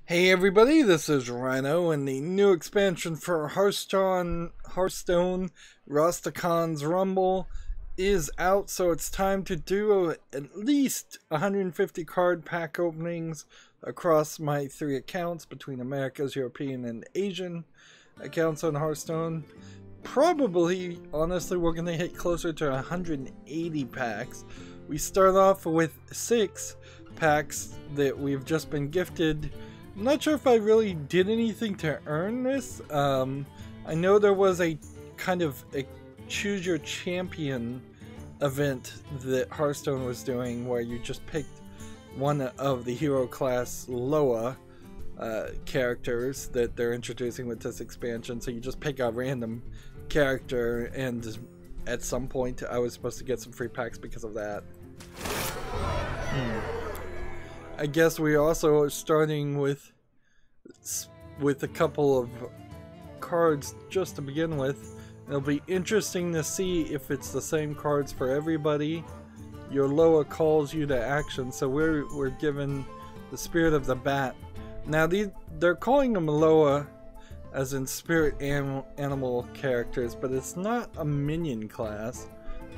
Hey everybody, this is Rydo, and the new expansion for Hearthstone, Rastakhan's Rumble is out, so it's time to do at least 150 card pack openings across my 3 accounts between America's, European, and Asian accounts on Hearthstone. Probably, honestly, we're going to hit closer to 180 packs. We start off with 6 packs that we've just been gifted. I'm not sure if I really did anything to earn this. I know there was a kind of a choose your champion event that Hearthstone was doing where you just picked one of the hero class Loa characters that they're introducing with this expansion. So you just pick a random character, and at some point I was supposed to get some free packs because of that. I guess we also are starting with a couple of cards just to begin with. It'll be interesting to see if it's the same cards for everybody. Your Loa calls you to action, so we're given the Spirit of the Bat. Now they're calling them Loa as in spirit animal characters, but it's not a minion class,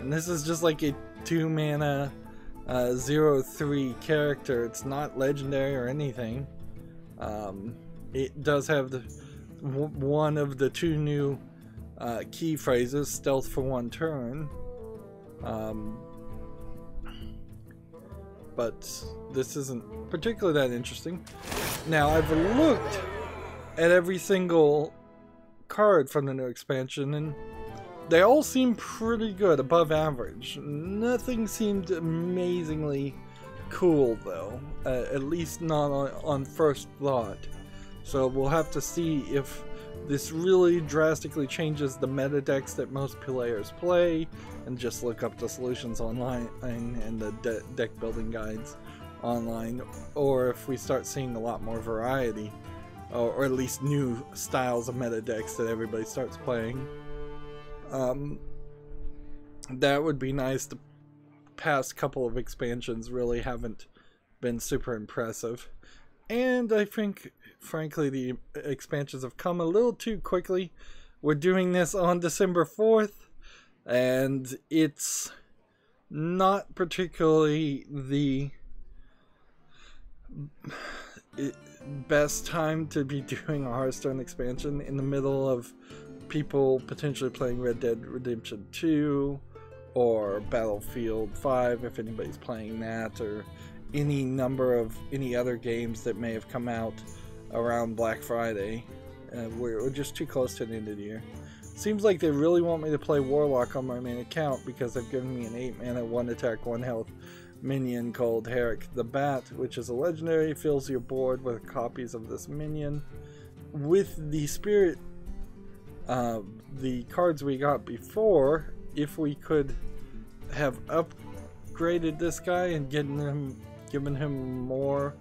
and this is just like a 2 mana 0/3 character. It's not legendary or anything. It does have one of the 2 new key phrases, stealth for 1 turn, but this isn't particularly that interesting. Now I've looked at every single card from the new expansion, and they all seem pretty good, above average. Nothing seemed amazingly cool though, at least not on first thought. So we'll have to see if this really drastically changes the meta decks that most players play, and just look up the solutions online and the deck building guides online, or if we start seeing a lot more variety, or at least new styles of meta decks that everybody starts playing. That would be nice. The past couple of expansions really haven't been super impressive, and I think frankly the expansions have come a little too quickly. We're doing this on December 4th, and it's not particularly the best time to be doing a Hearthstone expansion in the middle of people potentially playing Red Dead Redemption 2 or Battlefield 5, if anybody's playing that, or any number of any other games that may have come out around Black Friday. We're just too close to the end of the year. Seems like they really want me to play Warlock on my main account because they've given me an 8 mana 1 attack 1 health minion called Herrick the Bat, which is a legendary. Fills your board with copies of this minion. With the spirit, the cards we got before, if we could have upgraded this guy and given him more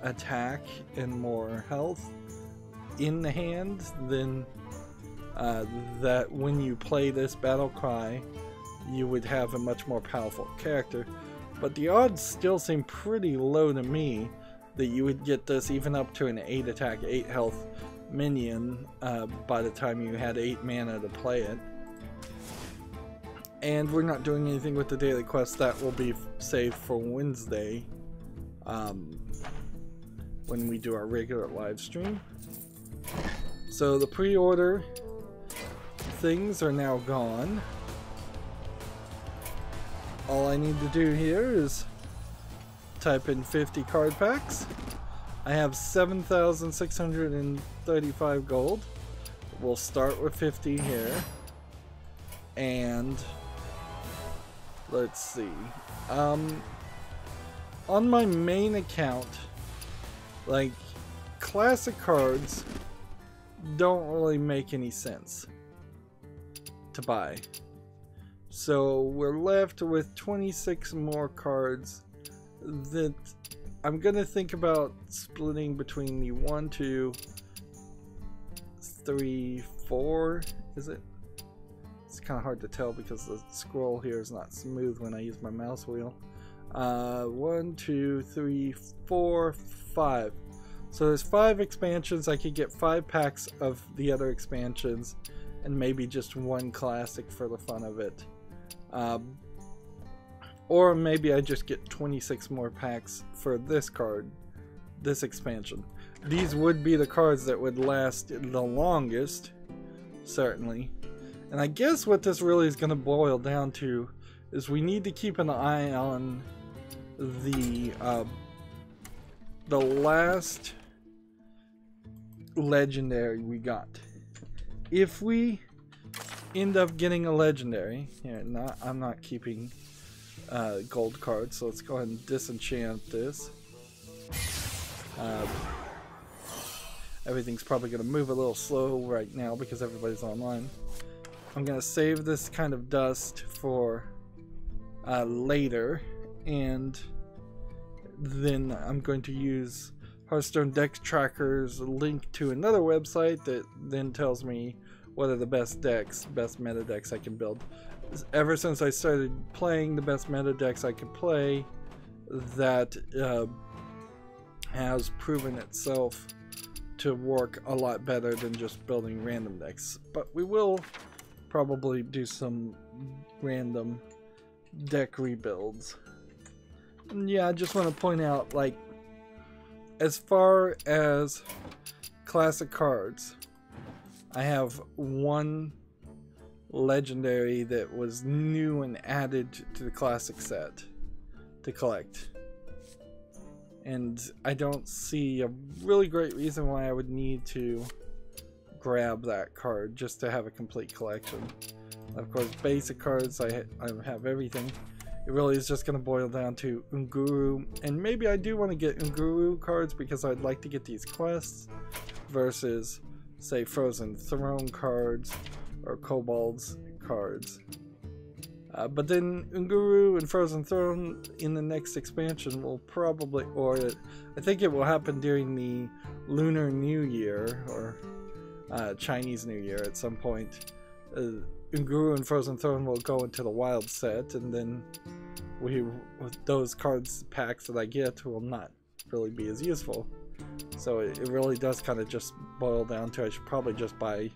attack and more health in the hand, then that when you play this battle cry you would have a much more powerful character. But the odds still seem pretty low to me that you would get this even up to an 8 attack 8 health minion by the time you had 8 mana to play it. And we're not doing anything with the daily quest. That will be saved for Wednesday, when we do our regular live stream. So the pre-order things are now gone. All I need to do here is type in 50 card packs. I have 7,635 gold. We'll start with 50 here, and let's see. On my main account, like, classic cards don't really make any sense to buy. So we're left with 26 more cards that I'm gonna think about splitting between the 1, 2, 3, 4. Is it? It's kind of hard to tell because the scroll here is not smooth when I use my mouse wheel. 1, 2, 3, 4, 5. So there's 5 expansions. I could get 5 packs of the other expansions and maybe just 1 classic for the fun of it. Or maybe I just get 26 more packs for this card, this expansion. These would be the cards that would last the longest, certainly. And I guess what this really is going to boil down to is we need to keep an eye on the last legendary we got. If we end up getting a legendary, here, I'm not keeping gold cards, so let's go ahead and disenchant this. Everything's probably going to move a little slow right now because everybody's online. I'm going to save this kind of dust for later, and then I'm going to use Hearthstone Deck Tracker's link to another website that then tells me what are the best decks, best meta decks I can build. Ever since I started playing, the best meta decks I could play, that has proven itself to work a lot better than just building random decks. But we will probably do some random deck rebuilds. And yeah, I just want to point out, like, as far as classic cards, I have 1 legendary that was new and added to the classic set to collect. And I don't see a really great reason why I would need to grab that card just to have a complete collection. Of course, basic cards, I have everything. It really is just going to boil down to Unguru, and maybe I do want to get Unguru cards because I'd like to get these quests versus, say, Frozen Throne cards or Kobold's cards. But then Unguru and Frozen Throne in the next expansion will probably, or I think it will happen during the Lunar New Year or Chinese New Year at some point. Unguru and Frozen Throne will go into the wild set, and then those cards packs that I get will not really be as useful. So it really does kind of just boil down to I should probably just buy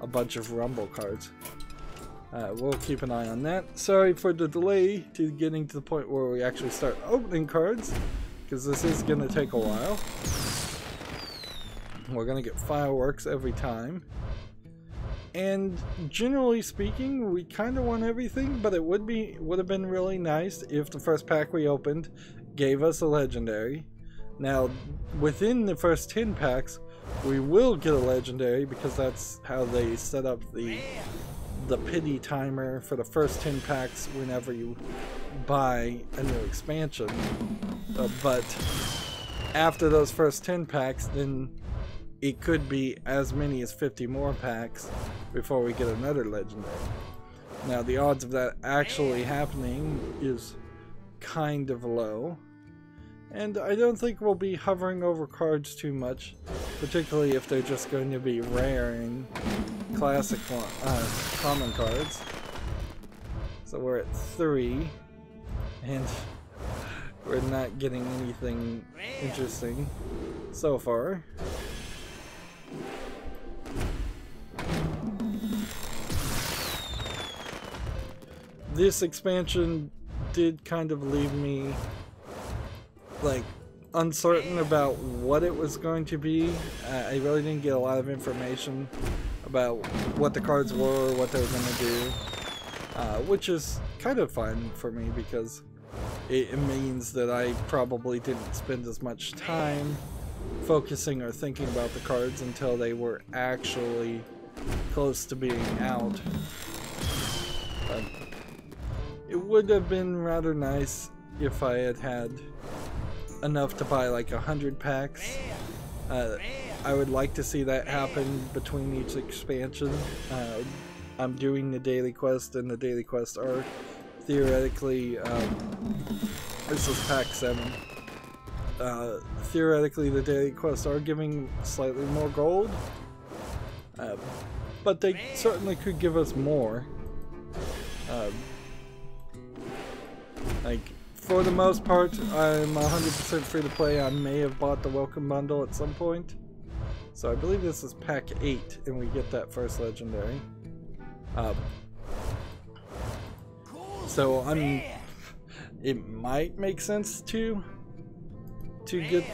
a bunch of Rumble cards. We'll keep an eye on that. Sorry for the delay to getting to the point where we actually start opening cards, because this is going to take a while. We're going to get fireworks every time. And generally speaking, we kind of want everything, but it would have been really nice if the first pack we opened gave us a legendary. Now, within the first 10 packs, we will get a legendary because that's how they set up the pity timer for the first 10 packs whenever you buy a new expansion. But after those first 10 packs, then it could be as many as 50 more packs before we get another legendary. Now, the odds of that actually happening is kind of low, and I don't think we'll be hovering over cards too much, particularly if they're just going to be raring classic common cards. So we're at 3, and we're not getting anything interesting so far. This expansion did kind of leave me like uncertain about what it was going to be. I really didn't get a lot of information about what the cards were, what they were going to do, which is kind of fine for me because it means that I probably didn't spend as much time focusing or thinking about the cards until they were actually close to being out. But it would have been rather nice if I had had enough to buy like 100 packs. I would like to see that happen between each expansion. I'm doing the daily quest, and the daily quests are theoretically, this is pack 7. Theoretically, the daily quests are giving slightly more gold, but they certainly could give us more. Like, For the most part, I'm 100% free to play. I may have bought the welcome bundle at some point. So I believe this is pack 8, and we get that first legendary. So it might make sense to get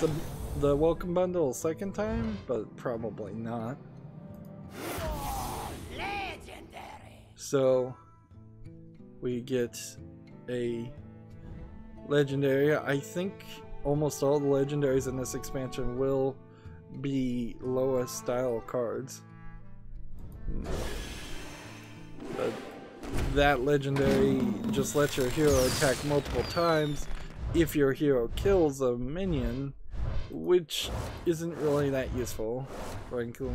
the welcome bundle a second time, but probably not. So we get a legendary. I think almost all the legendaries in this expansion will be Loa style cards. But that legendary just lets your hero attack multiple times if your hero kills a minion, which isn't really that useful, frankly.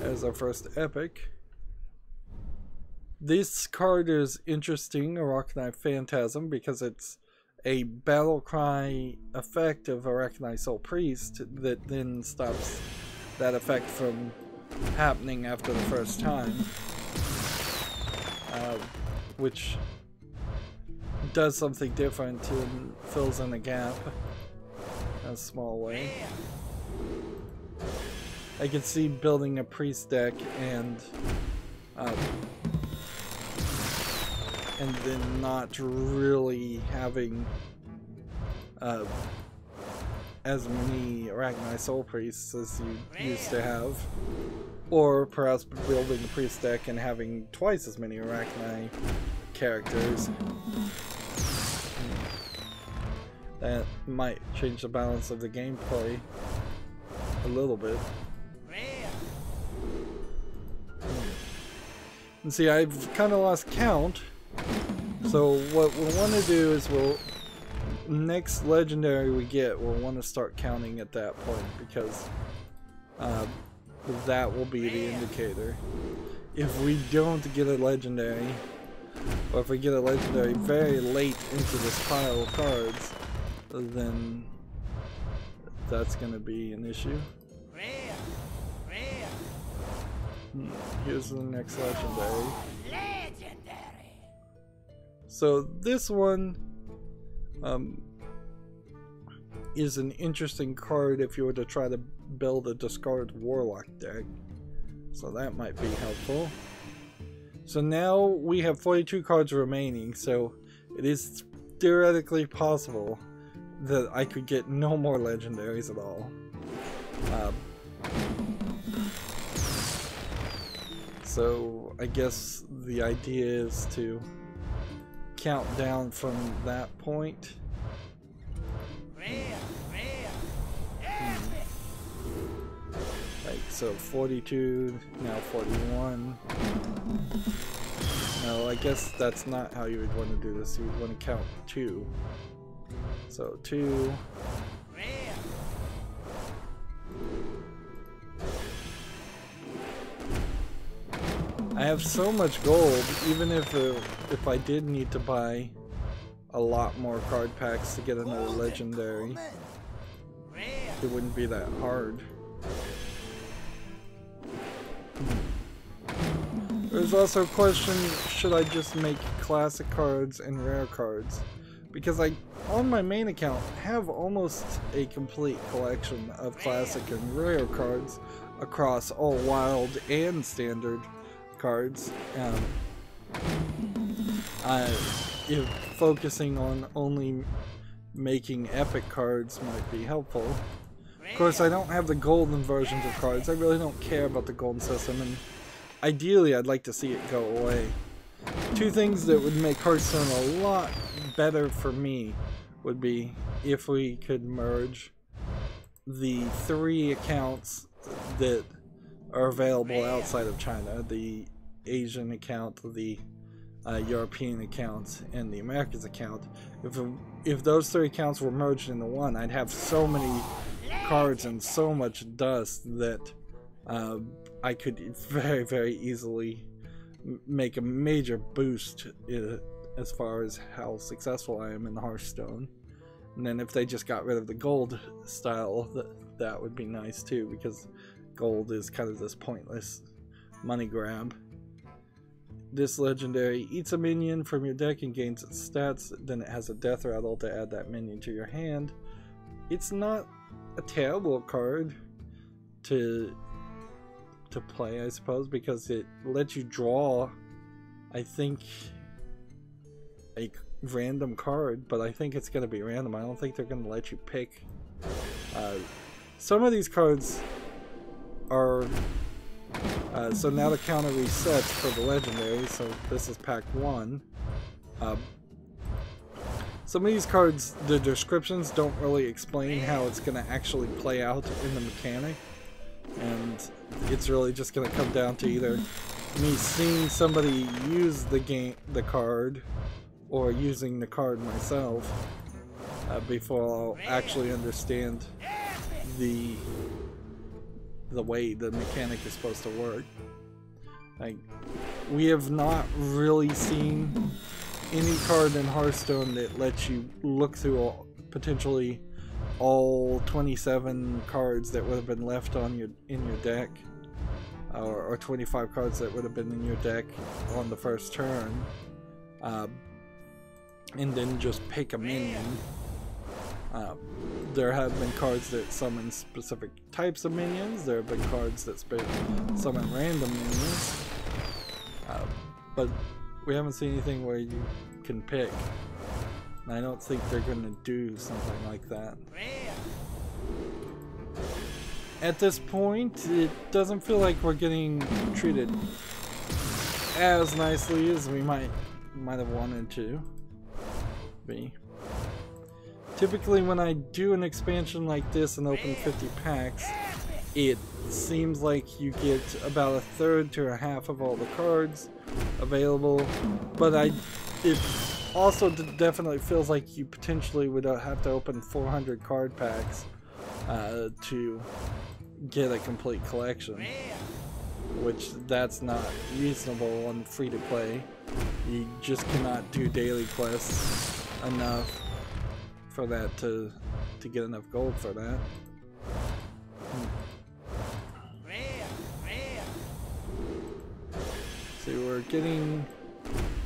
As our first epic. This card is interesting, Arachni Phantasm, because it's a battle cry effect of Arachni Soul Priest that then stops that effect from happening after the first time, which does something different and fills in a gap in a small way. I can see building a priest deck and then not really having as many Arachni Soul Priests as you used to have. Or perhaps building a priest deck and having twice as many Arachni characters. That might change the balance of the gameplay a little bit. And see, I've kind of lost count. So what we'll want to do is next legendary we get, we'll want to start counting at that point, because that will be the indicator. If we don't get a legendary, or if we get a legendary very late into this pile of cards, then that's going to be an issue. Here's the next legendary. So this one is an interesting card if you were to try to build a discard warlock deck. So that might be helpful. So now we have 42 cards remaining, so it is theoretically possible that I could get no more legendaries at all. So I guess the idea is to count down from that point. Like, so 42, now 41. No, I guess that's not how you would want to do this. You would want to count 2. So 2. I have so much gold, even if I did need to buy a lot more card packs to get another legendary, it wouldn't be that hard. There's also a question, should I just make classic cards and rare cards? Because I, on my main account, have almost a complete collection of classic and rare cards across all wild and standard cards. If focusing on only making epic cards might be helpful. Of course, I don't have the golden versions of cards. I really don't care about the golden system, and ideally I'd like to see it go away. Two things that would make Hearthstone a lot better for me would be if we could merge the 3 accounts that are available outside of China: the Asian account, the European account, and the Americas account. If those 3 accounts were merged into one, I'd have so many cards and so much dust that I could very, very easily make a major boost as far as how successful I am in Hearthstone. And then if they just got rid of the gold style, that would be nice too, because gold is kind of this pointless money grab. This legendary eats a minion from your deck and gains its stats. Then it has a death rattle to add that minion to your hand. It's not a terrible card to play, I suppose, because it lets you draw, I think, a random card, but I think it's going to be random. I don't think they're going to let you pick. Some of these cards are so now the counter resets for the legendary, so this is pack 1. Some of these cards, the descriptions don't really explain how it's going to actually play out in the mechanic, and it's really just going to come down to either me seeing somebody use the card, or using the card myself before I'll actually understand the way the mechanic is supposed to work. Like, we have not really seen any card in Hearthstone that lets you look through potentially all 27 cards that would have been left on in your deck, or 25 cards that would have been in your deck on the first turn, and then just pick a minion. There have been cards that summon specific types of minions. There have been cards that summon random minions, but we haven't seen anything where you can pick. And I don't think they're going to do something like that. At this point, it doesn't feel like we're getting treated as nicely as we might have wanted to be. Typically when I do an expansion like this and open 50 packs, it seems like you get about a third to a half of all the cards available, but it also definitely feels like you potentially would have to open 400 card packs to get a complete collection, which that's not reasonable on free to play. You just cannot do daily quests enough for that to get enough gold for that. So we're getting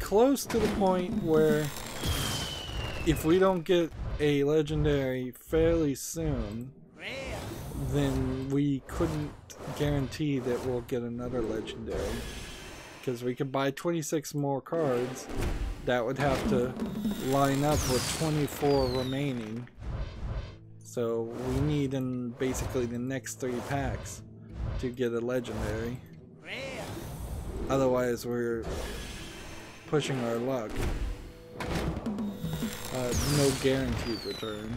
close to the point where if we don't get a legendary fairly soon, then we couldn't guarantee that we'll get another legendary, because we could buy 26 more cards. That would have to line up with 24 remaining. So we need in basically the next 3 packs to get a legendary. Otherwise we're pushing our luck. No guaranteed return.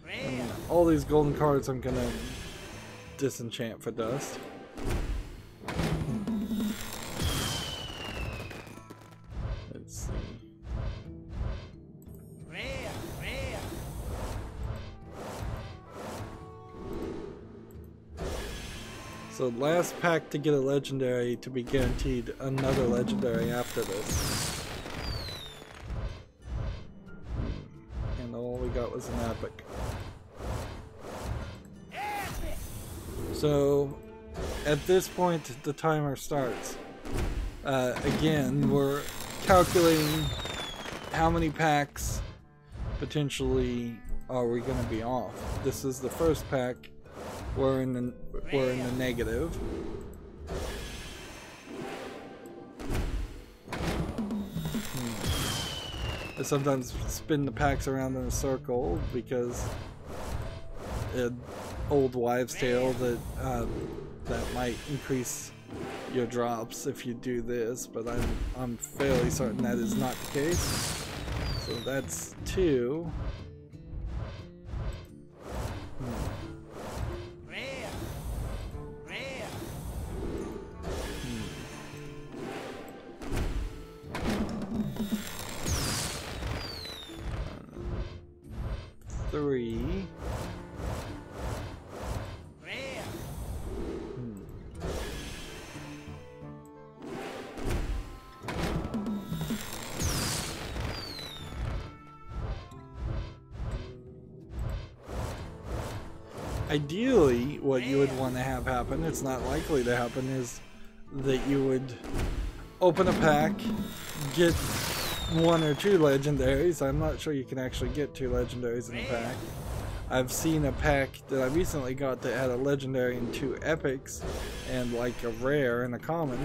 And all these golden cards I'm gonna disenchant for dust. Let's see. So last pack to get a legendary to be guaranteed another legendary after this. And all we got was an epic. So at this point the timer starts. Again, we're calculating how many packs potentially are we going to be off. This is the first pack. We're in the negative. I sometimes spin the packs around in a circle because old wives' tale that that might increase your drops if you do this, but I'm fairly certain that is not the case. So that's 2. 3. ideally, what you would want to have happen, it's not likely to happen, is that you would open a pack, get 1 or 2 legendaries. I'm not sure you can actually get 2 legendaries in a pack. I've seen a pack that I recently got that had a legendary and 2 epics and like a rare and a common,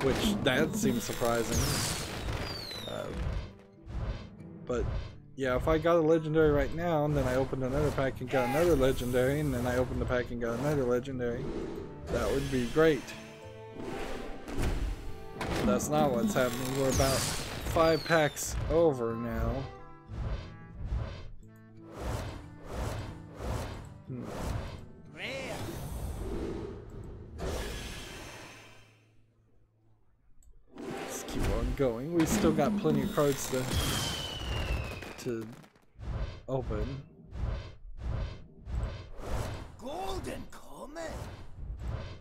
which that seems surprising. But yeah, if I got a legendary right now and then I opened another pack and got another legendary and then I opened the pack and got another legendary, that would be great. But that's not what's happening. We're about 5 packs over now. Let's keep on going. We still got plenty of cards to open. Golden Comet.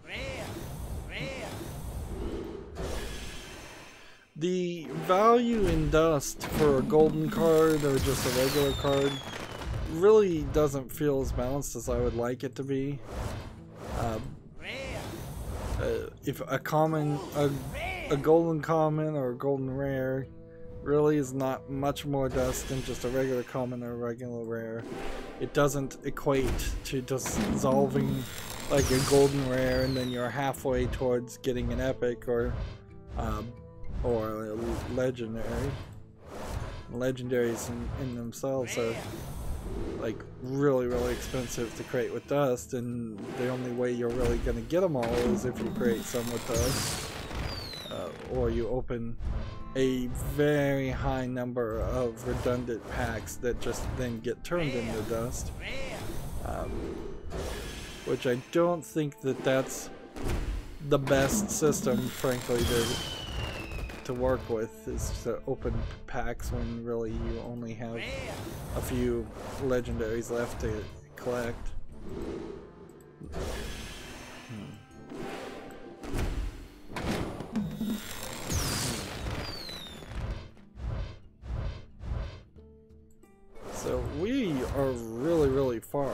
Rare. The value in dust for a golden card or just a regular card really doesn't feel as balanced as I would like it to be. If a common, a golden common or a golden rare really is not much more dust than just a regular common or a regular rare. It doesn't equate to dissolving like a golden rare and then you're halfway towards getting an epic or a legendary. Legendaries in themselves are like really expensive to create with dust, and the only way you're really going to get them all is if you create some with dust, or you open a very high number of redundant packs that just then get turned into dust, which I don't think that that's the best system, frankly, to work with, is to open packs when really you only have a few legendaries left to collect. So we are really far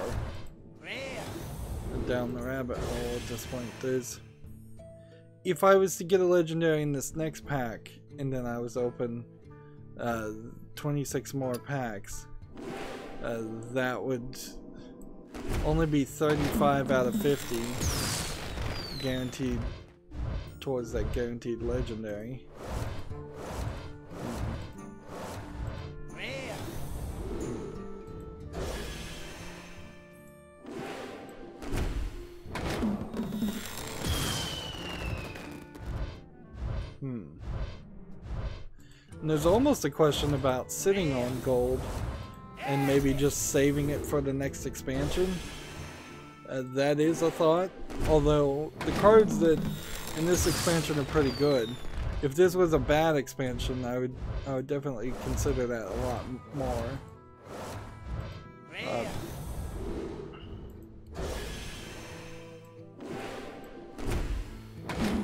down the rabbit hole at this point. If I was to get a legendary in this next pack, and then I was open 26 more packs, that would only be 35 out of 50 guaranteed towards that guaranteed legendary. And there's almost a question about sitting on gold and maybe just saving it for the next expansion. That is a thought, although the cards that in this expansion are pretty good. If this was a bad expansion, I would definitely consider that a lot more.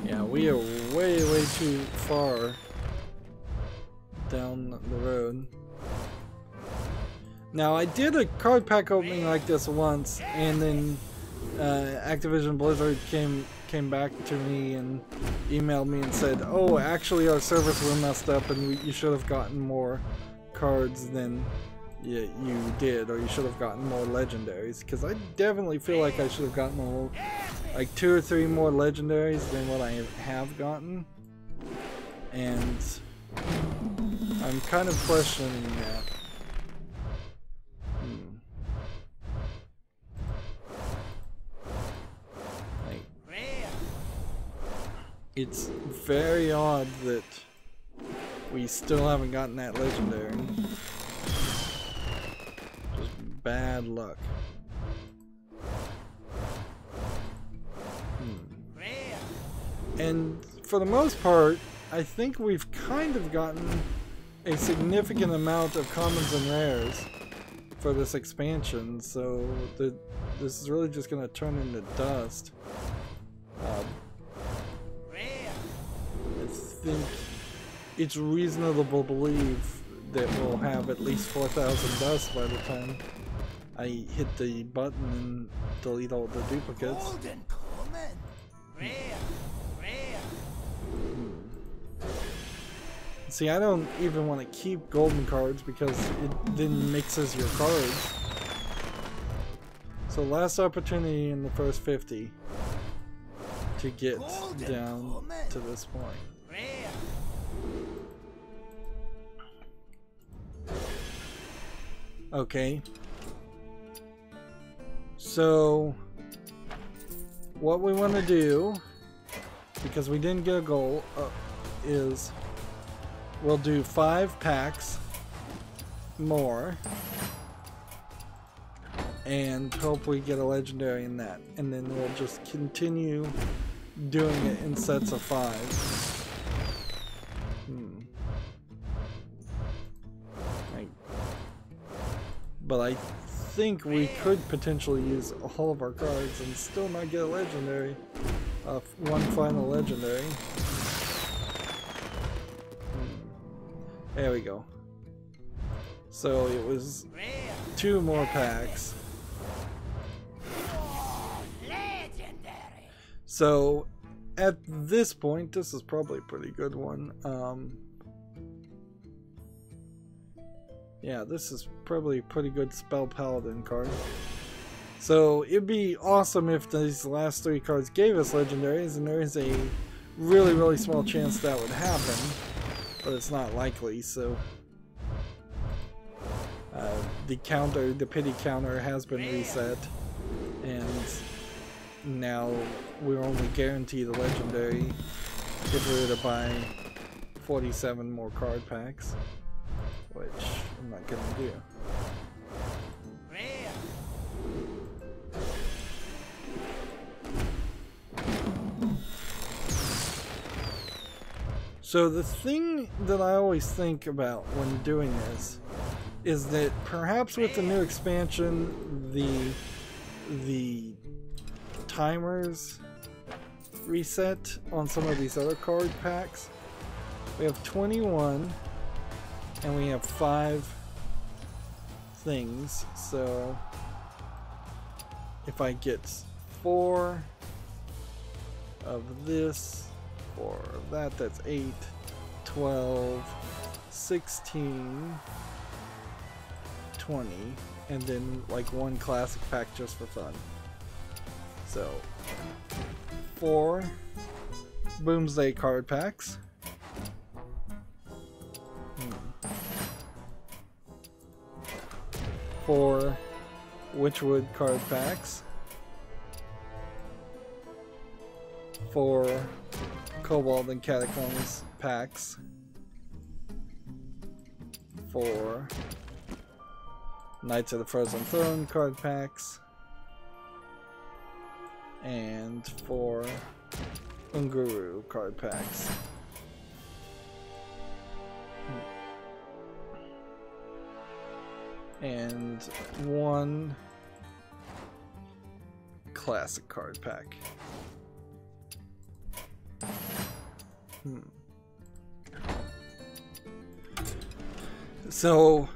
Yeah, we are way too far down the road. Now, I did a card pack opening like this once, and then Activision Blizzard came back to me and emailed me and said, "Oh, actually, our servers were messed up, and you should have gotten more cards than you did, or you should have gotten more legendaries." Because I definitely feel like I should have gotten more, like 2 or 3 more legendaries than what I have gotten, and I'm kind of questioning that. It's very odd that we still haven't gotten that legendary. Just bad luck. And for the most part, I think we've kind of gotten a significant amount of commons and rares for this expansion, so this is really just going to turn into dust. I think it's reasonable to believe that we'll have at least 4,000 dust by the time I hit the button and delete all the duplicates. Golden coming. Rare. Rare. See, I don't even want to keep golden cards because it then mixes your cards. So last opportunity in the first 50 to get down to this point. Rare. Okay. So what we want to do, because we didn't get a goal, is we'll do 5 packs more and hope we get a legendary in that, and then we'll just continue doing it in sets of 5. But I think we could potentially use all of our cards and still not get a legendary. One final legendary. There we go. So it was 2 more packs. So at this point, this is probably a pretty good one. Yeah, this is probably a pretty good Spell Paladin card. So it'd be awesome if these last 3 cards gave us legendaries, and there is a really, really small chance that would happen, but it's not likely. So the pity counter has been reset, and now we're only guaranteed a legendary if we were to buy 47 more card packs, which I'm not gonna do. So the thing that I always think about when doing this is that perhaps with the new expansion, the timers reset on some of these other card packs. We have 21 and we have 5 things, so if I get 4 of this, 4 of that, that's 8, 12, 16, 20, and then like 1 classic pack just for fun. So 4 Boomsday card packs. 4 Witchwood card packs. 4 Cobalt and Catacombs packs. 4 Knights of the Frozen Throne card packs. And 4 Unguru card packs. And 1 classic card pack. So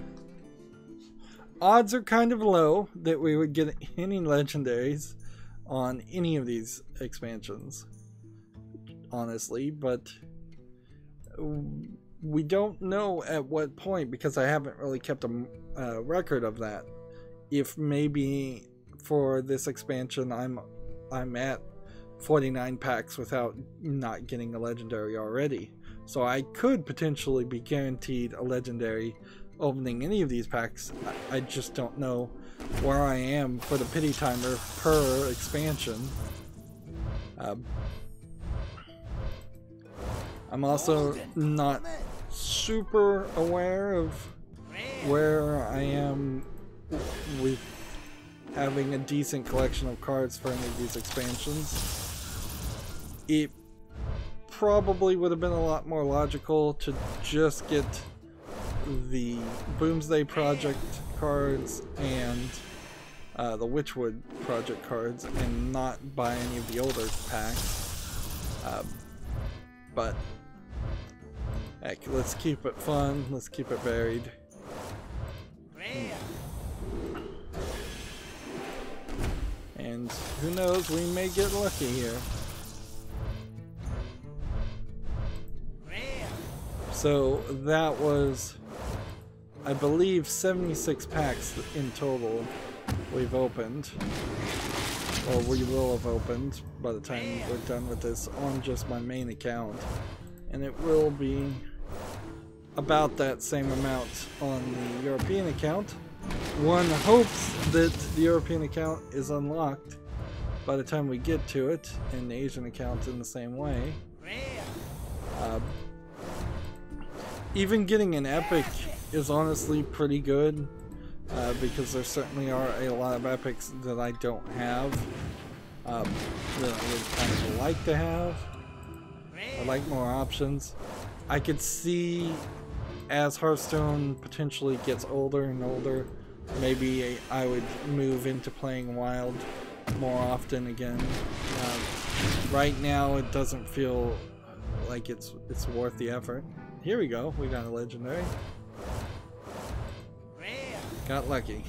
odds are kind of low that we would get any legendaries on any of these expansions, honestly, but we don't know at what point, because I haven't really kept a record of that. If maybe for this expansion I'm at 49 packs without not getting a legendary already, so I could potentially be guaranteed a legendary opening any of these packs. I just don't know where I am for the pity timer per expansion. I'm also not super aware of where I am with having a decent collection of cards for any of these expansions. It probably would have been a lot more logical to just get the Boomsday Project cards and the Witchwood Project cards and not buy any of the older packs. But heck, let's keep it fun, let's keep it varied. who knows, we may get lucky here. So that was, I believe, 76 packs in total we've opened. Or we will have opened by the time we're done with this on just my main account. And it will be about that same amount on the European account. One hopes that the European account is unlocked by the time we get to it, and the Asian account in the same way. Even getting an epic is honestly pretty good, because there certainly are a lot of epics that I don't have, that I would kind of like to have. I like more options. I could see, as Hearthstone potentially gets older and older, maybe I would move into playing Wild more often again. Right now it doesn't feel like it's worth the effort. Here we go, we got a legendary. Got lucky.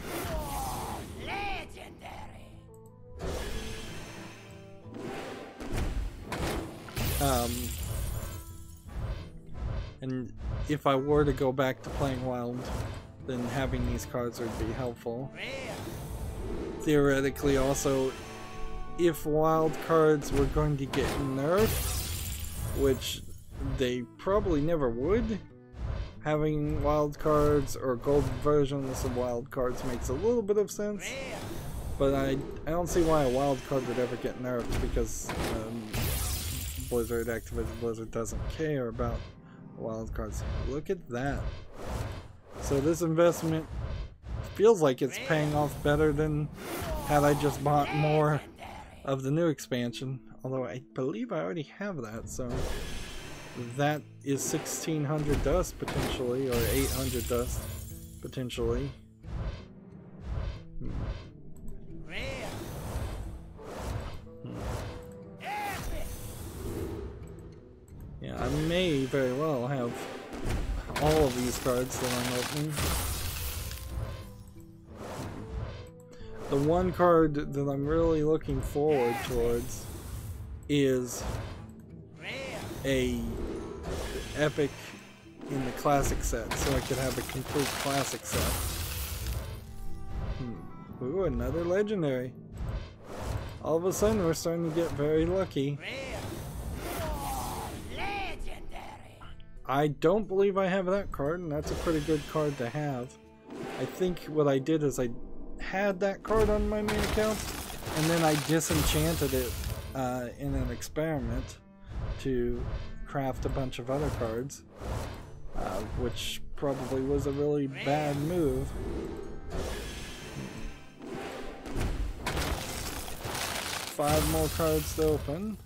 And if I were to go back to playing Wild, then having these cards would be helpful. Theoretically also, if Wild cards were going to get nerfed, which they probably never would, having Wild cards or golden versions of Wild cards makes a little bit of sense. But I don't see why a Wild card would ever get nerfed, because Blizzard, Activision Blizzard, doesn't care about Wild cards. Look at that. So this investment feels like it's paying off better than had I just bought more of the new expansion. Although I believe I already have that, so that is 1600 dust potentially, or 800 dust potentially. Yeah, I may very well have all of these cards that I'm opening. The one card that I'm really looking forward towards is a epic in the classic set, so I could have a complete classic set. Ooh, another legendary. All of a sudden we're starting to get very lucky. I don't believe I have that card, and that's a pretty good card to have. I think what I did is I had that card on my main account, and then I disenchanted it in an experiment to craft a bunch of other cards, which probably was a really bad move. 5 more cards to open.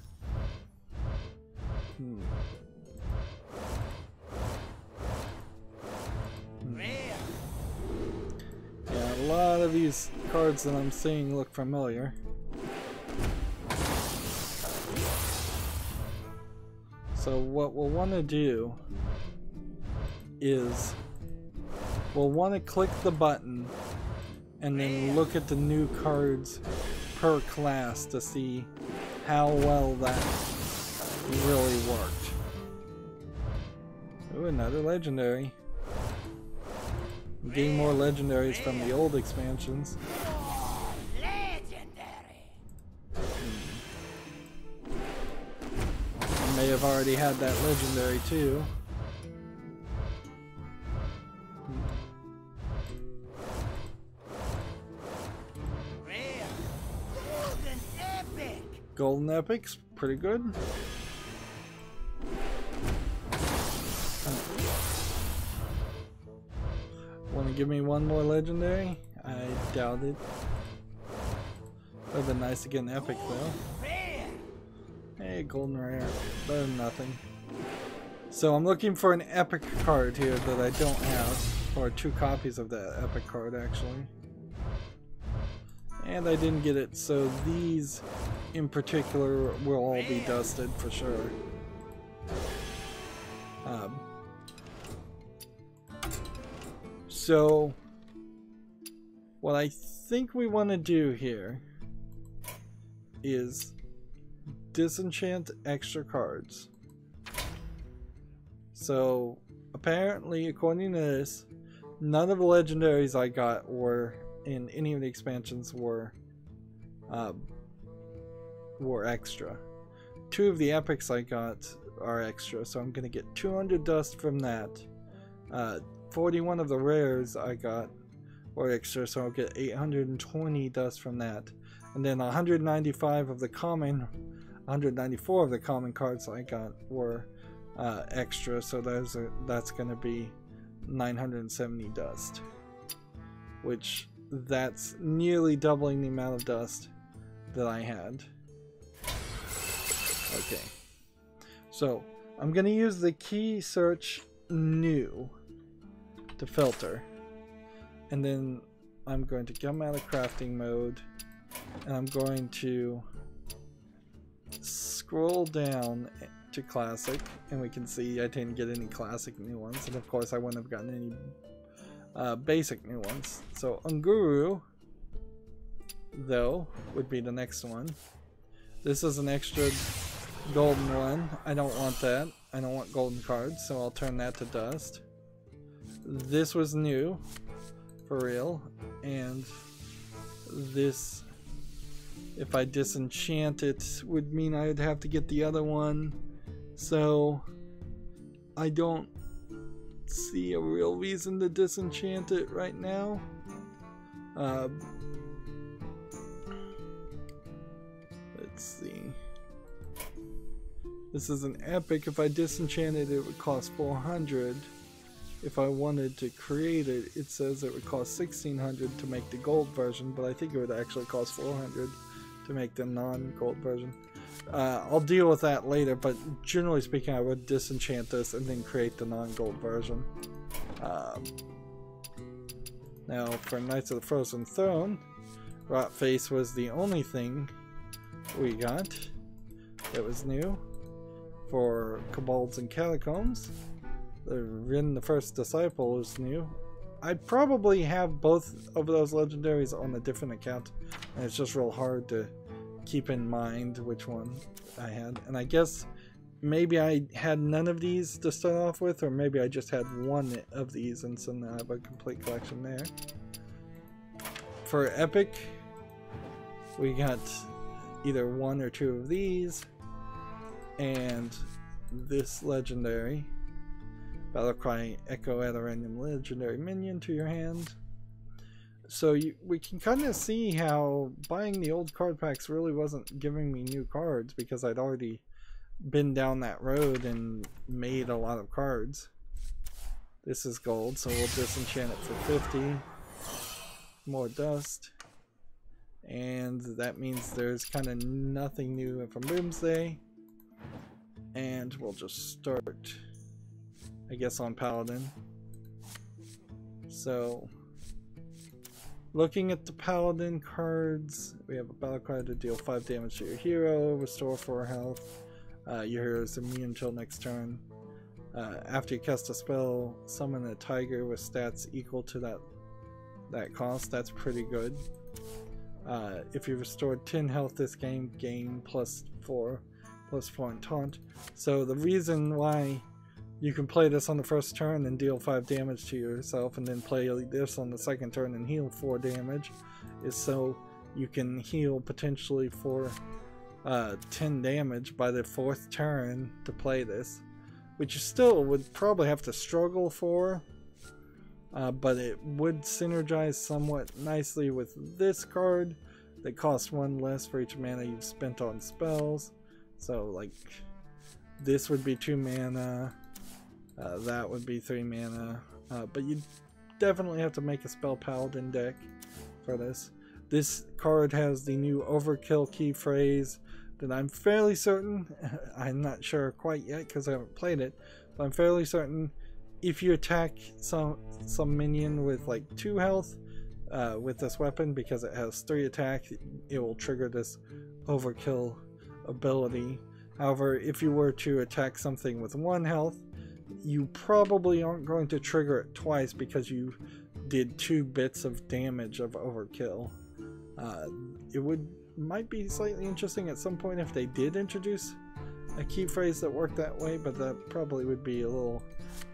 Yeah, a lot of these cards that I'm seeing look familiar. So what we'll want to do is we'll want to click the button and then look at the new cards per class to see how well that really worked. Ooh, another legendary. I'm getting more legendaries from the old expansions. I may have already had that legendary too. Golden Epic's pretty good. Want to give me one more legendary? I doubt it. Would have been nice to get an epic though. Hey, golden rare. Better than nothing. So I'm looking for an epic card here that I don't have. Or 2 copies of that epic card actually. And I didn't get it, so these in particular will all be dusted for sure. So what I think we want to do here is disenchant extra cards. So apparently, according to this, none of the legendaries I got were in any of the expansions were extra. 2 of the epics I got are extra, so I'm gonna get 200 dust from that. 41 of the rares I got were extra, so I'll get 820 dust from that. And then 194 of the common cards I got were extra, so that's gonna be 970 dust, which that's nearly doubling the amount of dust that I had. Okay, so I'm gonna use the key search new to filter, and then I'm going to come out of crafting mode, and I'm going to scroll down to classic, and we can see I didn't get any classic new ones, and of course I wouldn't have gotten any basic new ones. So Unguru, though, would be the next one. This is an extra golden one. I don't want that. I don't want golden cards, so I'll turn that to dust. This was new, for real, and this, if I disenchant it, would mean I'd have to get the other one. So I don't see a real reason to disenchant it right now. Let's see. This is an epic. If I disenchanted it, it would cost 400. If I wanted to create it, it says it would cost 1600 to make the gold version, but I think it would actually cost 400 to make the non-gold version. I'll deal with that later, but generally speaking, I would disenchant this and then create the non-gold version. Now, for Knights of the Frozen Throne, Rot Face was the only thing we got that was new. For Kobolds and Catacombs, the Rin the First Disciple is new. I probably have both of those legendaries on a different account, and it's just real hard to keep in mind which one I had. And I guess maybe I had none of these to start off with, or maybe I just had one of these, and so now I have a complete collection there. For Epic, we got either 1 or 2 of these, and this legendary Battlecry Echo add a random legendary minion to your hand. So we can kind of see how buying the old card packs really wasn't giving me new cards, because I'd already been down that road and made a lot of cards. This is gold, so we'll disenchant it for 50. More dust. And that means there's kind of nothing new from Boomsday. And we'll just start, I guess, on Paladin. So, looking at the Paladin cards, we have a battle card to deal 5 damage to your hero, restore 4 health. Your hero is immune until next turn. After you cast a spell, summon a tiger with stats equal to that cost. That's pretty good. If you restored 10 health this game, gain +4 in taunt. So the reason why you can play this on the first turn and deal 5 damage to yourself, and then play this on the second turn and heal 4 damage, is so you can heal potentially for 10 damage by the 4th turn to play this, which you still would probably have to struggle for, but it would synergize somewhat nicely with this card that costs 1 less for each mana you've spent on spells. So like this would be 2 mana, that would be 3 mana, but you definitely have to make a spell paladin deck for this. This card has the new overkill key phrase that I'm fairly certain, I'm not sure quite yet because I haven't played it, but I'm fairly certain if you attack some minion with like 2 health with this weapon, because it has 3 attack, it will trigger this overkill ability. However, if you were to attack something with 1 health, you probably aren't going to trigger it twice because you did 2 bits of damage of overkill. It would might be slightly interesting at some point if they did introduce a key phrase that worked that way, but that probably would be a little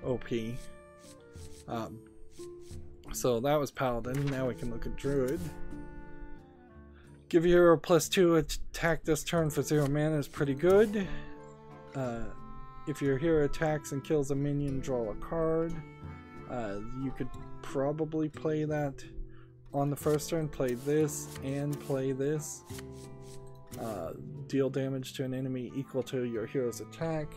OP. So that was Paladin. Now we can look at Druid. Give your hero +2 attack this turn for 0 mana is pretty good. If your hero attacks and kills a minion, draw a card. You could probably play that on the first turn. Play this and play this. Deal damage to an enemy equal to your hero's attack.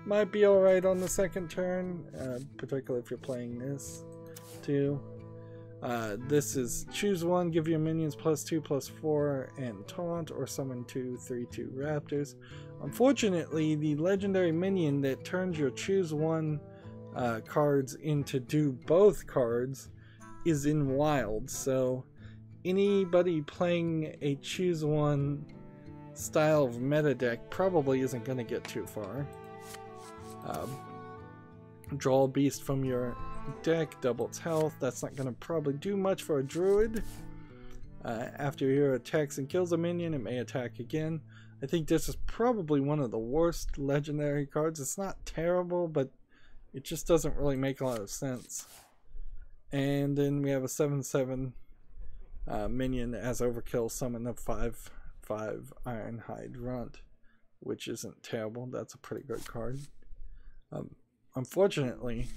Might be alright on the second turn, particularly if you're playing this too. This is choose one, give your minions +2/+4 and taunt, or summon 2 3/2 raptors. Unfortunately, the legendary minion that turns your choose one cards into do both cards is in wild, so anybody playing a choose one style of meta deck probably isn't going to get too far. Draw a beast from your deck, double its health. That's not going to probably do much for a druid. After your hero attacks and kills a minion, it may attack again. I think this is probably one of the worst legendary cards. It's not terrible, but it just doesn't really make a lot of sense. And then we have a 7/7 minion as overkill, summon a 5/5 Ironhide Runt, which isn't terrible. That's a pretty good card. Unfortunately,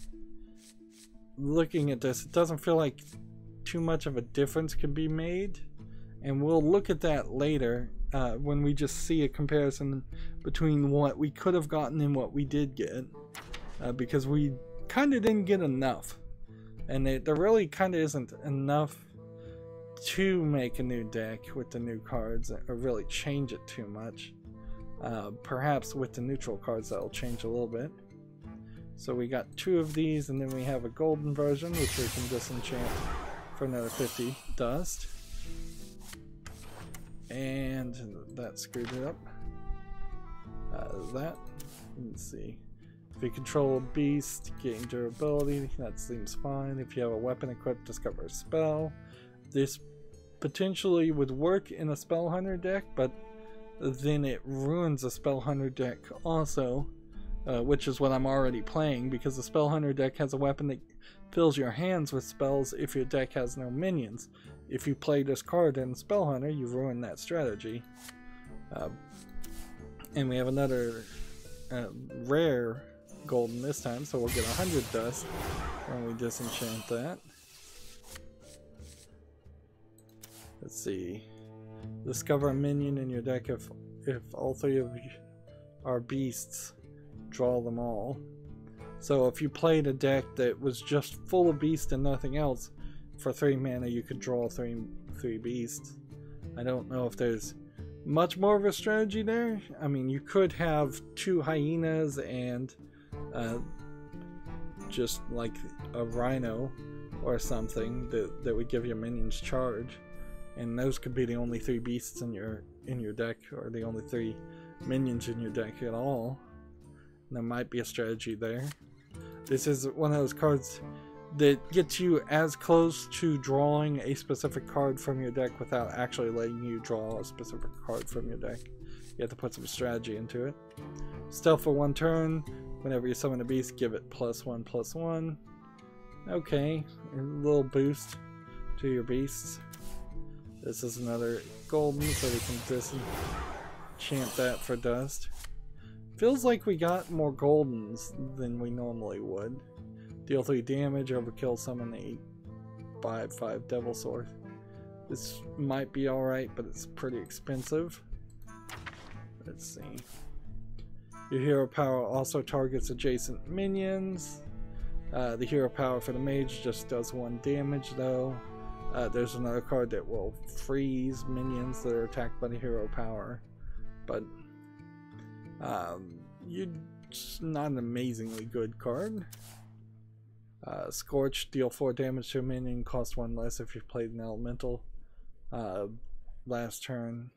looking at this, it doesn't feel like too much of a difference can be made, and we'll look at that later when we just see a comparison between what we could have gotten and what we did get, because we kind of didn't get enough, and there really kind of isn't enough to make a new deck with the new cards or really change it too much. Perhaps with the neutral cards that'll change a little bit. So we got 2 of these, and then we have a golden version which we can disenchant for another 50 dust. And that screwed it up. Let's see. If you control a beast, gain durability, that seems fine. If you have a weapon equipped, discover a spell. This potentially would work in a Spell Hunter deck, but then it ruins a Spell Hunter deck also, which is what I'm already playing, because the Spell Hunter deck has a weapon that fills your hands with spells if your deck has no minions. If you play this card in Spell Hunter, you ruin that strategy. And we have another rare golden this time, so we'll get 100 dust when we disenchant that. Let's see. Discover a minion in your deck if all 3 of you are beasts. Draw them all. So if you played a deck that was just full of beasts and nothing else, for 3 mana you could draw 3 beasts. I don't know if there's much more of a strategy there. I mean, you could have 2 hyenas and just like a rhino or something that would give your minions charge, and those could be the only 3 beasts in your deck, or the only 3 minions in your deck at all. And there might be a strategy there. This is one of those cards that gets you as close to drawing a specific card from your deck without actually letting you draw a specific card from your deck. You have to put some strategy into it. Stealth for 1 turn. Whenever you summon a beast, give it +1/+1. Okay, a little boost to your beasts. This is another golden, so we can disenchant that for dust. Feels like we got more goldens than we normally would. Deal 3 damage, overkill, summon a 5/5 Devil Sword. This might be alright, but it's pretty expensive. Let's see. Your hero power also targets adjacent minions. The hero power for the mage just does 1 damage though. There's another card that will freeze minions that are attacked by the hero power, but it's not an amazingly good card. Scorch, deal 4 damage to a minion, cost 1 less if you've played an elemental last turn.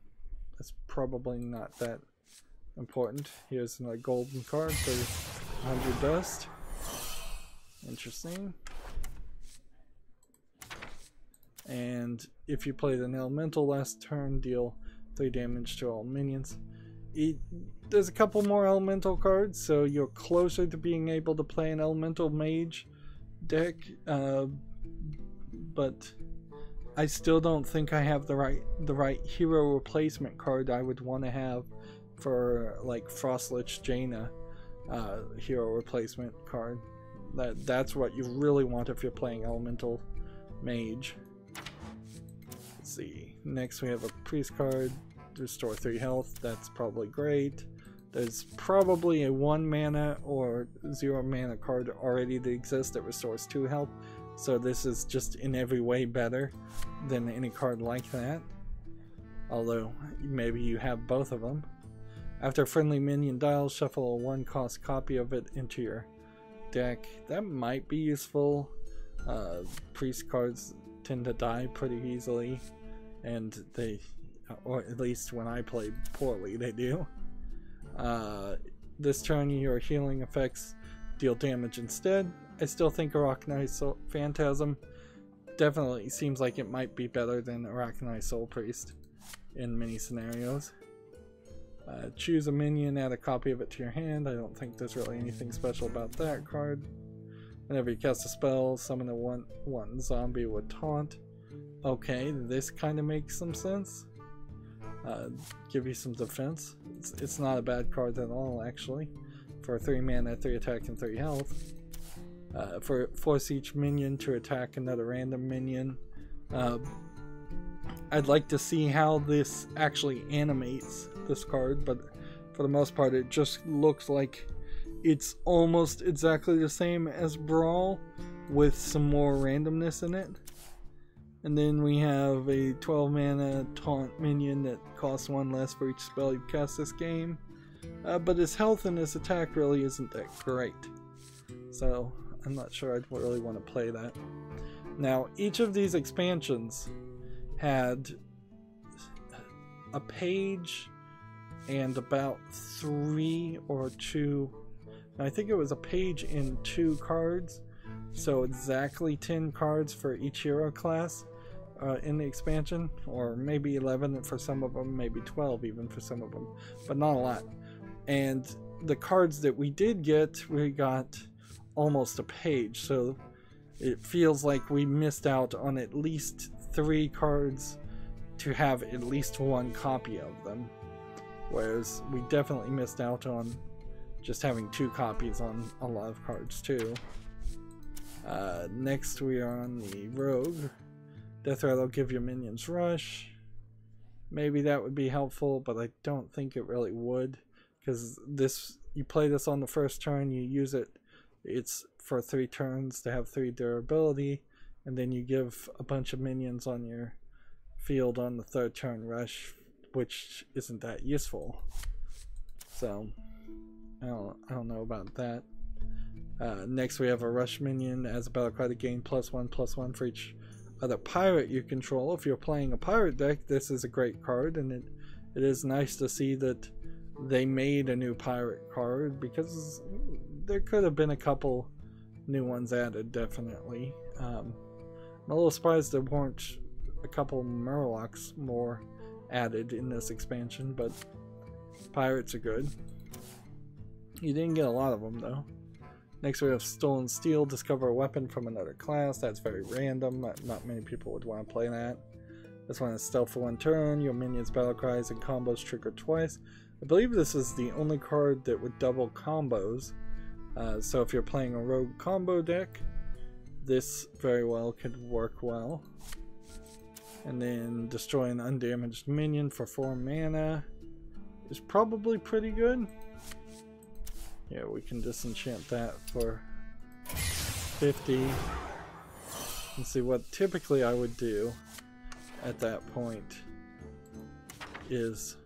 That's probably not that important. Here's another golden card for 100 dust. Interesting. And if you played an elemental last turn, deal 3 damage to all minions. There's a couple more elemental cards, so you're closer to being able to play an elemental mage deck, but I still don't think I have the right hero replacement card I would want to have for like Frostlich Jaina hero replacement card. That's what you really want if you're playing elemental mage. Let's see. Next we have a priest card. Restore 3 health. That's probably great. There's probably a 1 mana or 0 mana card already that exists that restores 2 health. So this is just in every way better than any card like that. Although maybe you have both of them. After a friendly minion dials, shuffle a 1-cost copy of it into your deck. That might be useful. Priest cards tend to die pretty easily, and they, or at least when I play poorly, they do. This turn your healing effects deal damage instead. I still think Arachni's Phantasm definitely seems like it might be better than Arachni's Soul Priest in many scenarios. Choose a minion, add a copy of it to your hand. I don't think there's really anything special about that card. Whenever you cast a spell, summon a 1/1 zombie with taunt. Okay, this kind of makes some sense. Give you some defense. It's not a bad card at all, actually. For 3 mana, 3 attack, and 3 health. Force each minion to attack another random minion. I'd like to see how this actually animates this card, but for the most part it just looks like it's almost exactly the same as Brawl with some more randomness in it. And then we have a 12 mana taunt minion that costs 1 less for each spell you cast this game, but his health and his attack really isn't that great, so I'm not sure I'd really want to play that. Now, each of these expansions had a page and about 3 or 2, I think it was a page and 2 cards, so exactly 10 cards for each hero class in the expansion, or maybe 11 for some of them, maybe 12 even for some of them, but not a lot. And the cards that we did get, we got almost a page, so it feels like we missed out on at least 3 cards to have at least 1 copy of them, whereas we definitely missed out on just having 2 copies on a lot of cards too. Next we are on the Rogue. Death Rattle will give your minions rush. Maybe that would be helpful, but I don't think it really would, because this, you play this on the first turn, you use it, it's for 3 turns to have 3 durability, and then you give a bunch of minions on your field on the 3rd turn rush, which isn't that useful. So I don't know about that. Next we have a rush minion. As a battle cry to gain +1/+1 for each other pirate you control. If you're playing a pirate deck, this is a great card, and it is nice to see that they made a new pirate card, because there could have been a couple new ones added, definitely. I'm a little surprised there weren't a couple Murlocs more added in this expansion, but pirates are good. You didn't get a lot of them though. Next we have Stolen Steel. Discover a weapon from another class. That's very random. Not many people would want to play that. This one is stealth for 1 turn. Your minions' battle cries and combos trigger twice. I believe this is the only card that would double combos. So if you're playing a rogue combo deck, this very well could work well. And then destroy an undamaged minion for 4 mana is probably pretty good. Yeah, we can disenchant that for 50. And see, what typically I would do at that point is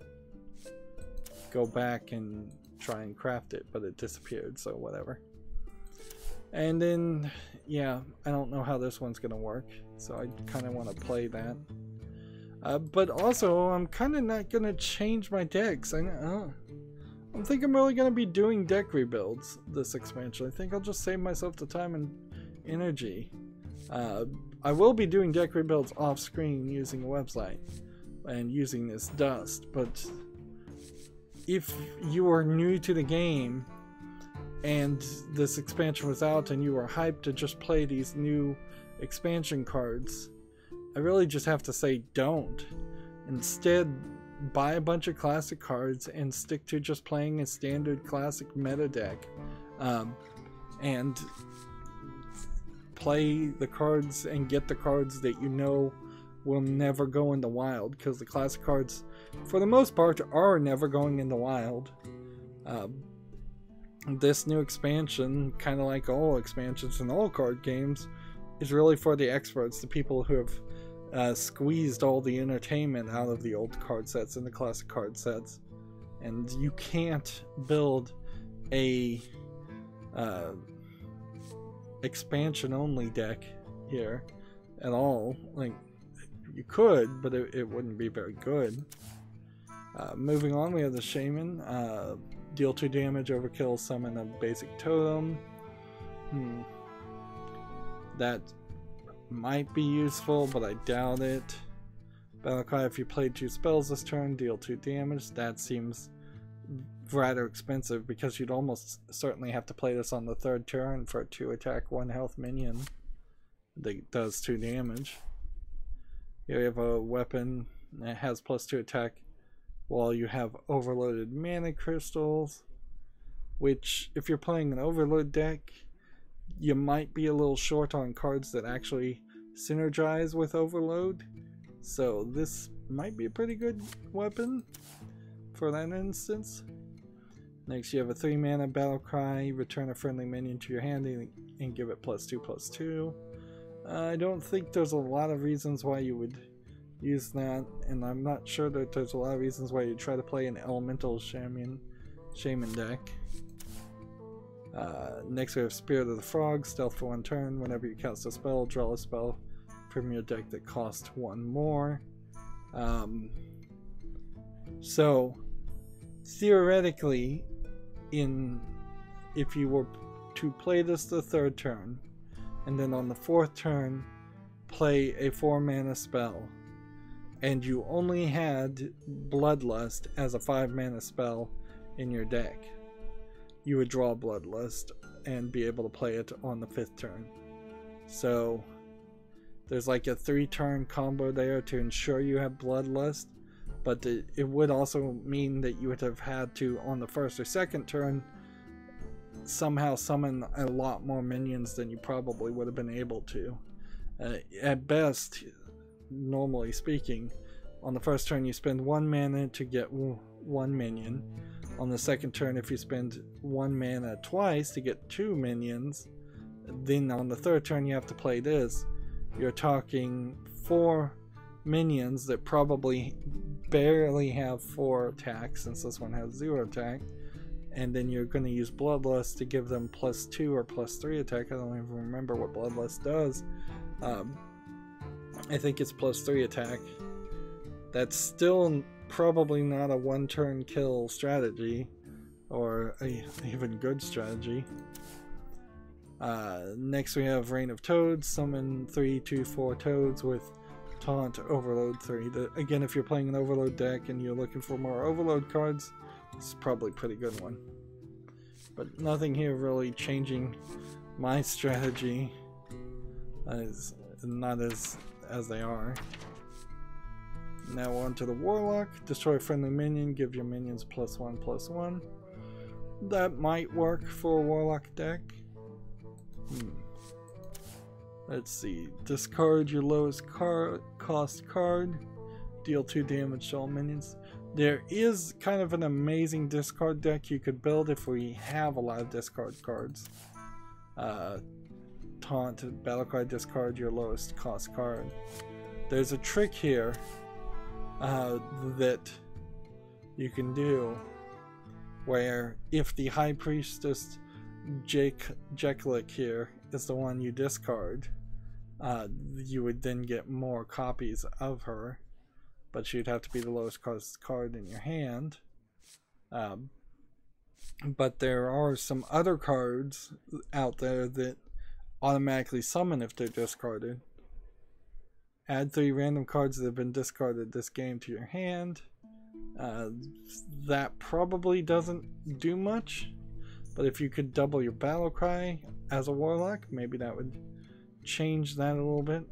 go back and try and craft it, but it disappeared, so whatever. And then, yeah, I don't know how this one's gonna work, so I kind of want to play that. But also, I'm kind of not gonna change my decks. I don't think I'm really gonna be doing deck rebuilds this expansion. I think I'll just save myself the time and energy. I will be doing deck rebuilds off screen using a website and using this dust, but if you are new to the game and this expansion was out and you were hyped to just play these new expansion cards, I really just have to say don't. Instead, buy a bunch of classic cards and stick to just playing a standard classic meta deck, and play the cards and get the cards that you know will never go in the wild, because the classic cards for the most part are never going in the wild. This new expansion, kind of like all expansions in all card games, is really for the experts, the people who have squeezed all the entertainment out of the old card sets and the classic card sets. And you can't build a expansion only deck here at all. Like, you could, but it wouldn't be very good. Moving on, we have the Shaman. Deal 2 damage, overkill, summon a basic totem. That might be useful, but I doubt it. Battlecry, if you played 2 spells this turn, deal 2 damage. That seems rather expensive, because you'd almost certainly have to play this on the 3rd turn for a 2 attack 1 health minion that does 2 damage. Here we have a weapon that has +2 attack while you have overloaded mana crystals, which, if you're playing an overload deck, you might be a little short on cards that actually synergize with overload, so this might be a pretty good weapon for that instance. Next, you have a 3 mana Battlecry. Return a friendly minion to your hand and give it +2/+2. I don't think there's a lot of reasons why you would use that, and I'm not sure that there's a lot of reasons why you try to play an elemental shaman deck. Next, we have Spirit of the Frog. Stealth for 1 turn. Whenever you cast a spell, draw a spell from your deck that costs 1 more. So theoretically, if you were to play this the 3rd turn, and then on the 4th turn play a 4 mana spell, and you only had Bloodlust as a 5 mana spell in your deck, you would draw Bloodlust and be able to play it on the 5th turn. So there's like a 3-turn combo there to ensure you have Bloodlust, but it would also mean that you would have had to, on the 1st or 2nd turn, somehow summon a lot more minions than you probably would have been able to. At best, normally speaking, on the 1st turn you spend 1 mana to get 1 minion. On the 2nd turn, if you spend 1 mana twice to get 2 minions, then on the 3rd turn you have to play this. You're talking 4 minions that probably barely have 4 attack, since this one has 0 attack, and then you're going to use Bloodlust to give them +2 or +3 attack. I don't even remember what Bloodlust does. I think it's +3 attack. That's still probably not a 1-turn kill strategy, or a even good strategy. Next we have Reign of Toads. Summon 3/2/4 toads with Taunt Overload 3. Again, if you're playing an Overload deck and you're looking for more Overload cards, it's probably a pretty good one. But nothing here really changing my strategy, not as they are. Now on to the Warlock. Destroy a friendly minion, give your minions +1/+1. That might work for a Warlock deck. Let's see. Discard your lowest cost card. Deal 2 damage to all minions. There is kind of an amazing discard deck you could build if we have a lot of discard cards. Taunt, Battlecry, discard your lowest cost card. There's a trick here that you can do, where if the High Priestess Jeklik here is the one you discard, you would then get more copies of her, but she'd have to be the lowest cost card in your hand. But there are some other cards out there that automatically summon if they're discarded. Add 3 random cards that have been discarded this game to your hand. That probably doesn't do much, but if you could double your battle cry as a warlock, maybe that would change that a little bit.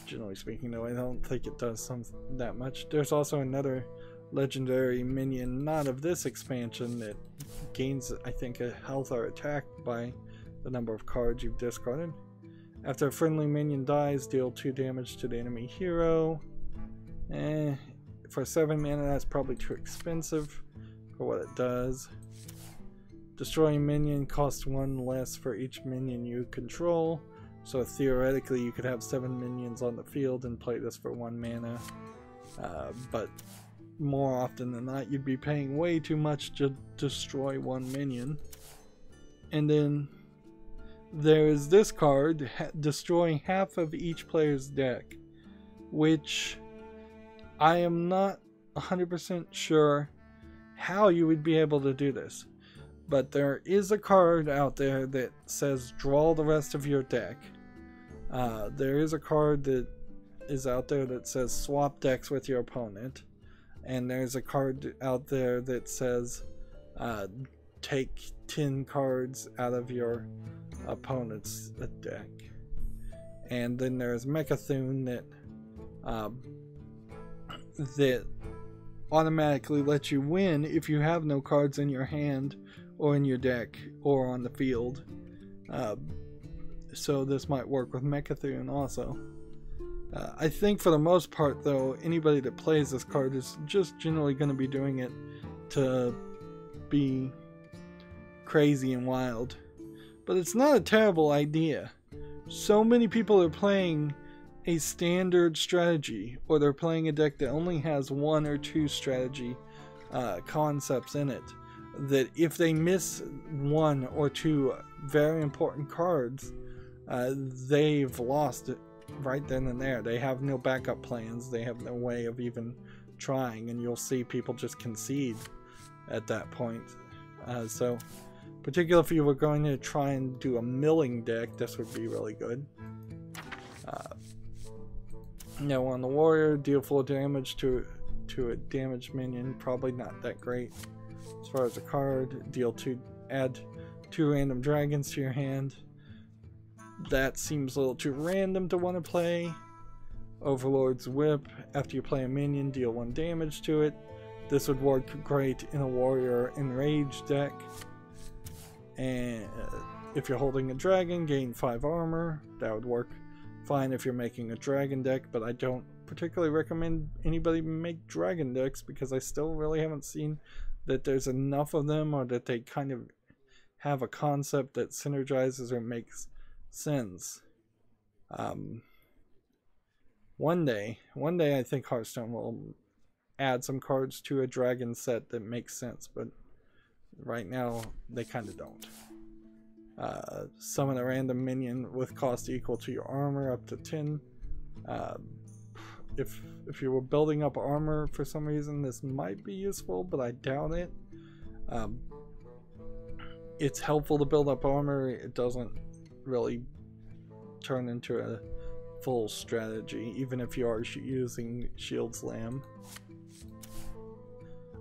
Generally speaking, though, I don't think it does that much. There's also another legendary minion, not of this expansion, that gains, I think, a health or attack by the number of cards you've discarded. After a friendly minion dies, deal 2 damage to the enemy hero. For 7 mana, that's probably too expensive for what it does. Destroying a minion costs 1 less for each minion you control. So theoretically, you could have 7 minions on the field and play this for 1 mana. But more often than not, you'd be paying way too much to destroy 1 minion. And then there's this card, destroying half of each player's deck, which I am not 100% sure how you would be able to do this. But there is a card out there that says draw the rest of your deck. There is a card that is out there that says swap decks with your opponent. And there's a card out there that says take 10 cards out of your opponent's deck. And then there's Mechathune that automatically lets you win if you have no cards in your hand or in your deck or on the field. So this might work with Mechathune also. I think for the most part, though, anybody that plays this card is just generally going to be doing it to be crazy and wild. But it's not a terrible idea. So many people are playing a standard strategy, or they're playing a deck that only has 1 or 2 strategy concepts in it, that if they miss 1 or 2 very important cards, they've lost it right then and there. They have no backup plans, they have no way of even trying, and you'll see people just concede at that point. So particularly if you were going to try and do a milling deck, this would be really good. Now on the warrior, deal full damage to a damaged minion, probably not that great. As far as the card, add 2 random dragons to your hand. That seems a little too random to want to play. Overlord's Whip, after you play a minion, deal 1 damage to it. This would work great in a warrior enraged deck. And if you're holding a dragon, gain 5 armor. That would work fine if you're making a dragon deck, but I don't particularly recommend anybody make dragon decks because I still really haven't seen that there's enough of them, or that they kind of have a concept that synergizes or makes sense. One day I think Hearthstone will add some cards to a dragon set that makes sense, but right now they kind of don't. Summon a random minion with cost equal to your armor up to 10. If you were building up armor for some reason, this might be useful, but I doubt it. It's helpful to build up armor. It doesn't really turn into a full strategy, even if you are using Shield Slam.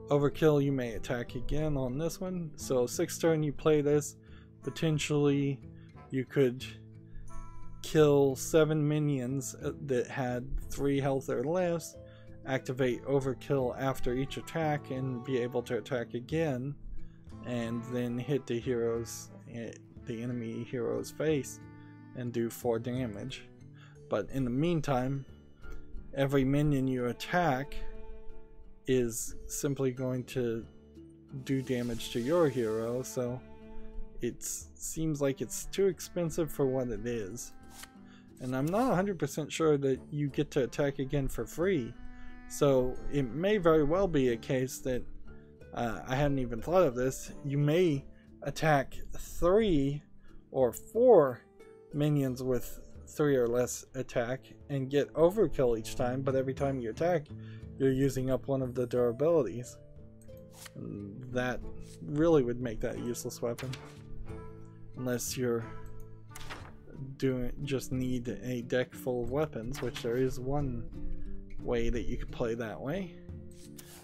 Overkill, you may attack again on this one. So 6th turn you play this, potentially you could kill 7 minions that had 3 health or less, activate Overkill after each attack and be able to attack again, and then hit the enemy hero's face and do 4 damage. But in the meantime, every minion you attack is simply going to do damage to your hero, so it seems like it's too expensive for what it is. And I'm not 100% sure that you get to attack again for free, so it may very well be a case that I hadn't even thought of this. You may attack 3 or 4 minions with 3 or less attack and get overkill each time, but every time you attack you're using up one of the durabilities. And that really would make that a useless weapon. unless you're just need a deck full of weapons, which there is one way that you could play that way.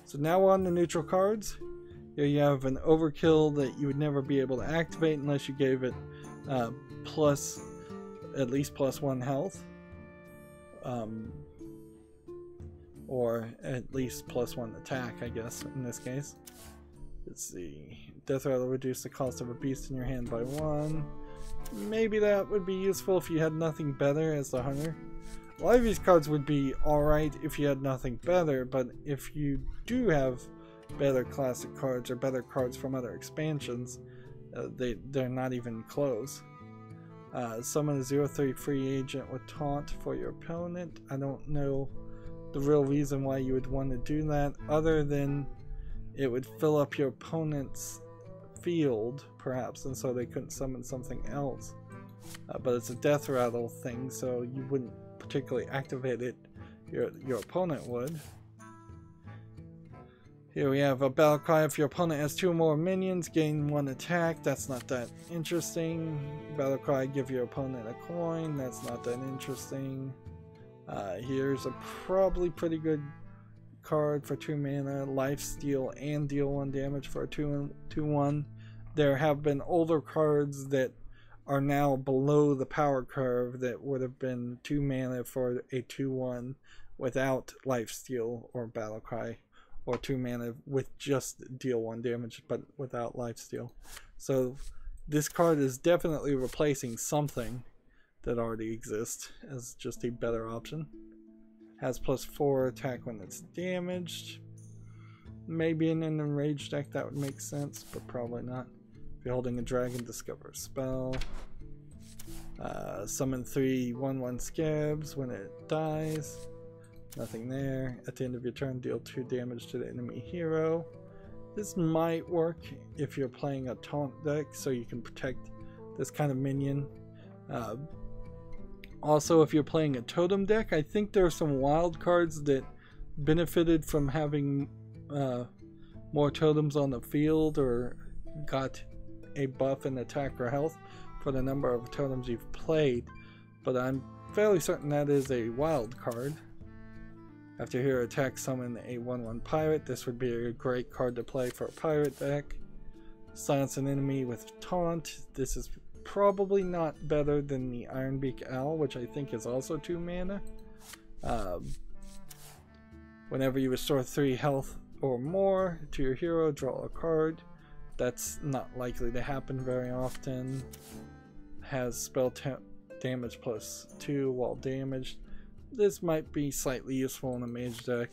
So now on the neutral cards, here you have an overkill that you would never be able to activate unless you gave it at least +1 health, or at least +1 attack, I guess, in this case. Let's see. Death Rattle reduce the cost of a beast in your hand by 1. Maybe that would be useful if you had nothing better as the hunter. A lot of these cards would be alright if you had nothing better, but if you do have better classic cards or better cards from other expansions, they're not even close. Summon a 0/3 free agent with taunt for your opponent. I don't know the real reason why you would want to do that, other than it would fill up your opponent's field, perhaps, and so they couldn't summon something else. But it's a death rattle thing, so you wouldn't particularly activate it. Your opponent would. Here we have a battle cry. If your opponent has 2 or more minions, gain 1 attack. That's not that interesting. Battle cry, give your opponent a coin. That's not that interesting. Here's a probably pretty good card for 2 mana, life steal and deal 1 damage for a 2/1. There have been older cards that are now below the power curve that would have been 2 mana for a 2/1 without life steal or battle cry, or 2 mana with just deal 1 damage but without life steal. So this card is definitely replacing something that already exists as just a better option. Has +4 attack when it's damaged. Maybe in an enraged deck that would make sense, but probably not. If you're holding a dragon, discover a spell. Summon 3 1/1 scabs when it dies. Nothing there. At the end of your turn, deal 2 damage to the enemy hero. This might work if you're playing a taunt deck, so you can protect this kind of minion. Also, if you're playing a totem deck, I think there are some wild cards that benefited from having more totems on the field, or got a buff in attack or health for the number of totems you've played, but I'm fairly certain that is a wild card. After here, attack, summon a 1/1 pirate. This would be a great card to play for a pirate deck. Silence an enemy with taunt. This is probably not better than the Ironbeak Owl, which I think is also 2 mana. Whenever you restore 3 health or more to your hero, draw a card. That's not likely to happen very often. Has spell damage +2 while damaged. This might be slightly useful in a mage deck,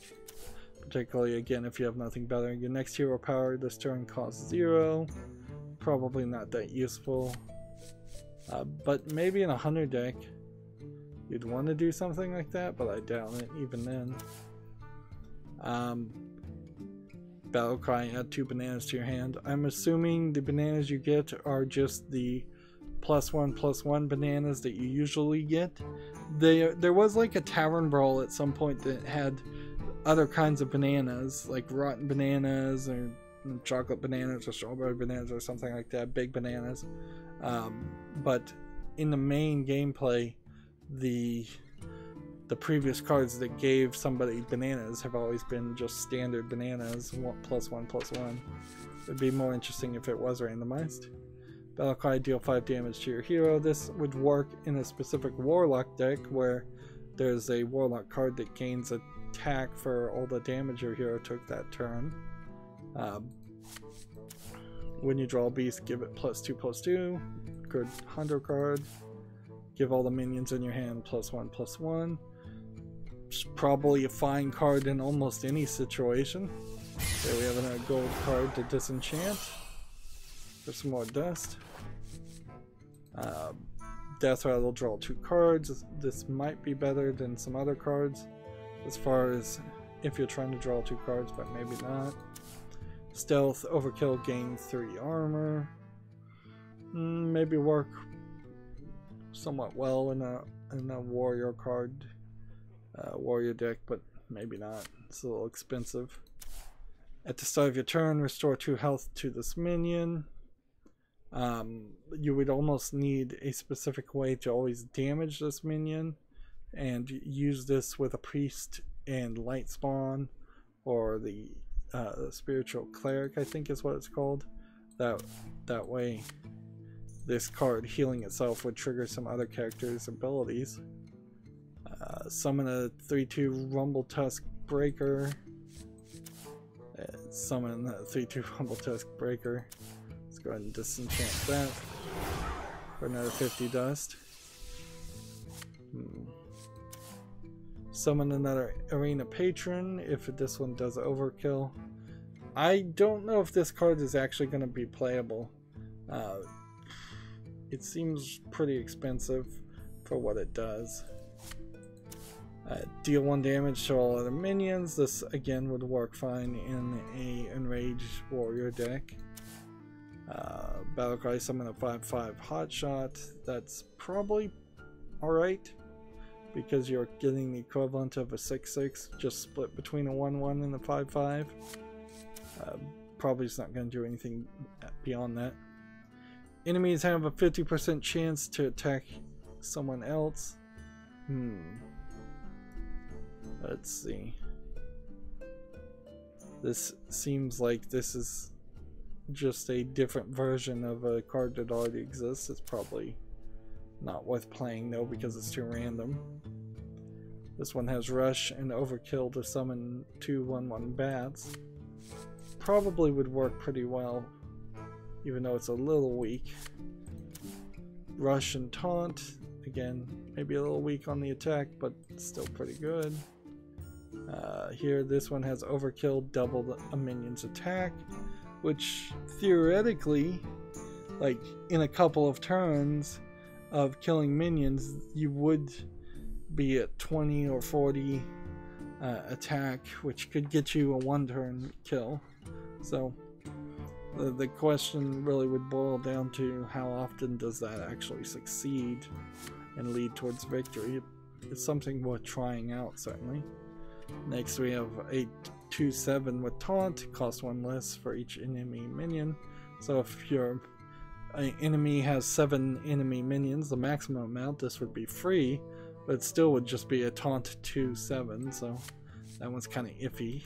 particularly again if you have nothing better. Your next hero power this turn costs 0. Probably not that useful. But maybe in a hunter deck you'd want to do something like that, but I doubt it even then. Battle cry, add 2 bananas to your hand. I'm assuming the bananas you get are just the +1/+1 bananas that you usually get. There was like a tavern brawl at some point that had other kinds of bananas, like rotten bananas or chocolate bananas or strawberry bananas or something like that, big bananas. But in the main gameplay, the previous cards that gave somebody bananas have always been just standard bananas, +1/+1. It would be more interesting if it was randomized. Battle cry, deal 5 damage to your hero. This would work in a specific warlock deck where there's a warlock card that gains attack for all the damage your hero took that turn. When you draw a beast, give it +2/+2. Good hunter card. Give all the minions in your hand +1/+1. It's probably a fine card in almost any situation. There we have a gold card to disenchant for some more dust. Death Rattle, draw 2 cards. This might be better than some other cards as far as if you're trying to draw 2 cards, but maybe not. Stealth, overkill, gain 3 armor. Maybe work somewhat well in a warrior card, warrior deck, but maybe not. It's a little expensive. At the start of your turn, restore 2 health to this minion. You would almost need a specific way to always damage this minion, and use this with a priest and light spawn, or the spiritual cleric, I think is what it's called. That way this card healing itself would trigger some other characters' abilities. Summon a 3/2 Rumble Tusk Breaker. Summon a 3/2 Rumble Tusk Breaker. Let's go ahead and disenchant that for another 50 dust. Summon another Arena Patron if this one does overkill. I don't know if this card is actually going to be playable. It seems pretty expensive for what it does. Deal 1 damage to all other minions. This again would work fine in a Enraged Warrior deck. Battlecry, summon a 5/5 Hotshot. That's probably alright, because you're getting the equivalent of a 6/6, just split between a 1/1 and a 5/5. Probably it's not going to do anything beyond that. Enemies have a 50% chance to attack someone else. Let's see. This seems like this is just a different version of a card that already exists. It's probably not worth playing though, because it's too random. This one has Rush and Overkill to summon 2 1/1 bats. Probably would work pretty well, even though it's a little weak. Rush and Taunt, again, maybe a little weak on the attack, but still pretty good. Here, this one has Overkill, double a minion's attack, which theoretically, like in a couple of turns of killing minions, you would be at 20 or 40 attack, which could get you a 1-turn kill. So the question really would boil down to how often does that actually succeed and lead towards victory. It's something worth trying out, certainly. Next we have a 2/7 with Taunt, cost 1 less for each enemy minion. So if your enemy has 7 enemy minions, the maximum amount, this would be free, but it still would just be a Taunt 2/7, so that one's kind of iffy.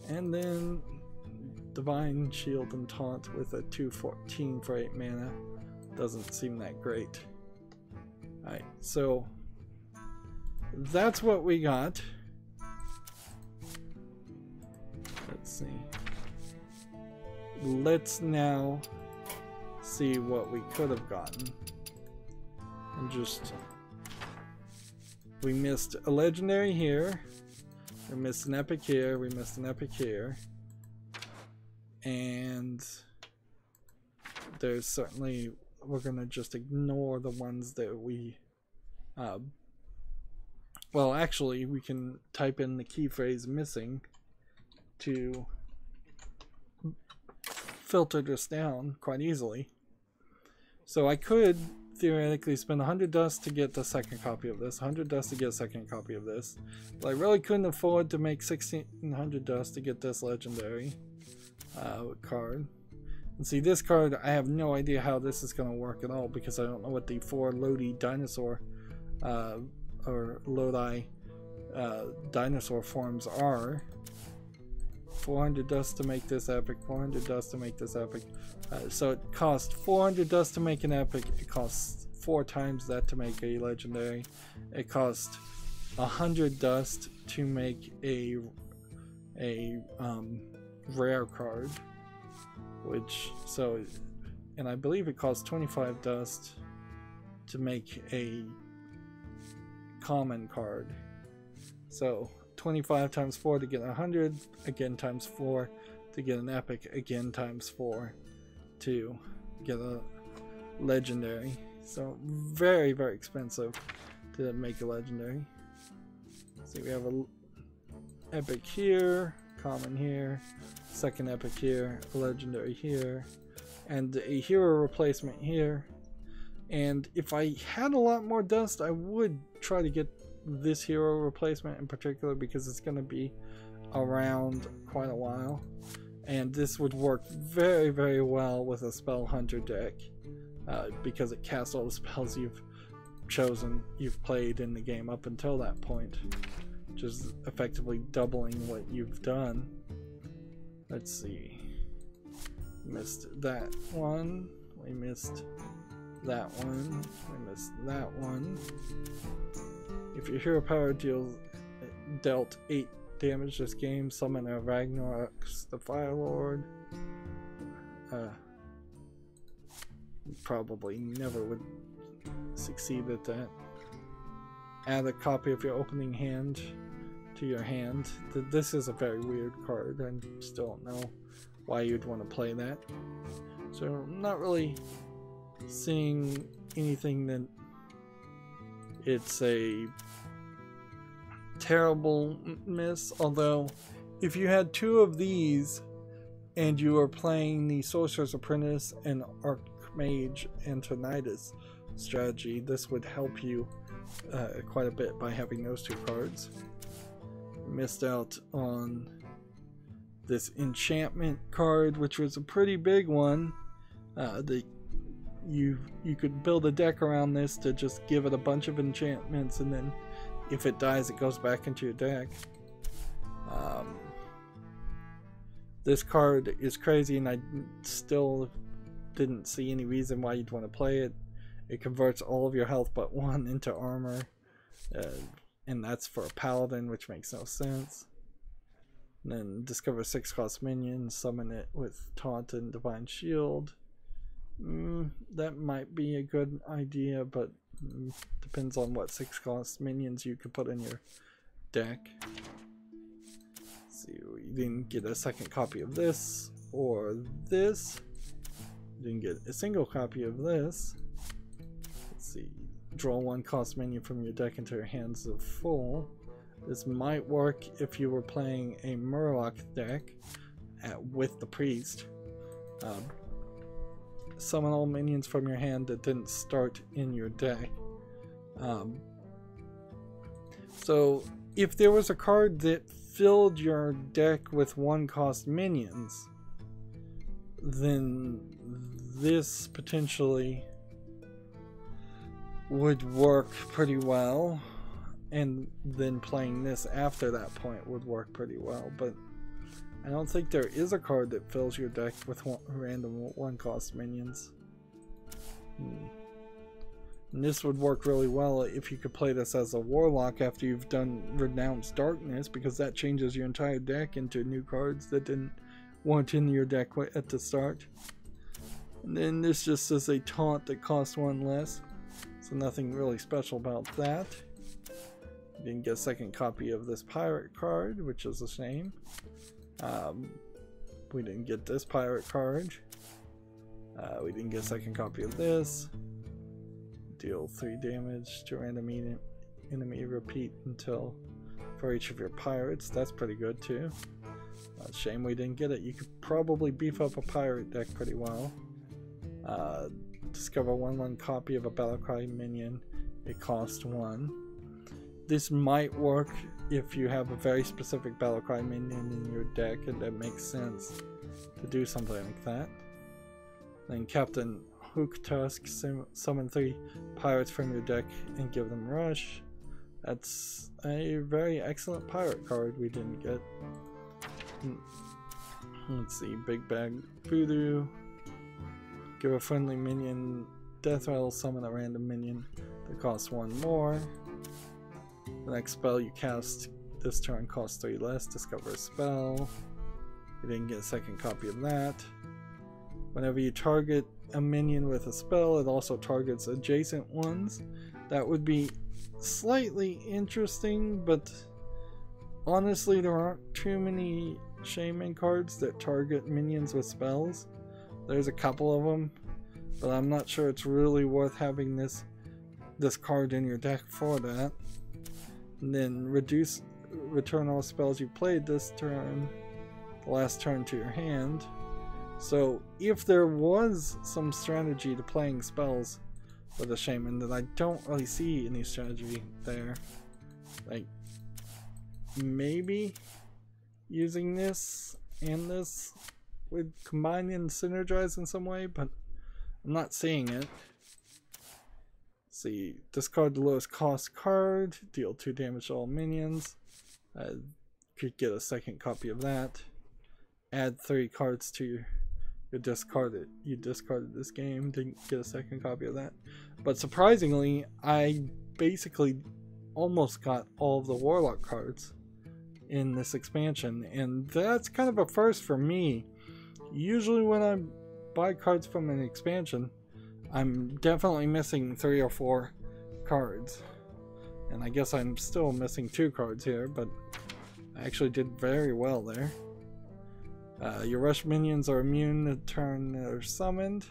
And then Divine Shield and Taunt with a 2/14 for 8 mana. Doesn't seem that great. Alright, so that's what we got. Let's see. Let's now see what we could have gotten. And just... we missed a legendary here. We missed an epic here. We missed an epic here. And there's certainly... we're gonna just ignore the ones that we... well, actually, we can type in the key phrase missing to filter this down quite easily. So I could theoretically spend 100 dust to get the second copy of this, 100 dust to get a second copy of this, but I really couldn't afford to make 1600 dust to get this legendary card. And see, this card, I have no idea how this is going to work at all, because I don't know what the 4 Lodi dinosaur or Lodi dinosaur forms are. 400 dust to make this epic, 400 dust to make this epic. So it costs 400 dust to make an epic, it costs 4 times that to make a legendary, it costs 100 dust to make a rare card, which, so, and I believe it costs 25 dust to make a common card. So 25 times 4 to get 100, again times 4 to get an epic, again times 4 to get a legendary. So very, very expensive to make a legendary. So we have a epic here, common here, second epic here, a legendary here, and a hero replacement here. And if I had a lot more dust, I would try to get this hero replacement in particular, because it's going to be around quite a while. And this would work very, very well with a Spell Hunter deck because it casts all the spells you've played in the game up until that point, which is effectively doubling what you've done. Let's see. Missed that one. We missed that one. We missed that one. If your hero power dealt 8 damage this game, summon a Ragnarok's the Fire Lord. Probably never would succeed at that. Add a copy of your opening hand to your hand. This is a very weird card. I still don't know why you'd want to play that. So I'm not really seeing anything that it's a terrible miss, although if you had 2 of these and you are playing the Sorcerer's Apprentice and Archmage Antonidas strategy, this would help you quite a bit by having those 2 cards. Missed out on this enchantment card, which was a pretty big one. You could build a deck around this to just give it a bunch of enchantments, and then if it dies, it goes back into your deck. This card is crazy, and I still didn't see any reason why you'd want to play it. It converts all of your health but 1 into armor, and that's for a paladin, which makes no sense. And then discover 6-cost minions, summon it with Taunt and Divine Shield. That might be a good idea, but depends on what 6-cost minions you could put in your deck. Let's see, you didn't get a second copy of this or this. You didn't get a single copy of this. Let's see, draw 1-cost minion from your deck into your hands of full. This might work if you were playing a Murloc deck with the Priest. Summon all minions from your hand that didn't start in your deck. So if there was a card that filled your deck with 1-cost minions, then this potentially would work pretty well, and then playing this after that point would work pretty well, but I don't think there is a card that fills your deck with random 1-cost minions. And this would work really well if you could play this as a Warlock after you've done Renounced Darkness, because that changes your entire deck into new cards that weren't in your deck at the start. And then this just is a taunt that costs 1 less, so nothing really special about that. You didn't get a second copy of this pirate card, which is a shame. We didn't get this pirate card. We didn't get a second copy of this. Deal 3 damage to random enemy, repeat until for each of your pirates. That's pretty good too. Shame we didn't get it. You could probably beef up a pirate deck pretty well. Discover 1/1 copy of a Battlecry minion. It costs 1. This might work if you have a very specific Battlecry minion in your deck, and that makes sense to do something like that. Then Captain Hooktusk, summon 3 pirates from your deck and give them rush. That's a very excellent pirate card we didn't get. Let's see, Big Bag Voodoo. Give a friendly minion death rattle, summon a random minion that costs 1 more. The next spell you cast this turn costs 3 less. Discover a spell. You didn't get a second copy of that. Whenever you target a minion with a spell, it also targets adjacent ones. That would be slightly interesting, but honestly there aren't too many Shaman cards that target minions with spells. There's a couple of them, but I'm not sure it's really worth having this card in your deck for that. And then return all spells you played this turn, the last turn, to your hand. So if there was some strategy to playing spells with a Shaman, that I don't really see any strategy there. Like maybe using this and this would combine and synergize in some way, but I'm not seeing it. See, discard the lowest cost card, deal 2 damage to all minions. Could get a second copy of that. Add 3 cards to your discarded. You discarded this game, didn't get a second copy of that. But surprisingly, I basically almost got all of the Warlock cards in this expansion, and that's kind of a first for me. Usually when I buy cards from an expansion, I'm definitely missing 3 or 4 cards. And I guess I'm still missing 2 cards here, but I actually did very well there. Your rush minions are immune the turn they're summoned.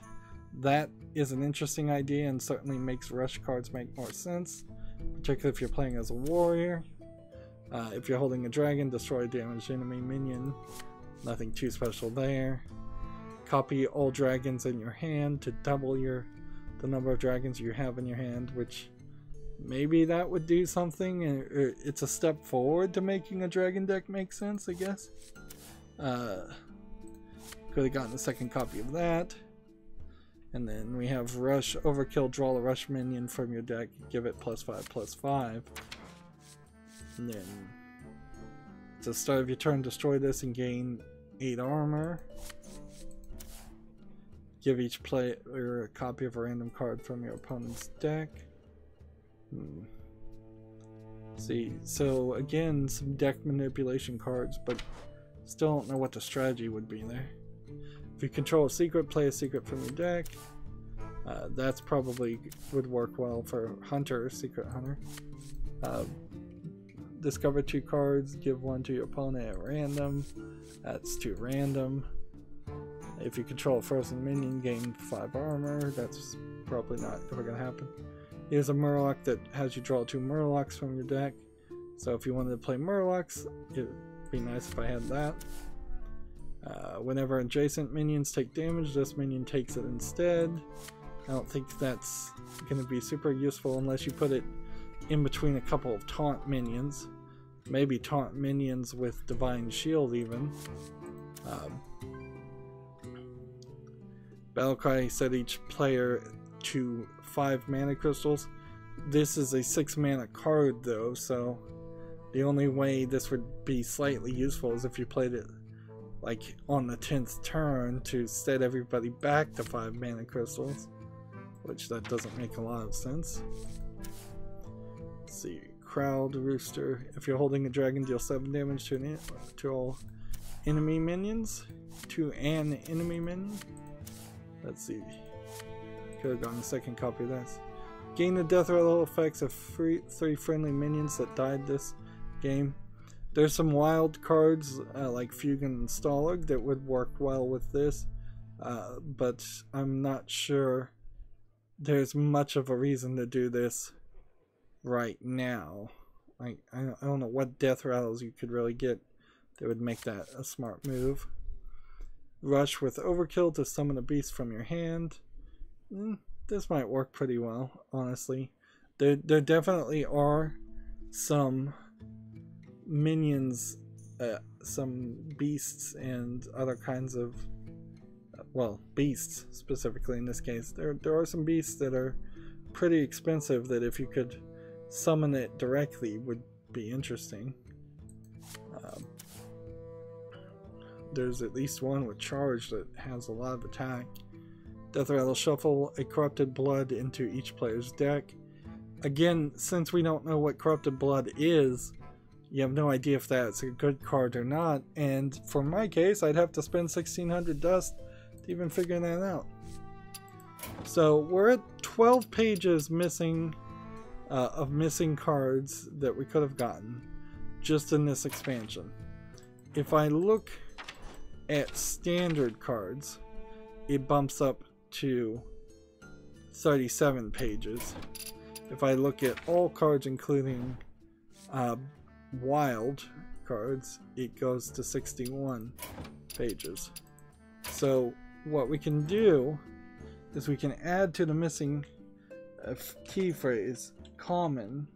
That is an interesting idea and certainly makes rush cards make more sense, particularly if you're playing as a warrior. If you're holding a dragon, destroy a damaged enemy minion. Nothing too special there. Copy all dragons in your hand to double the number of dragons you have in your hand, which maybe that would do something. It's a step forward to making a dragon deck make sense, I guess. Could have gotten a second copy of that. And then we have Rush Overkill, draw a Rush minion from your deck, give it +5/+5. And then at the start of your turn, destroy this and gain 8 armor. Give each player a copy of a random card from your opponent's deck. See, so again, some deck manipulation cards, but still don't know what the strategy would be there. If you control a secret, play a secret from your deck. That's probably would work well for Hunter, Secret Hunter. Discover 2 cards, give 1 to your opponent at random. That's too random. If you control a frozen minion, gain 5 armor. That's probably not ever going to happen. Here's a Murloc that has you draw 2 Murlocs from your deck. So if you wanted to play Murlocs, it would be nice if I had that. Whenever adjacent minions take damage, this minion takes it instead. I don't think that's going to be super useful unless you put it in between a couple of taunt minions. Maybe taunt minions with Divine Shield even. Battlecry set each player to 5 mana crystals. This is a 6 mana card though, so the only way this would be slightly useful is if you played it like on the 10th turn to set everybody back to 5 mana crystals, which that doesn't make a lot of sense. Let's see, Crowd Rooster. If you're holding a dragon, deal 7 damage to all enemy minions. To an enemy minion. Let's see. Could have gotten a second copy of this. Gain the death rattle effects of 3 friendly minions that died this game. There's some wild cards like Fugan and Stalag that would work well with this, but I'm not sure there's much of a reason to do this right now. I don't know what death rattles you could really get that would make that a smart move. Rush with Overkill to summon a beast from your hand. This might work pretty well, honestly. There definitely are some minions, some beasts and other kinds of, well, beasts specifically in this case. There are some beasts that are pretty expensive that if you could summon it directly would be interesting. There's at least one with charge that has a lot of attack. Death Rattle, shuffle a Corrupted Blood into each player's deck. Again, since we don't know what Corrupted Blood is, you have no idea if that's a good card or not, and for my case I'd have to spend 1600 dust to even figure that out. So we're at 12 pages missing of missing cards that we could have gotten just in this expansion. If I look at standard cards, it bumps up to 37 pages. If I look at all cards including wild cards, it goes to 61 pages. So what we can do is we can add to the missing key phrase common,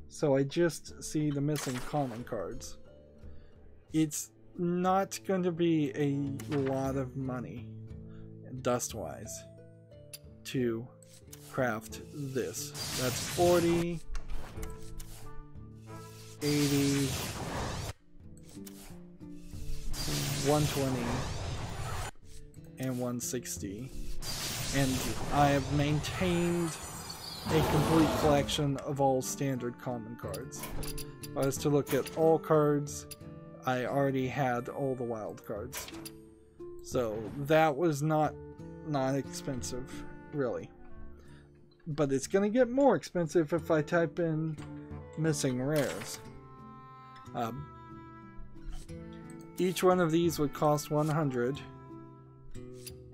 so I just see the missing common cards. It's not going to be a lot of money, dust-wise, to craft this. That's 40, 80, 120, and 160. And I have maintained a complete collection of all standard common cards. If I was to look at all cards, I already had all the wild cards. So that was not expensive, really. But it's going to get more expensive if I type in missing rares. Each one of these would cost 100.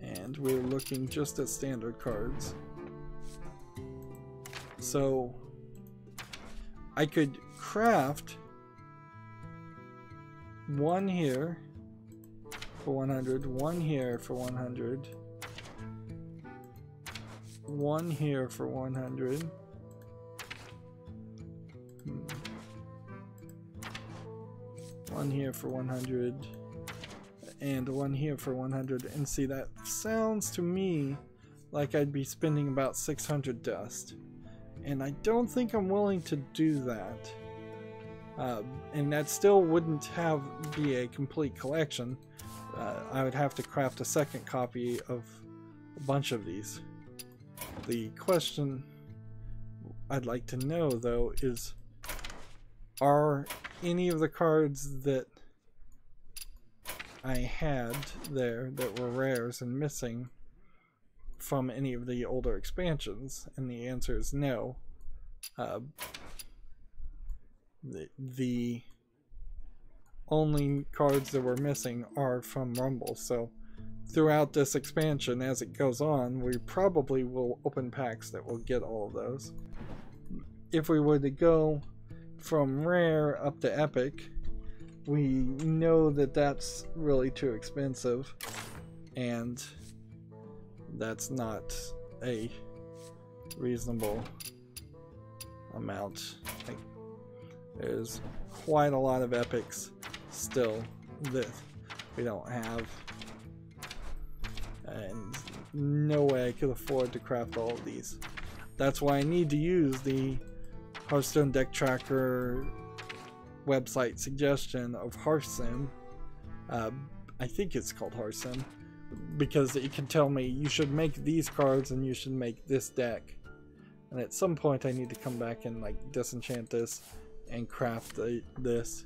And we're looking just at standard cards. So I could craft one here for 100, one here for 100, one here for 100. One here for 100. And one here for 100, and see, that sounds to me like I'd be spending about 600 dust, and I don't think I'm willing to do that. And that still wouldn't be a complete collection. I would have to craft a second copy of a bunch of these. The question I'd like to know, though, is, are any of the cards that I had there that were rares and missing from any of the older expansions? And the answer is no. The only cards that were missing are from Rumble. So throughout this expansion, as it goes on, we probably will open packs that will get all of those. If we were to go from rare up to epic, we know that that's really too expensive, and that's not a reasonable amount. Like, there's quite a lot of epics still that we don't have, and no way I could afford to craft all of these. That's why I need to use the Hearthstone deck tracker website suggestion of Hearthstone. I think it's called Hearthstone, because it can tell me you should make these cards and you should make this deck. And at some point I need to come back and like disenchant this and craft this,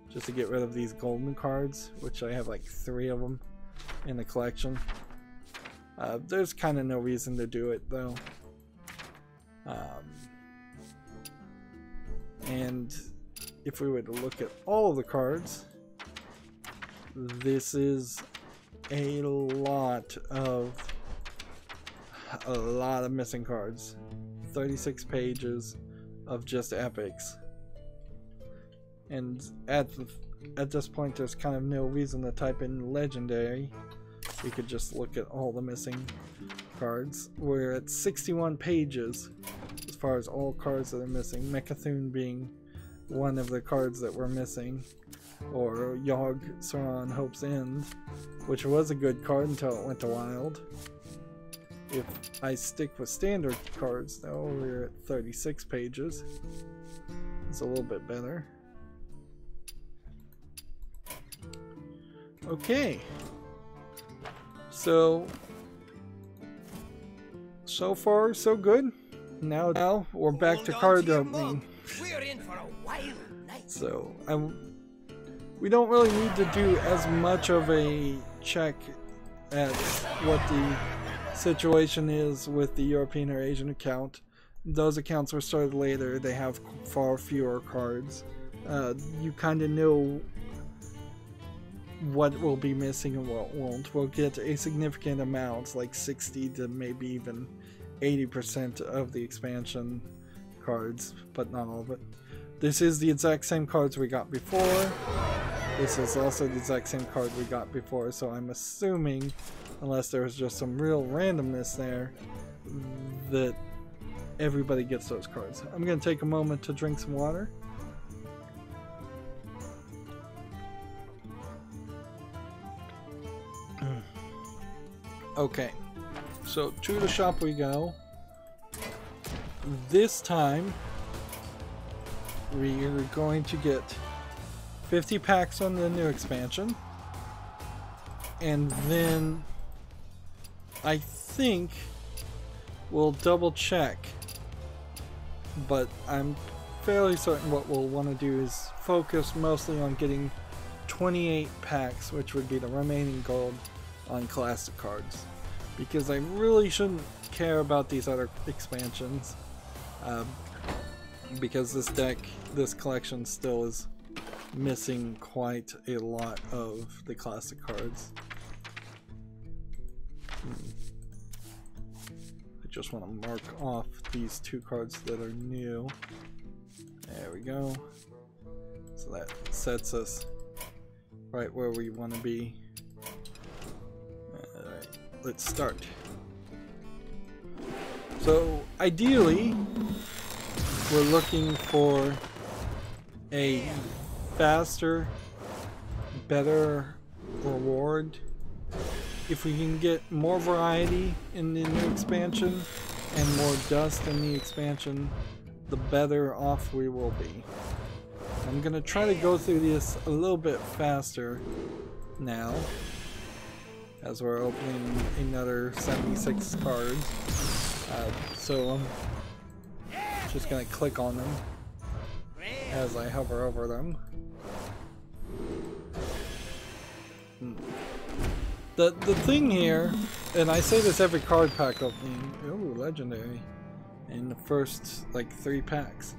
just to get rid of these golden cards, which I have like 3 of them in the collection. There's kind of no reason to do it though. And if we were to look at all of the cards, this is a lot of missing cards. 36 pages of just epics. And at this point, there's kind of no reason to type in legendary. We could just look at all the missing cards. We're at 61 pages as far as all cards that are missing. Mechathune being one of the cards that were missing, or Yogg Saron Hope's End, which was a good card until it went to wild. If I stick with standard cards though, we're at 36 pages. It's a little bit better. Okay, so far so good. Now we're back to card opening. We're in for a wild night. So we don't really need to do as much of a check at what the situation is with the European or Asian account. Those accounts were started later. They have far fewer cards. You kind of know what will be missing and what won't. We'll get a significant amount, like 60 to maybe even 80% of the expansion cards, but not all of it. This is the exact same cards we got before. This is also the exact same card we got before, so I'm assuming, unless there was just some real randomness there, that everybody gets those cards. I'm going to take a moment to drink some water. Okay, so to the shop we go. This time we are going to get 50 packs on the new expansion, and then I think we'll double check, but I'm fairly certain what we'll want to do is focus mostly on getting 28 packs, which would be the remaining gold, on classic cards, because I really shouldn't care about these other expansions, because this collection still is missing quite a lot of the classic cards. I just want to mark off these 2 cards that are new. There we go. So that sets us right where we want to be. Alright, let's start. So ideally, we're looking for a faster, better reward. If we can get more variety in the new expansion and more dust in the expansion, the better off we will be. I'm gonna try to go through this a little bit faster now, as we're opening another 76 cards. So I'm just gonna click on them as I hover over them. The thing here, and I say this every card pack opening, ooh, legendary, in the first like 3 packs,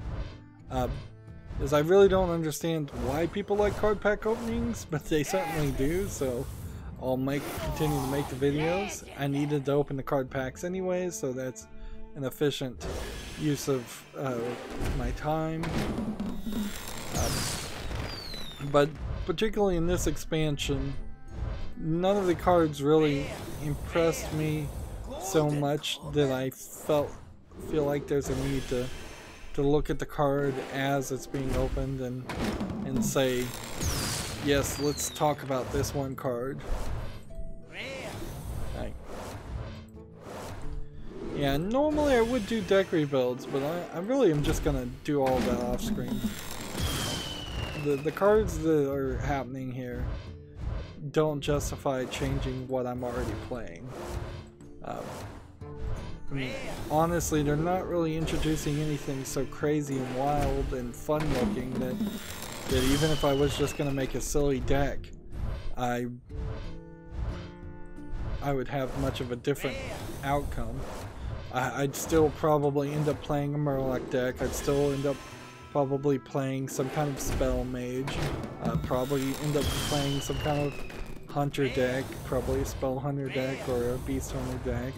is I really don't understand why people like card pack openings, but they certainly do, so I'll continue to make the videos. I needed to open the card packs anyways, so that's an efficient use of my time. But particularly in this expansion, none of the cards really impressed me so much that I feel like there's a need to look at the card as it's being opened and say, yes, let's talk about this one card. Right. Yeah, normally I would do deck rebuilds, but I really am just gonna do all that off screen. The cards that are happening here don't justify changing what I'm already playing. I mean, honestly, they're not really introducing anything so crazy and wild and fun looking that even if I was just gonna make a silly deck, I would have much of a different outcome. I'd still probably end up playing a Murloc deck. I'd still end up probably playing some kind of spell mage. Probably end up playing some kind of hunter deck, probably a spell hunter deck or a beast hunter deck.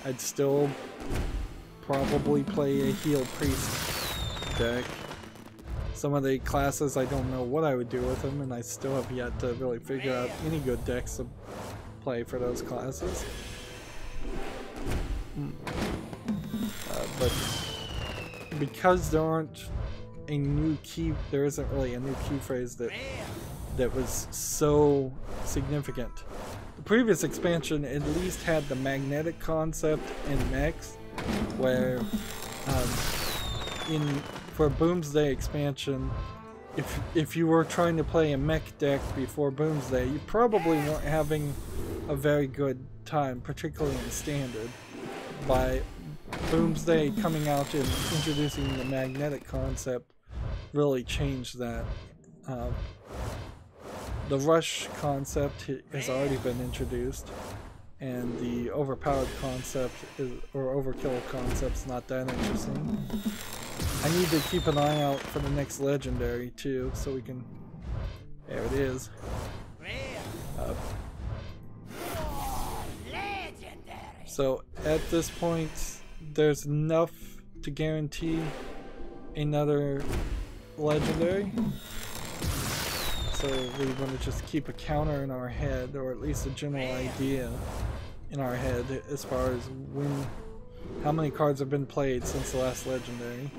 I'd still probably play a heal priest deck. Some of the classes I don't know what I would do with them, and I still have yet to really figure out any good decks to play for those classes. But because there isn't really a new key phrase that was so significant. The previous expansion at least had the magnetic concept in mechs, where for Boomsday expansion, if you were trying to play a mech deck before Boomsday, you probably weren't having a very good time, particularly in Standard. By Boomsday coming out and introducing the magnetic concept really changed that. The rush concept has already been introduced, and the overpowered concept or overkill concept's not that interesting. I need to keep an eye out for the next legendary too, so we can. There it is. So at this point, there's enough to guarantee another legendary. So we want to just keep a counter in our head, or at least a general idea in our head as far as how many cards have been played since the last legendary.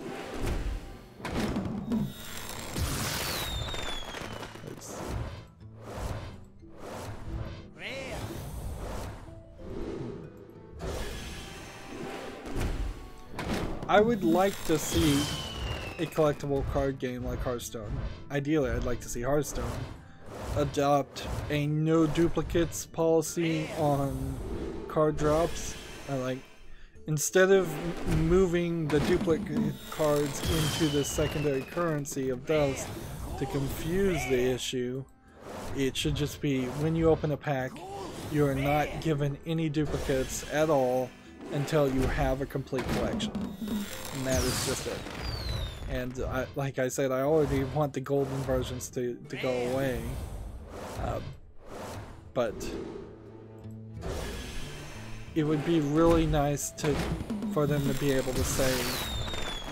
Let's see. I would like to see a collectible card game like Hearthstone. Ideally, I'd like to see Hearthstone adopt a no duplicates policy on card drops. Like, instead of moving the duplicate cards into the secondary currency of dust to confuse the issue, it should just be when you open a pack, you are not given any duplicates at all until you have a complete collection. And that is just it. And like I said, I already want the golden versions to go away. But it would be really nice for them to be able to say,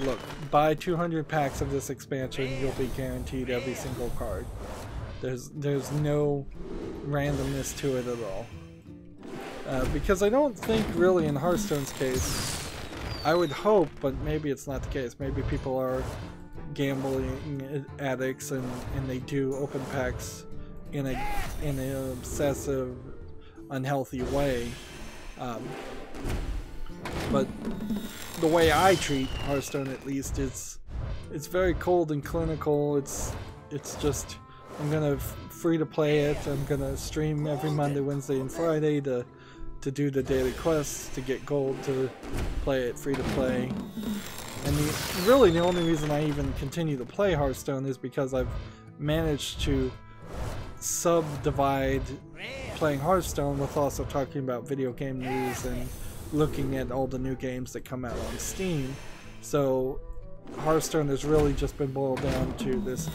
look, buy 200 packs of this expansion, you'll be guaranteed every single card. There's no randomness to it at all. Because I don't think really in Hearthstone's case, I would hope, but maybe it's not the case. Maybe people are gambling addicts and they do open packs in an obsessive, unhealthy way. But the way I treat Hearthstone, at least, it's very cold and clinical. It's just, I'm gonna free to play it. I'm gonna stream every Monday, Wednesday, and Friday to do the daily quests to get gold to play it free to play. And really the only reason I even continue to play Hearthstone is because I've managed to subdivide playing Hearthstone with also talking about video game news and looking at all the new games that come out on Steam. So Hearthstone has really just been boiled down to this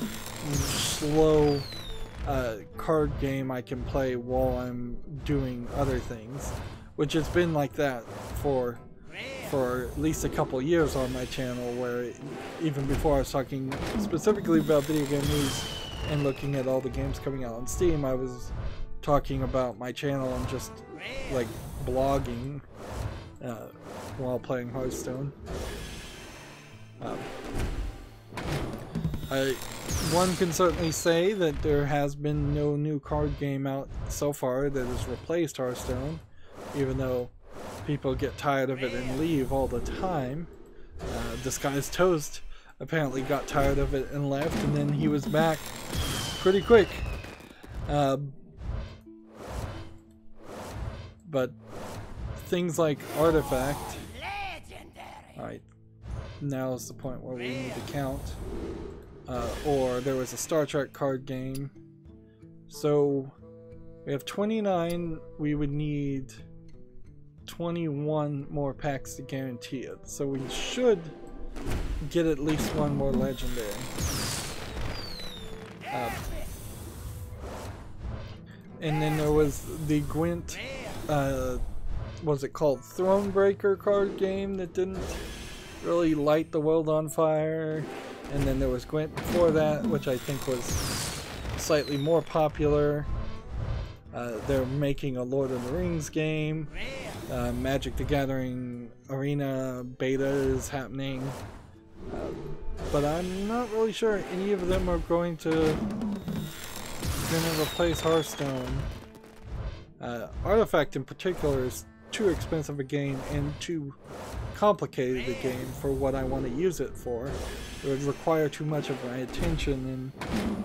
slow card game I can play while I'm doing other things, which has been like that for at least a couple years on my channel, where even before I was talking specifically about video game news and looking at all the games coming out on Steam, I was talking about my channel and just like blogging while playing Hearthstone. One can certainly say that there has been no new card game out so far that has replaced Hearthstone, even though people get tired of it and leave all the time. Disguised Toast apparently got tired of it and left, and then he was back pretty quick. But things like Artifact... Alright, now is the point where we need to count. Or there was a Star Trek card game. So we have 29, we would need 21 more packs to guarantee it. So we should get at least one more legendary. And then there was the Gwent, was it called Thronebreaker card game that didn't really light the world on fire. And then there was Gwent before that, which I think was slightly more popular. They're making a Lord of the Rings game. Magic the Gathering Arena beta is happening. But I'm not really sure any of them are going to replace Hearthstone. Artifact in particular is too expensive a game and too complicated a game for what I want to use it for. It would require too much of my attention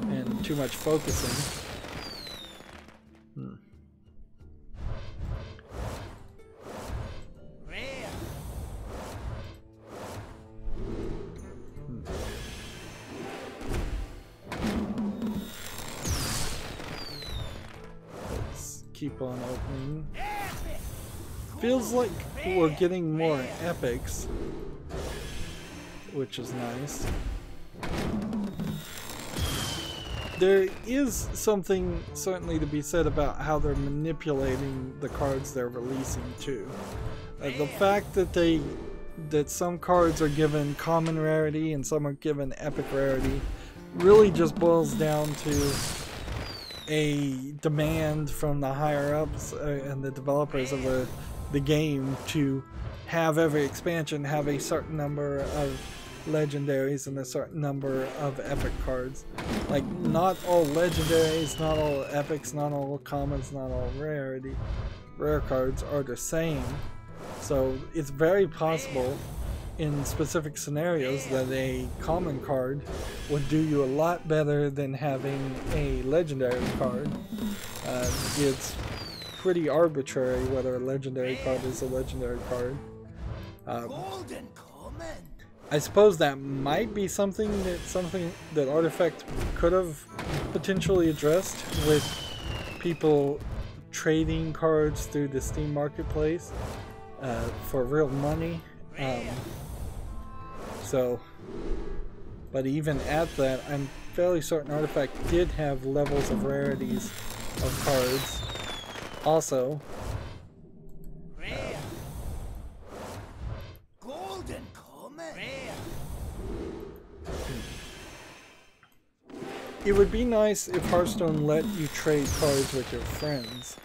and too much focusing. Let's keep on opening. Feels like we're getting more epics, which is nice. There is something certainly to be said about how they're manipulating the cards they're releasing too. The fact that some cards are given common rarity and some are given epic rarity really just boils down to a demand from the higher ups and the developers of the game to have every expansion have a certain number of legendaries and a certain number of epic cards. Like, not all legendaries, not all epics, not all commons, not all rare cards are the same. So it's very possible in specific scenarios that a common card would do you a lot better than having a legendary card. It's pretty arbitrary whether a legendary card is a legendary card. Golden command. I suppose that might be something that Artifact could have potentially addressed with people trading cards through the Steam Marketplace for real money. But even at that, I'm fairly certain Artifact did have levels of rarities of cards. Also, Golden command. it would be nice if Hearthstone let you trade cards with your friends.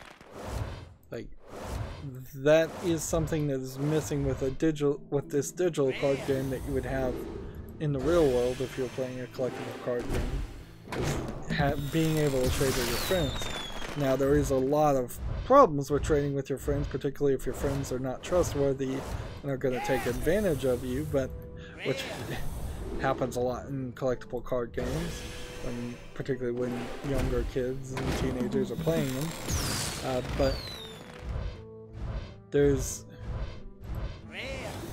Like, that is something that is missing with this digital card game that you would have in the real world if you're playing a collectible card game. Is being able to trade with your friends. Now, there is a lot of problems with trading with your friends, particularly if your friends are not trustworthy and are going to take advantage of you, which happens a lot in collectible card games, particularly when younger kids and teenagers are playing them. But there's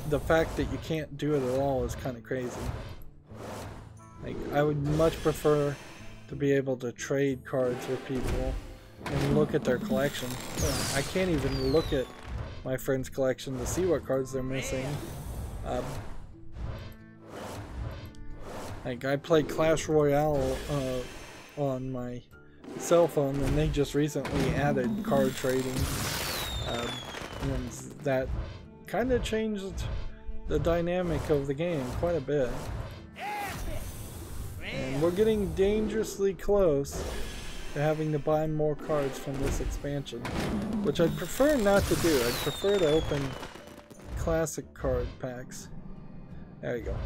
the fact that you can't do it at all is kind of crazy. Like, I would much prefer to be able to trade cards with people and look at their collection. I can't even look at my friend's collection to see what cards they're missing. Like, I play Clash Royale on my cell phone, and they just recently added card trading, and that kind of changed the dynamic of the game quite a bit. And we're getting dangerously close to having to buy more cards from this expansion, which I'd prefer not to do. I'd prefer to open classic card packs. There you go.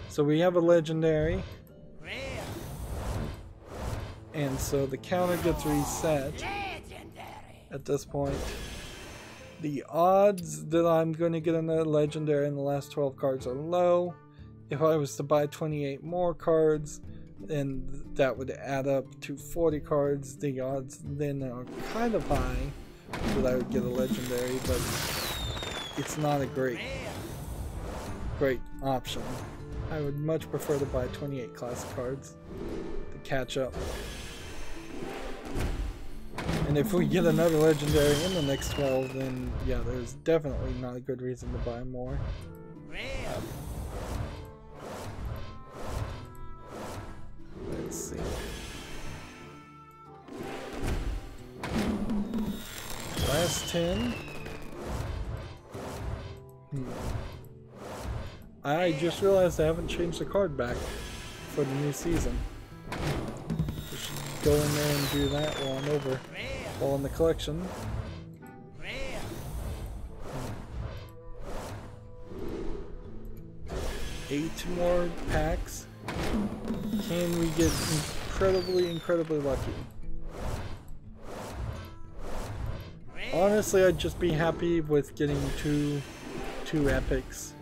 So we have a legendary, and so the counter gets reset at this point. The odds that I'm going to get another legendary in the last 12 cards are low. If I was to buy 28 more cards, then that would add up to 40 cards. The odds then are kind of high that I would get a legendary, but it's not a great option. I would much prefer to buy 28 classic cards to catch up. And if we get another legendary in the next 12, then yeah, there's definitely not a good reason to buy more. Let's see. Last 10. I just realized I haven't changed the card back for the new season. We should go in there and do that while I'm over. While in the collection. 8 more packs. Can we get incredibly lucky? Honestly, I'd just be happy with getting two epics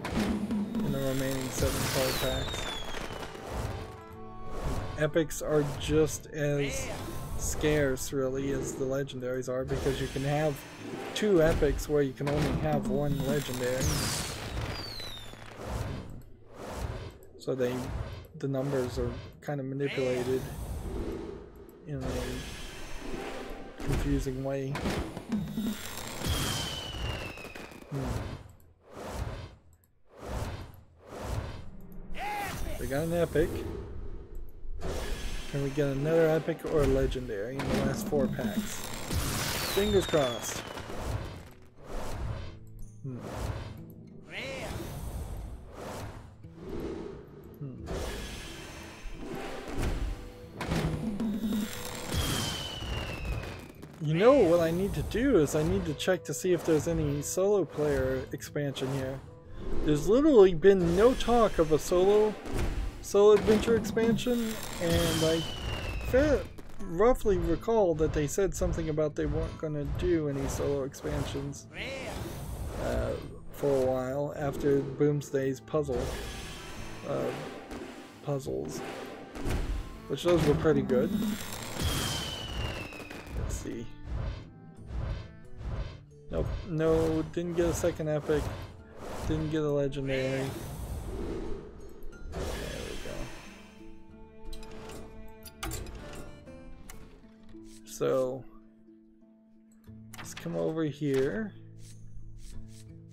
in the remaining 7 card packs. Epics are just as scarce, really, as the legendaries are, because you can have 2 epics where you can only have 1 legendary. So the numbers are kind of manipulated in a confusing way. We got an epic. Can we get another epic or a legendary in the last 4 packs? Fingers crossed. You know what I need to do is I need to check to see if there's any solo player expansion here. There's literally been no talk of a solo adventure expansion, and I roughly recall that they said something about they weren't going to do any solo expansions for a while after Boomsday's puzzles, which those were pretty good. Let's see. Nope, no, didn't get a second epic, didn't get a legendary. There we go. So let's come over here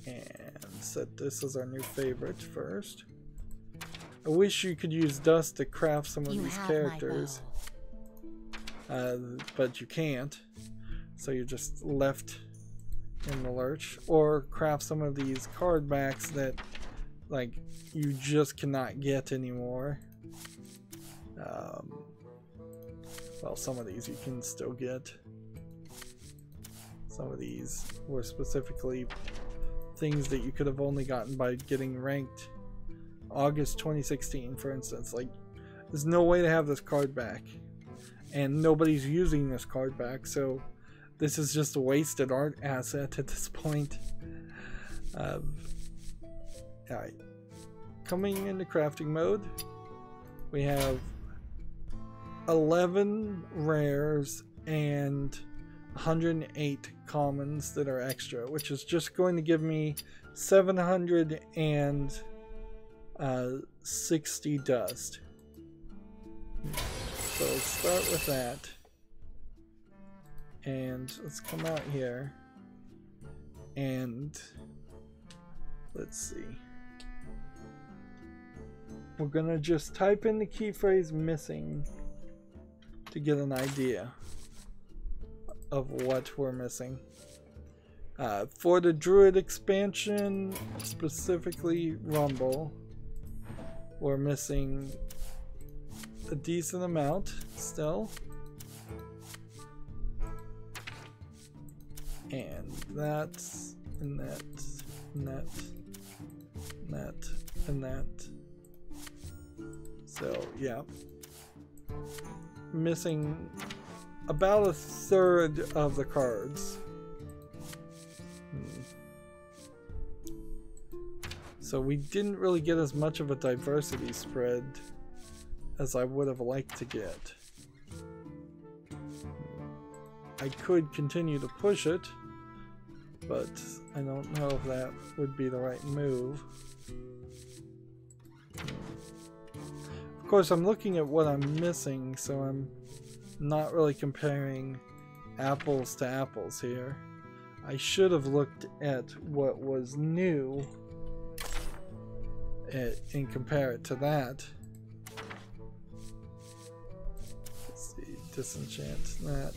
and set this as our new favorite first. I wish you could use dust to craft some of these characters, but you can't, so you're just left in the lurch. Or craft some of these card backs that like you just cannot get anymore. Well, some of these you can still get. Some of these were specifically things that you could have only gotten by getting ranked. August 2016, for instance. Like, there's no way to have this card back, and nobody's using this card back, so this is just a wasted art asset at this point. Alright, coming into crafting mode, we have 11 rares and 108 commons that are extra, which is just going to give me 760 dust. So let's start with that, and let's come out here and let's see. We're gonna just type in the key phrase missing to get an idea of what we're missing. For the Druid expansion, specifically Rumble, we're missing a decent amount still. And that's, and that, and that, and that, and that. So, yeah. Missing about a third of the cards. So we didn't really get as much of a diversity spread as I would have liked to get. I could continue to push it, but I don't know if that would be the right move. Of course, I'm looking at what I'm missing, so I'm not really comparing apples to apples here. I should have looked at what was new and compare it to that. Let's see, disenchant that.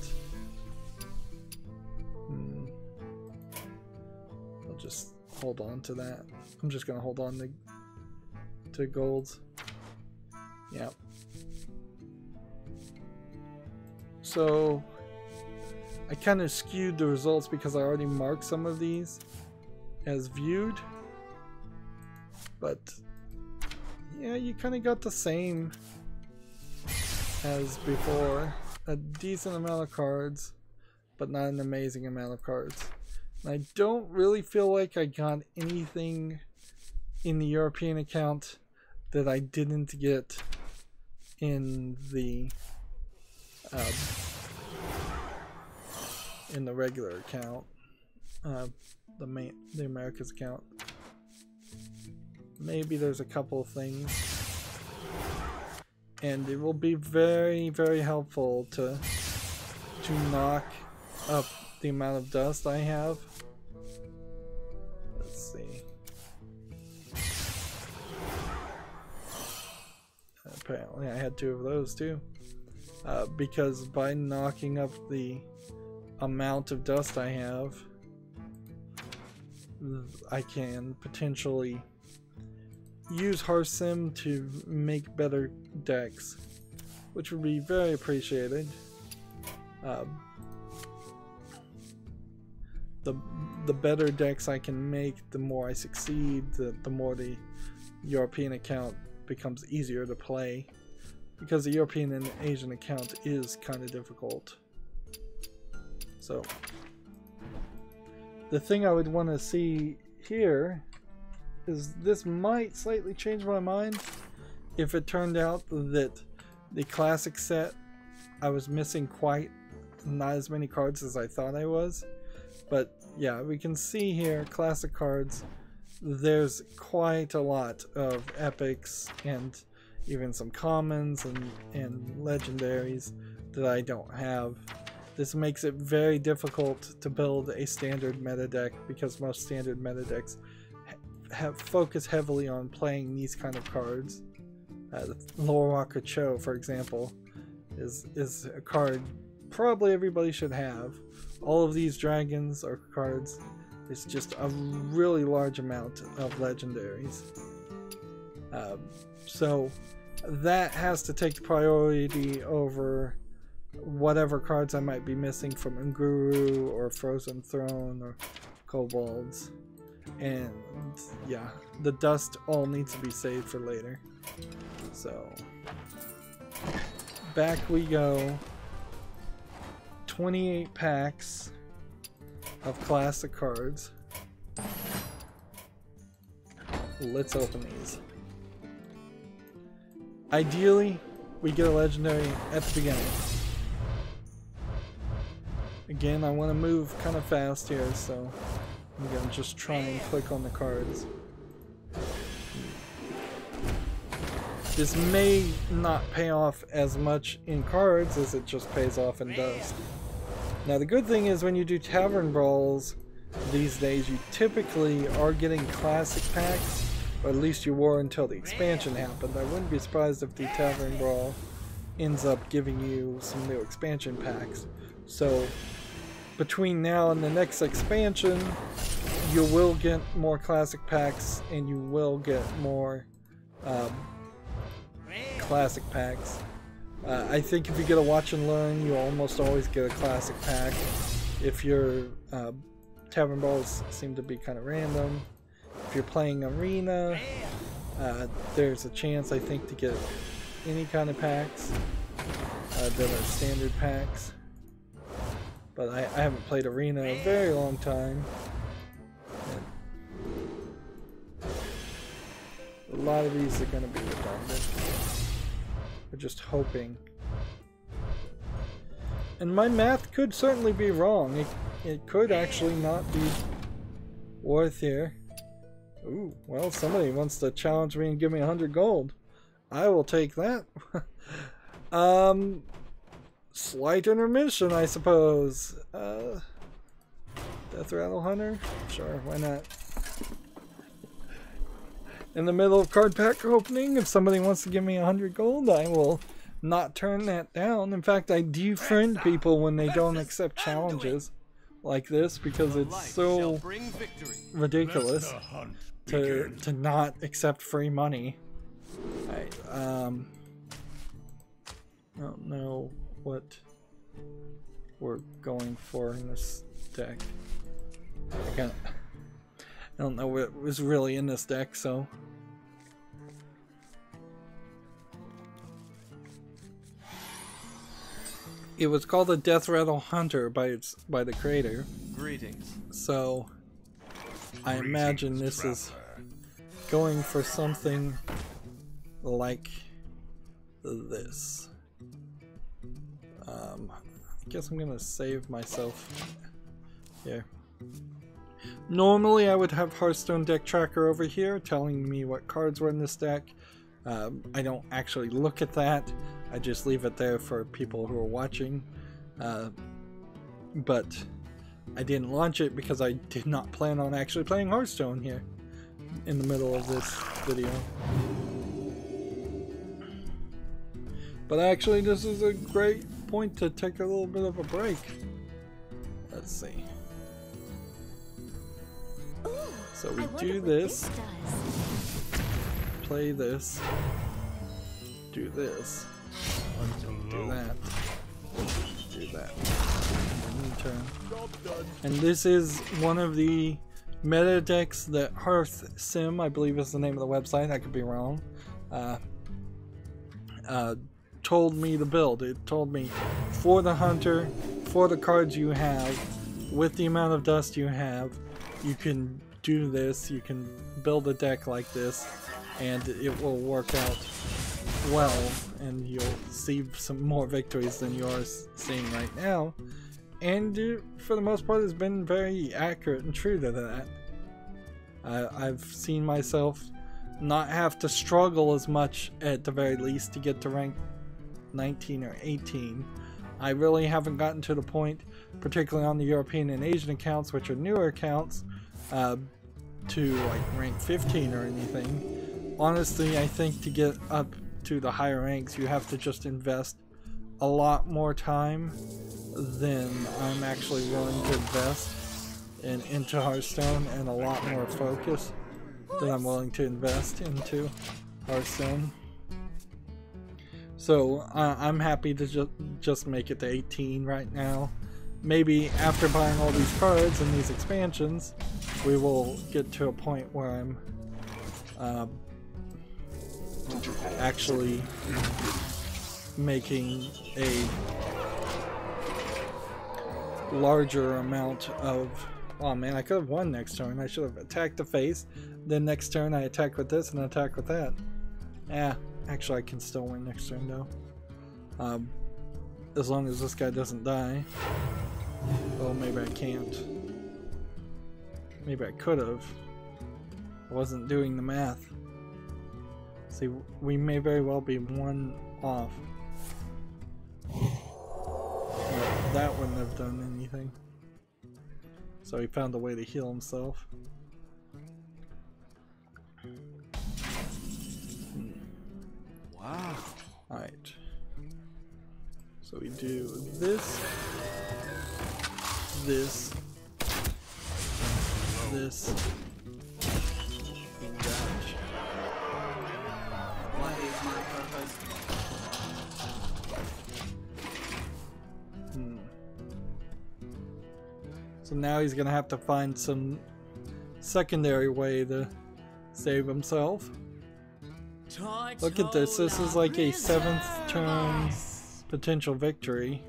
I'll just hold on to that. I'm just gonna hold on to golds. Yeah. So I kind of skewed the results because I already marked some of these as viewed, but yeah, you kind of got the same as before. A decent amount of cards, but not an amazing amount of cards. And I don't really feel like I got anything in the European account that I didn't get in the regular account, the Americas account. Maybe there's a couple of things, and it will be very, very helpful to knock up the amount of dust I have. Let's see. Apparently I had 2 of those too, because by knocking up the amount of dust I have, I can potentially use Hearthstone to make better decks, which would be very appreciated. The better decks I can make, the more I succeed, the more the European account becomes easier to play, because the European and Asian account is kind of difficult. So the thing I would want to see here is this might slightly change my mind if it turned out that the classic set I was missing quite not as many cards as I thought I was. But yeah, we can see here classic cards. There's quite a lot of epics and even some commons and legendaries that I don't have. This makes it very difficult to build a standard meta deck because most standard meta decks focus heavily on playing these kind of cards. The Lorwaka Cho, for example, is a card probably everybody should have. All of these dragons are cards. It's just a really large amount of legendaries. So that has to take priority over whatever cards I might be missing from Unguru or Frozen Throne or Kobolds. And yeah, the dust all needs to be saved for later. So back we go. 28 packs of classic cards. Let's open these. Ideally, we get a legendary at the beginning. Again, I want to move kind of fast here, so I'm going to just try and click on the cards. This may not pay off as much in cards as it just pays off in dust. Now the good thing is when you do tavern brawls these days, you typically are getting classic packs, or at least you were until the expansion happened. I wouldn't be surprised if the tavern brawl ends up giving you some new expansion packs. So between now and the next expansion, you will get more classic packs and you will get more classic packs. I think if you get a watch and learn, you almost always get a classic pack. If your tavern balls seem to be kind of random. If you're playing arena, there's a chance I think to get any kind of packs that are standard packs. But I haven't played arena in a very long time. And a lot of these are going to be redundant. We're just hoping. And my math could certainly be wrong. It could actually not be worth here. Ooh, well, somebody wants to challenge me and give me 100 gold. I will take that. Slight intermission, I suppose. Death Rattle Hunter? Sure, why not? In the middle of card pack opening, if somebody wants to give me 100 gold, I will not turn that down. In fact, I defriend people when they don't accept challenges like this because it's so ridiculous to not accept free money. I don't know what we're going for in this deck. I don't know what was really in this deck, so it was called a Death Rattle Hunter by the creator. Greetings. So I imagine this is going for something like this. I guess I'm gonna save myself here. Normally I would have Hearthstone deck tracker over here telling me what cards were in this deck. I don't actually look at that. I just leave it there for people who are watching. But I didn't launch it because I did not plan on actually playing Hearthstone here in the middle of this video. But actually this is a great point to take a little bit of a break. Let's see. So we do this, play this, do this, do that, do that, and turn. And this is one of the meta decks that Hearth Sim, I believe is the name of the website, I could be wrong, told me to build. It told me for the hunter, for the cards you have, with the amount of dust you have, you can do this, you can build a deck like this, and it will work out well, and you'll see some more victories than you are seeing right now. And for the most part, it's been very accurate and true to that. I've seen myself not have to struggle as much, at the very least, to get to rank 19 or 18. I really haven't gotten to the point, particularly on the European and Asian accounts, which are newer accounts, to like rank 15 or anything. Honestly, I think to get up to the higher ranks, you have to just invest a lot more time than I'm actually willing to invest into Hearthstone, and a lot more focus than I'm willing to invest into Hearthstone. So I'm happy to just make it to 18 right now. Maybe after buying all these cards and these expansions, we will get to a point where I'm actually making a larger amount of... Oh man, I could have won next turn. I should have attacked the face. Then next turn I attack with this and attack with that. Actually I can still win next turn though. As long as this guy doesn't die. Oh, maybe I can't. Maybe I could have. I wasn't doing the math. See, we may very well be one off. But that wouldn't have done anything. So he found a way to heal himself. Wow. Alright. So we do this, this, this, and that. What is my purpose? So now he's gonna have to find some secondary way to save himself. Look at this, this is like a 7th turn potential victory.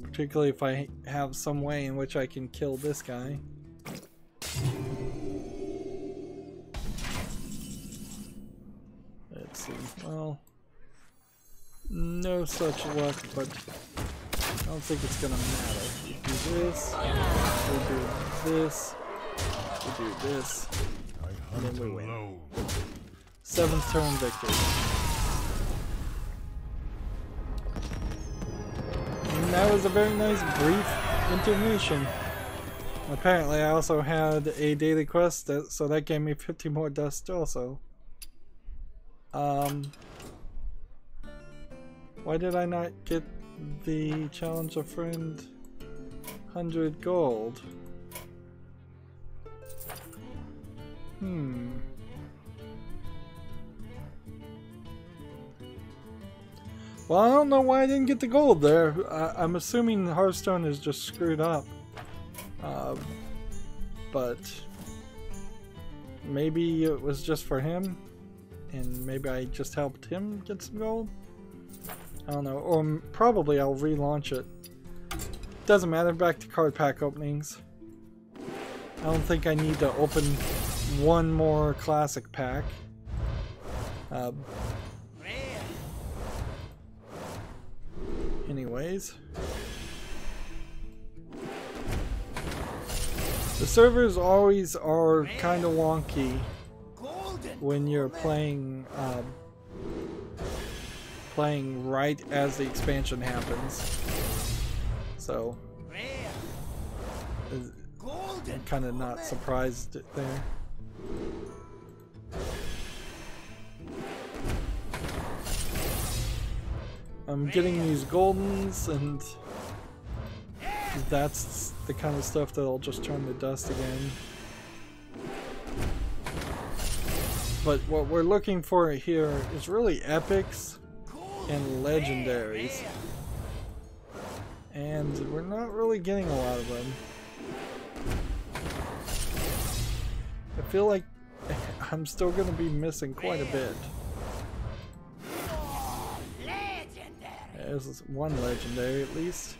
Particularly if I have some way in which I can kill this guy. Let's see, well, no such luck, but I don't think it's gonna matter. We do this, we do this, we do this, and then we win. 7th turn victory. And that was a very nice brief intermission. Apparently I also had a daily quest, so that gave me 50 more dust also. Why did I not get the challenge a friend 100 gold? Well, I don't know why I didn't get the gold there. I'm assuming Hearthstone is just screwed up. But maybe it was just for him, and maybe I just helped him get some gold? I don't know, or probably I'll relaunch it. Doesn't matter, back to card pack openings. I don't think I need to open one more classic pack. Anyways. The servers always are kind of wonky when you're playing playing right as the expansion happens. So I'm kind of not surprised there. I'm getting these goldens, and that's the kind of stuff that'll just turn to dust again. But what we're looking for here is really epics and legendaries. And we're not really getting a lot of them. I feel like I'm still going to be missing quite a bit. There's one legendary at least.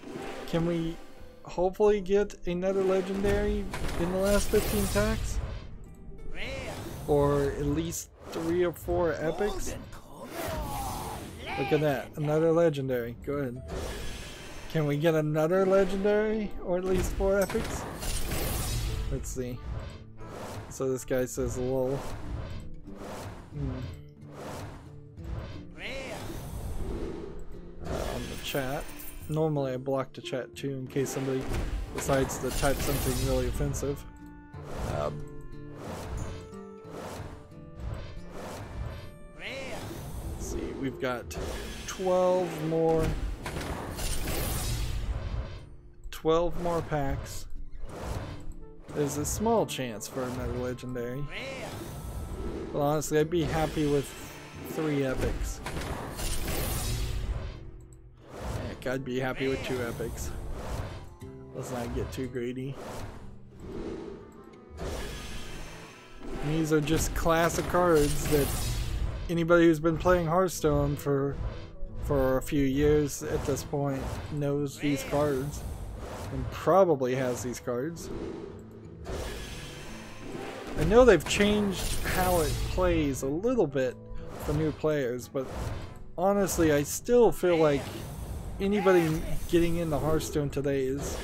Can we hopefully get another legendary in the last 15 packs, or at least 3 or 4 epics. Look at that, another legendary. Good. Can we get another legendary, or at least 4 epics? Let's see. So this guy says lol. On the chat. Normally I block the chat too in case somebody decides to type something really offensive. Let's see, we've got 12 more packs. There's a small chance for another legendary. But honestly, I'd be happy with 3 epics. Heck, I'd be happy with 2 epics. Let's not get too greedy. And these are just classic cards that anybody who's been playing Hearthstone for a few years at this point knows these cards. And probably has these cards. I know they've changed how it plays a little bit for new players, but honestly I still feel like anybody getting into Hearthstone today is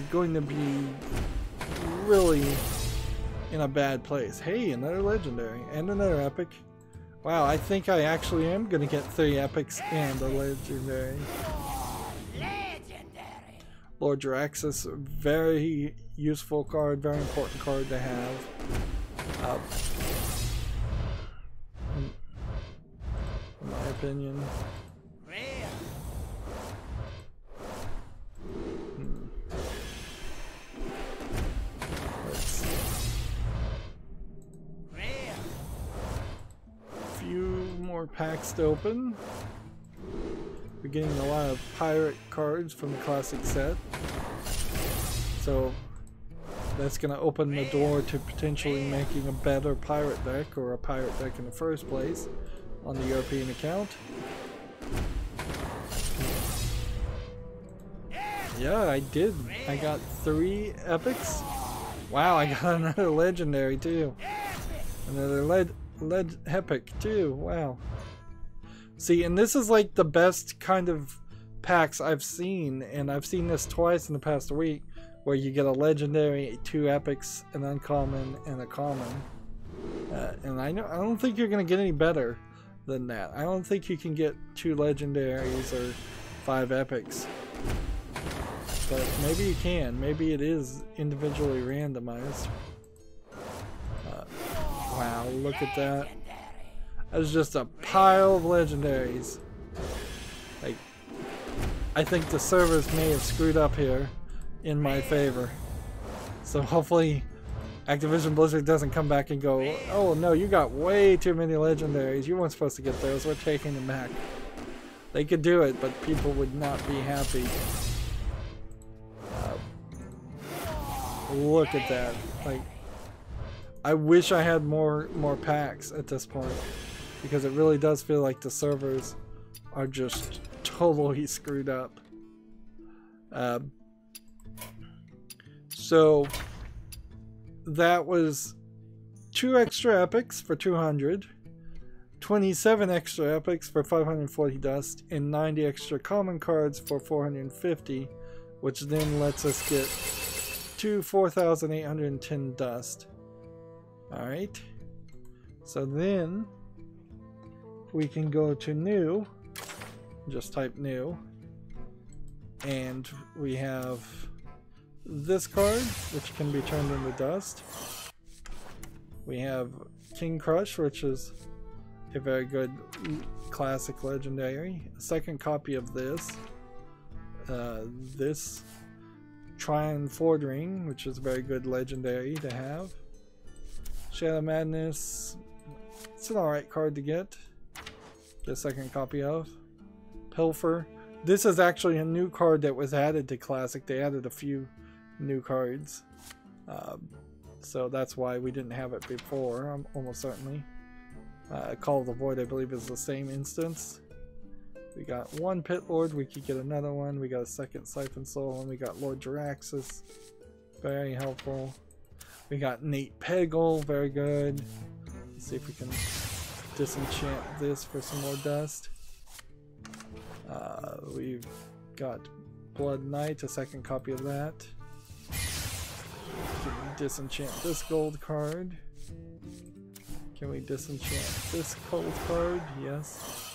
going to be really in a bad place. Hey, another legendary and another epic. Wow, I think I actually am going to get 3 epics and a legendary. Lord Jaraxxus, very useful card, very important card to have. In my opinion. Let's see. A few more packs to open. We're getting a lot of pirate cards from the classic set, so that's going to open the door to potentially making a better pirate deck, or a pirate deck in the first place, on the European account. Yeah, I did. I got 3 epics. Wow, I got another legendary too. Another epic too. Wow. See, and this is like the best kind of packs I've seen, and I've seen this twice in the past week, where you get a legendary, 2 epics, an uncommon, and a common. And I don't think you're gonna get any better than that. I don't think you can get 2 legendaries or 5 epics, but maybe you can. Maybe it is individually randomized. Wow, look at that. That's just a pile of legendaries. Like, I think the servers may have screwed up here in my favor. So hopefully Activision Blizzard doesn't come back and go, oh no, you got way too many legendaries. You weren't supposed to get those. We're taking them back. They could do it, but people would not be happy. Look at that. Like, I wish I had more packs at this point, because it really does feel like the servers are just totally screwed up. So that was 2 extra epics for 200, 27 extra epics for 540 dust, and 90 extra common cards for 450, which then lets us get to 4,810 dust. Alright, so then we can go to new, just type new, and we have this card, which can be turned into dust. We have King Crush, which is a very good classic legendary. A second copy of this. This Tryon Ford Ring, which is a very good legendary to have. Shadow Madness, it's an alright card to get. Get a second copy of. Pilfer. This is actually a new card that was added to Classic. They added a few new cards. So that's why we didn't have it before, almost certainly. Call of the Void, I believe, is the same instance. We got one Pit Lord, we could get another one. We got a second Siphon Soul, and we got Lord Jaraxxus. Very helpful. We got Nate Peggle, very good. Let's see if we can disenchant this for some more dust. We've got Blood Knight, a second copy of that. Can we disenchant this gold card? Can we disenchant this gold card? Yes.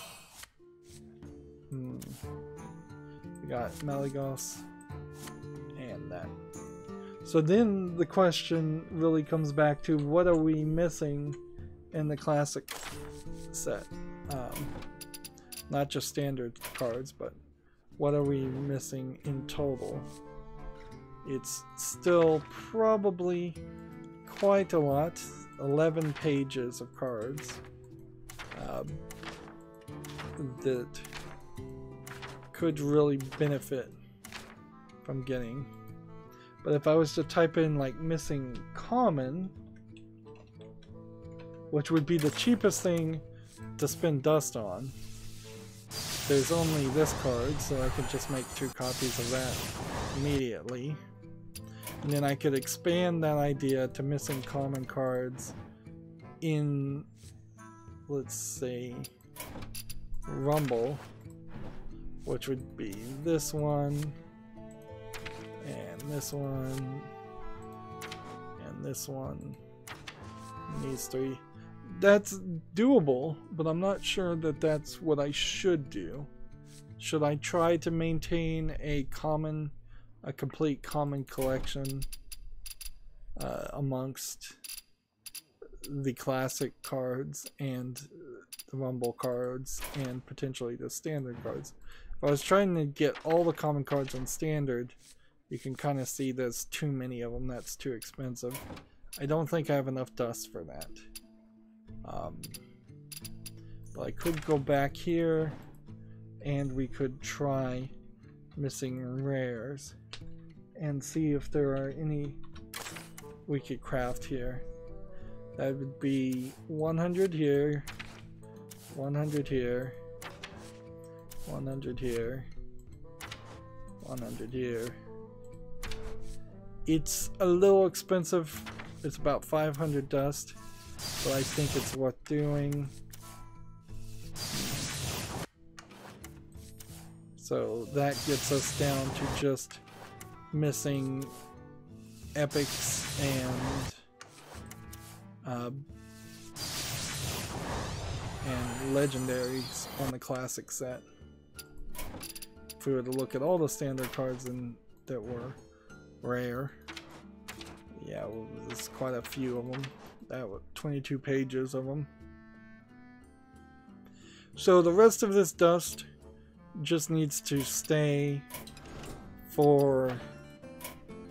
We got Malygos and that. So then the question really comes back to, what are we missing in the classic set? Not just standard cards, but what are we missing in total? It's still probably quite a lot. 11 pages of cards that could really benefit from getting. But if I was to type in like missing common, which would be the cheapest thing to spend dust on, there's only this card, so I could just make 2 copies of that immediately. And then I could expand that idea to missing common cards in, let's say, Rumble, which would be this one, and this one, and this one, and these 3. That's doable, but I'm not sure that that's what I should do. Should I try to maintain a complete common collection amongst the classic cards and the Rumble cards and potentially the standard cards? If I was trying to get all the common cards on standard, you can kind of see there's too many of them. That's too expensive. I don't think I have enough dust for that. But I could go back here and we could try missing rares and see if there are any we could craft here. That would be 100 here, 100 here, 100 here, 100 here. It's a little expensive. It's about 500 dust, but I think it's worth doing. So that gets us down to just missing epics and legendaries on the classic set. If we were to look at all the standard cards that were rare, yeah, well, there's quite a few of them. That was 22 pages of them. So the rest of this dust just needs to stay for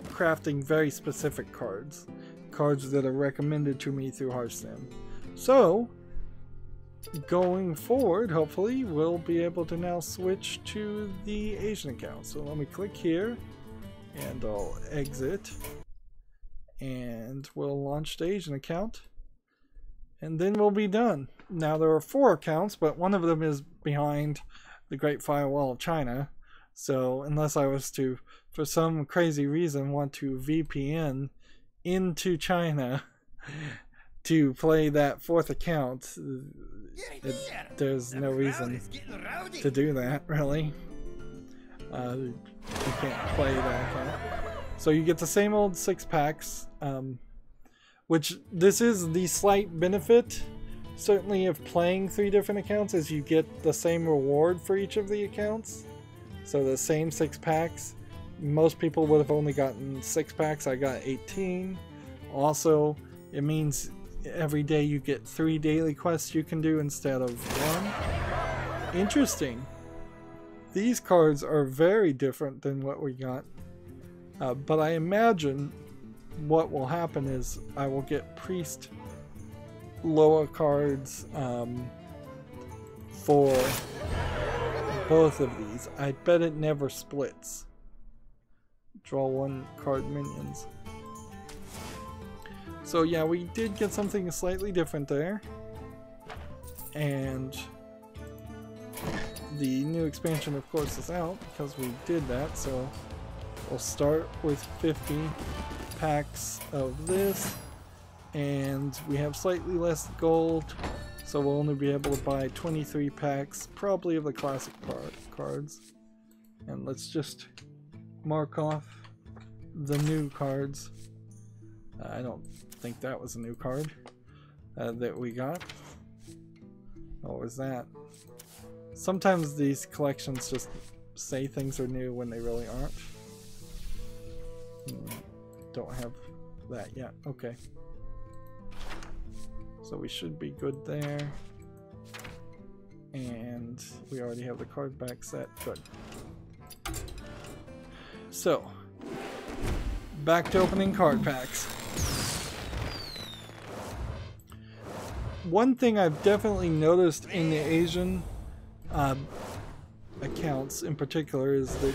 crafting very specific cards that are recommended to me through Hearthstone. So going forward, hopefully we'll be able to now switch to the Asian account. So let me click here and I'll exit and we'll launch the Asian account and then we'll be done. Now there are 4 accounts, but one of them is behind the Great Firewall of China, so unless I was to, for some crazy reason, want to VPN into China to play that 4th account, there's no reason to do that, really. You can't play that account. So you get the same old 6 packs, which this is the slight benefit certainly of playing 3 different accounts, is you get the same reward for each of the accounts. So the same 6 packs. Most people would have only gotten 6 packs. I got 18. Also, it means every day you get 3 daily quests you can do instead of 1. Interesting. These cards are very different than what we got. But I imagine what will happen is I will get Priest Loa cards for both of these. I bet it never splits. Draw 1 card minions. So yeah, we did get something slightly different there. And the new expansion, of course, is out because we did that. So we'll start with 50 packs of this, and we have slightly less gold, so we'll only be able to buy 23 packs, probably of the classic cards. And let's just mark off the new cards. I don't think that was a new card that we got. What was that? Sometimes these collections just say things are new when they really aren't. Don't have that yet. Okay. So we should be good there. And we already have the card back set. Good. So, back to opening card packs. One thing I've definitely noticed in the Asian accounts in particular is that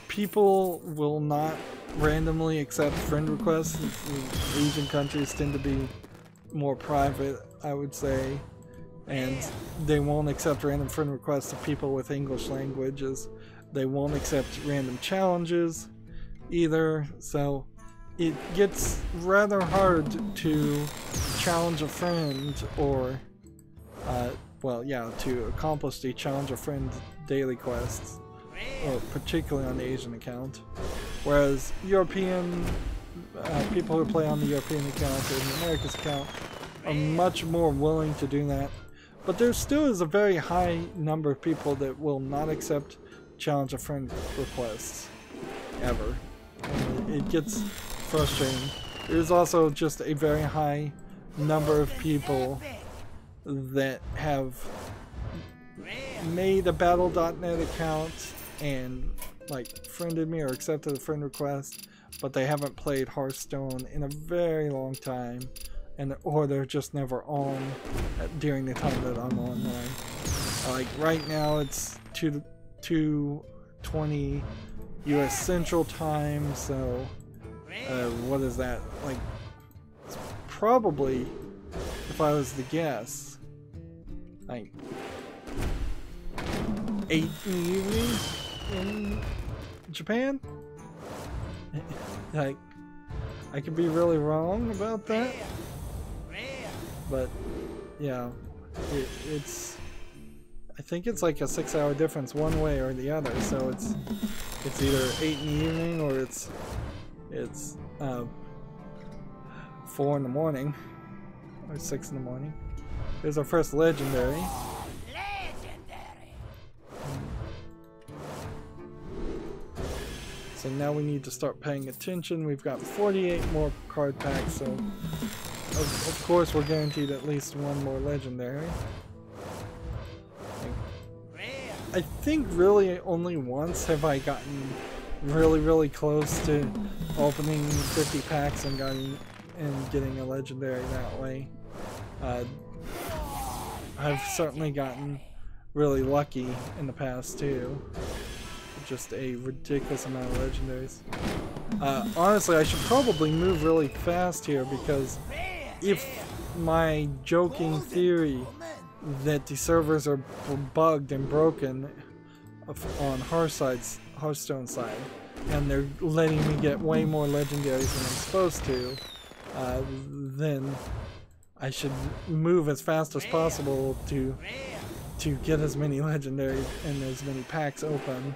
people will not randomly accept friend requests. Asian countries tend to be more private, I would say, and they won't accept random friend requests of people with English languages. They won't accept random challenges either, so it gets rather hard to challenge a friend or well, yeah, to accomplish the challenge a friend daily quests, or particularly on the Asian account. Whereas European people who play on the European account and the America's account are much more willing to do that. But there still is a very high number of people that will not accept challenge a friend requests ever. And it gets frustrating. There's also just a very high number of people that have made a battle.net account and like friended me or accepted a friend request, but they haven't played Hearthstone in a very long time, and or they're just never on during the time that I'm online. Like right now it's 2:20 US Central Time, so what is that? Like, it's probably, if I was to guess, like 8 in the evening in Japan? Like, I could be really wrong about that, but yeah, it's, I think it's like a 6-hour difference one way or the other, so it's either 8 in the evening or it's 4 in the morning or 6 in the morning. Here's our first legendary. So now we need to start paying attention. We've got 48 more card packs, so of course we're guaranteed at least one more legendary. I think really only once have I gotten really close to opening 50 packs and getting a legendary that way. I've certainly gotten really lucky in the past too. Just a ridiculous amount of legendaries. Honestly, I should probably move really fast here, because if my joking theory that the servers are bugged and broken on Hearthstone side, and they're letting me get way more legendaries than I'm supposed to, then I should move as fast as possible to get as many legendaries and as many packs open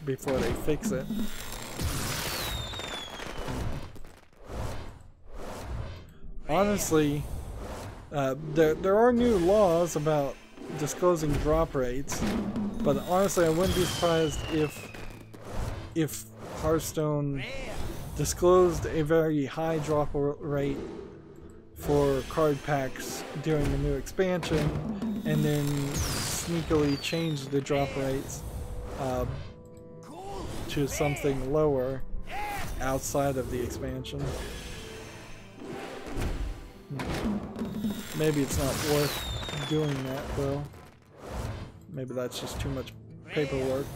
before they fix it. Honestly, there are new laws about disclosing drop rates, but honestly I wouldn't be surprised if Hearthstone disclosed a very high drop rate for card packs during the new expansion, and then sneakily changed the drop rates to something lower outside of the expansion. Maybe it's not worth doing that though. Maybe that's just too much paperwork.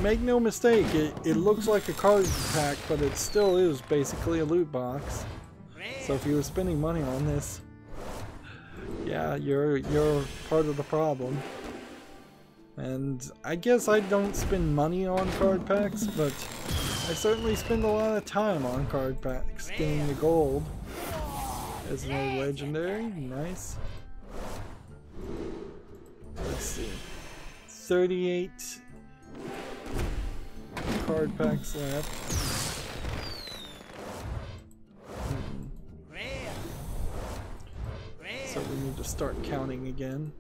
Make no mistake, it looks like a card pack, but it still is basically a loot box. So if you were spending money on this, Yeah, you're part of the problem. And I guess I don't spend money on card packs, but I certainly spend a lot of time on card packs. Getting the gold as another legendary. Nice. Let's see. 38 card packs left. So we need to start counting again.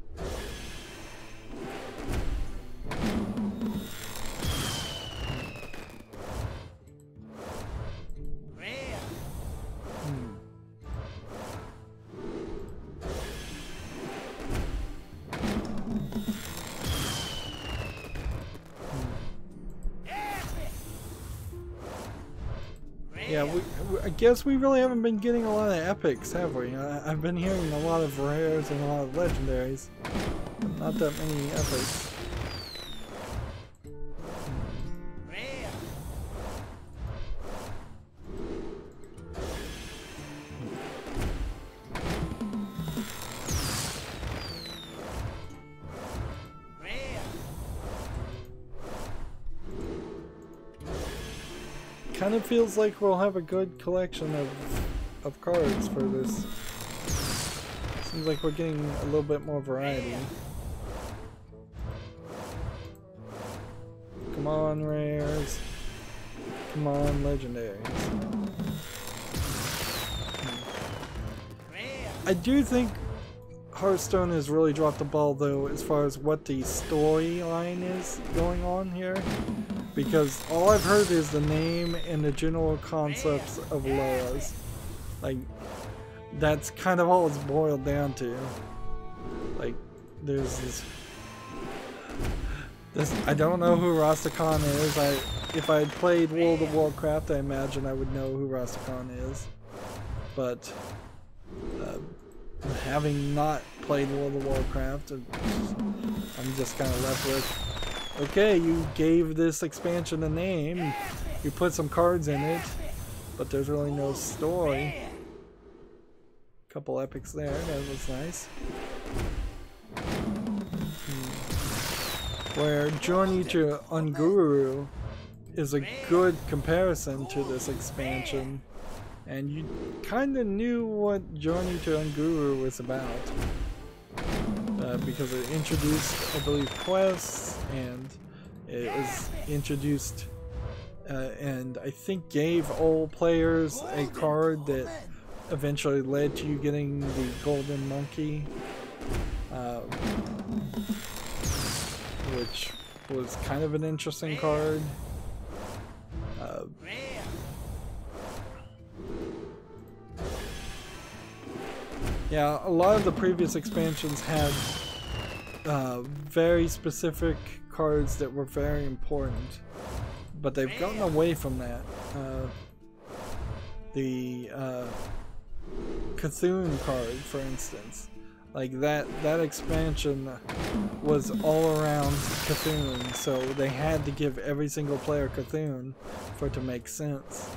Yeah, I guess we really haven't been getting a lot of epics, have we? I've been hearing a lot of rares and a lot of legendaries, but not that many epics. Kind of feels like we'll have a good collection of cards for this. Seems like we're getting a little bit more variety. Come on, rares. Come on, legendaries. I do think Hearthstone has really dropped the ball, though, as far as what the storyline is going on here. Because all I've heard is the name and the general concepts of Loas. Like, that's kind of all it's boiled down to. Like, there's this I don't know who Rastakhan is. If I had played World of Warcraft, I imagine I would know who Rastakhan is. But having not played World of Warcraft, I'm just kind of left with, okay, you gave this expansion a name, you put some cards in it, but there's really no story. Couple epics there, that was nice. Where Journey to Unguru is a good comparison to this expansion, and you kind of knew what Journey to Unguru was about. Because it introduced, I believe, quests, and it was introduced and I think gave all players a card that eventually led to you getting the golden monkey, which was kind of an interesting card. Yeah, a lot of the previous expansions had very specific cards that were very important, but they've gotten away from that. The Cthulhu card, for instance, like that expansion was all around Cthulhu, so they had to give every single player Cthulhu for it to make sense.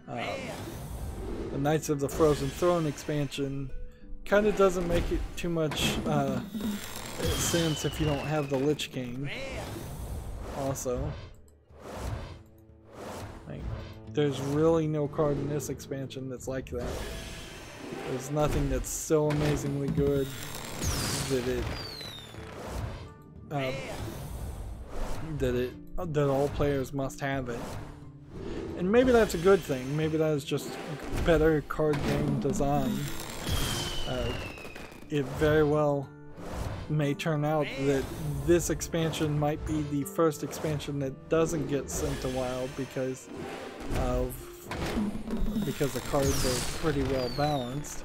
The Knights of the Frozen Throne expansion kind of doesn't make it too much sense if you don't have the Lich King. Also, like, there's really no card in this expansion that's like that. There's nothing that's so amazingly good that all players must have it. And maybe that's a good thing. Maybe that is just better card game design. It very well may turn out that this expansion might be the first expansion that doesn't get sent to WoW because the cards are pretty well balanced.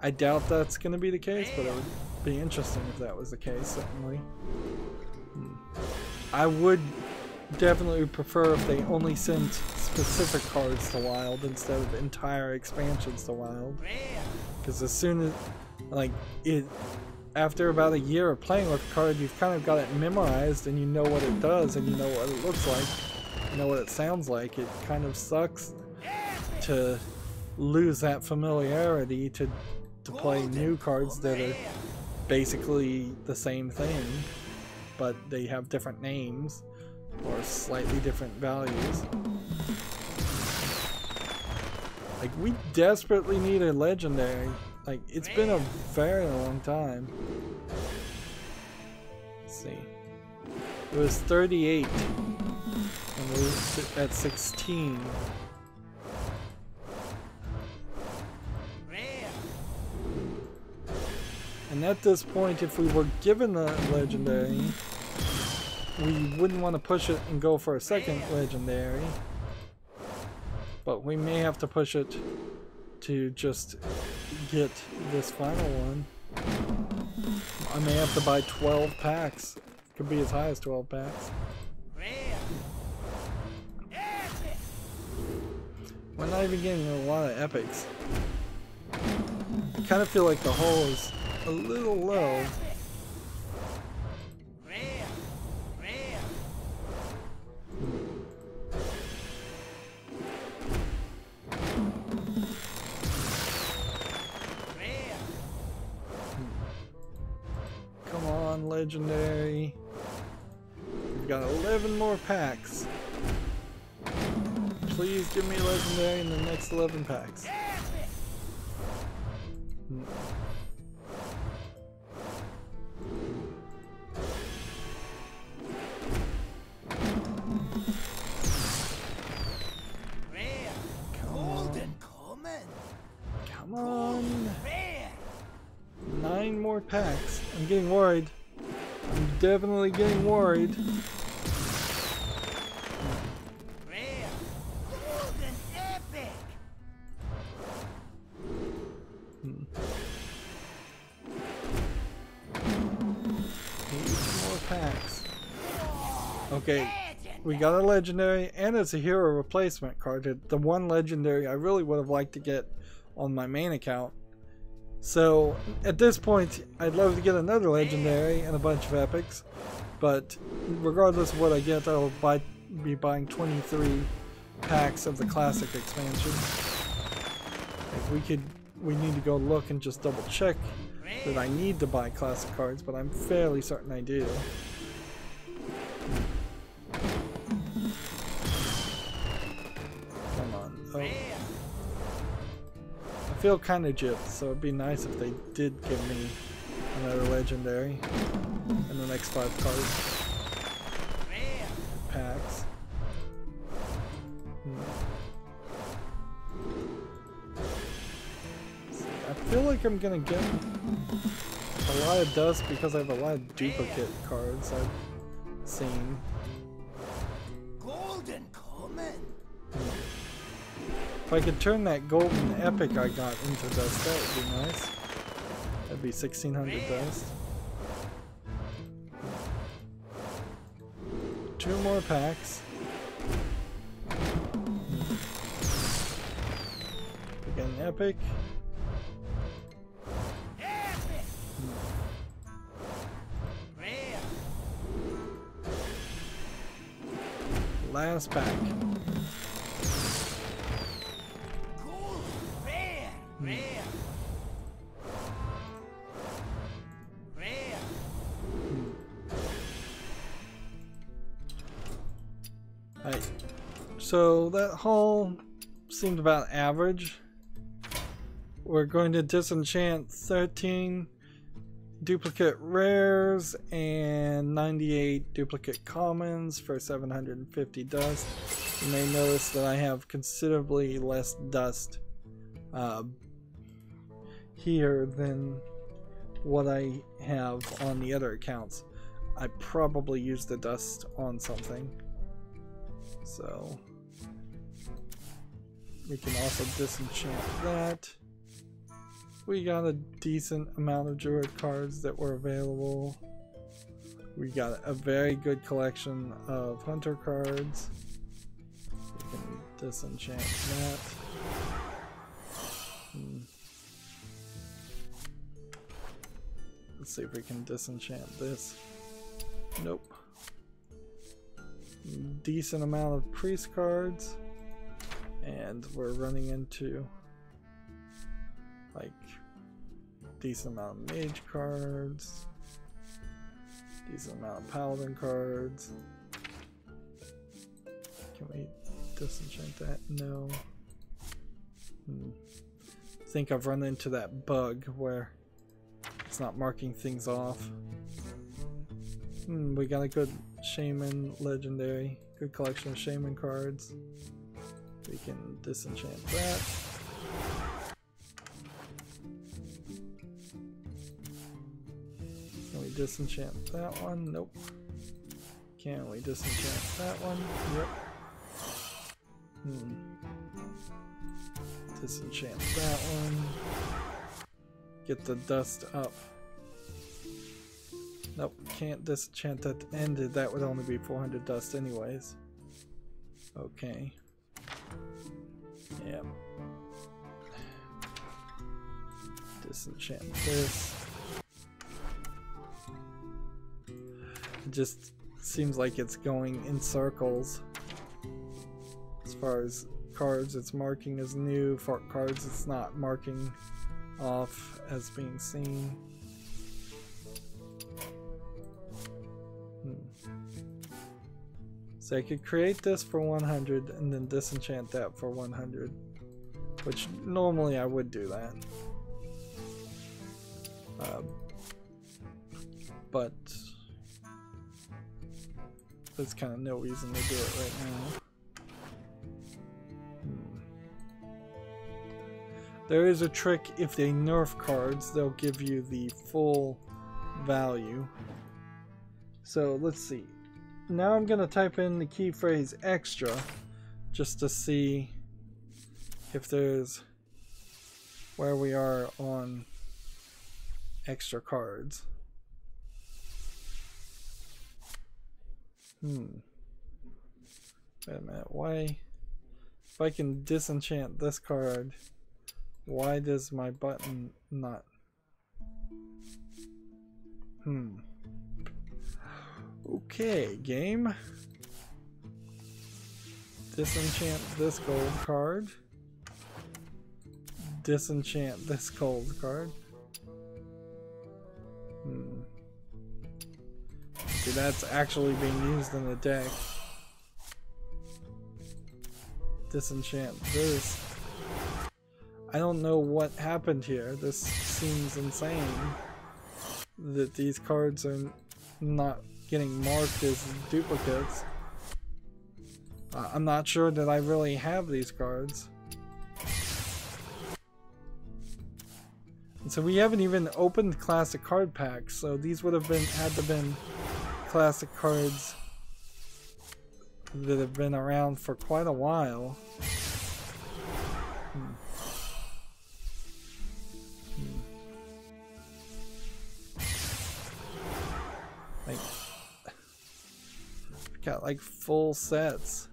I doubt that's going to be the case, but it would be interesting if that was the case, certainly. I would definitely prefer if they only sent specific cards to Wild instead of entire expansions to Wild. Because as soon as, like, after about a year of playing with the card, you've kind of got it memorized and you know what it does and you know what it looks like, you know what it sounds like. It kind of sucks to lose that familiarity to to play new cards that are basically the same thing, but they have different names or slightly different values. Like, we desperately need a legendary. Like, it's been a very long time. Let's see. It was 38 and we're at 16. And at this point, if we were given a legendary, we wouldn't want to push it and go for a second legendary. But we may have to push it to just get this final one. I may have to buy 12 packs. Could be as high as 12 packs. We're not even getting a lot of epics. I kind of feel like the haul is a little low. Come on, legendary. We've got 11 more packs. Please give me a legendary in the next 11 packs. Come on. 9 more packs. I'm getting worried. I'm definitely getting worried. Packs. Okay, we got a legendary and it's a hero replacement card. The one legendary I really would have liked to get on my main account. So at this point, I'd love to get another legendary and a bunch of epics, but regardless of what I get, I'll be buying 23 packs of the classic expansion. If we need to go look and just double check that I need to buy classic cards, but I'm fairly certain I do. Come on. Oh. I feel kind of gypped, so it'd be nice if they did give me another legendary in the next 5 cards. Packs. I feel like I'm gonna get a lot of dust because I have a lot of duplicate cards I've seen. Golden common. If I could turn that golden epic I got into dust, that would be nice. That'd be 1600 dust. 2 more packs. Again, epic. Last pack. Gold. Rare. Rare. Rare. Alright. So that haul seemed about average. We're going to disenchant 13 duplicate rares and 98 duplicate commons for 750 dust. You may notice that I have considerably less dust here than what I have on the other accounts. I probably used the dust on something, so we can also disenchant that. We got a decent amount of Druid cards that were available. We got a very good collection of Hunter cards. We can disenchant that. Let's see if we can disenchant this. Nope. Decent amount of priest cards. And we're running into like decent amount of mage cards. Decent amount of paladin cards. Can we disenchant that? No. I think I've run into that bug where it's not marking things off. We got a good shaman legendary. Good collection of shaman cards. We can disenchant that. Can we disenchant that one? Nope. Can we disenchant that one? Yep. Disenchant that one. Get the dust up. Nope, can't disenchant that end. That would only be 400 dust anyways. Okay. Yep. Disenchant this. It just seems like it's going in circles. As far as cards it's marking as new, for cards it's not marking off as being seen. So I could create this for 100 and then disenchant that for 100, which normally I would do that. But there's kind of no reason to do it right now. There is a trick: if they nerf cards, they'll give you the full value. So let's see. Now I'm going to type in the key phrase extra just to see if there's where we are on extra cards. Wait a minute. Why? If I can disenchant this card, why does my button not? Okay, game. Disenchant this gold card. Disenchant this gold card. See, that's actually being used in the deck. Disenchant this. I don't know what happened here. This seems insane that these cards are not getting marked as duplicates. I'm not sure that I really have these cards. And so we haven't even opened classic card packs, so these would have had to been classic cards that have been around for quite a while. Like, got like full sets.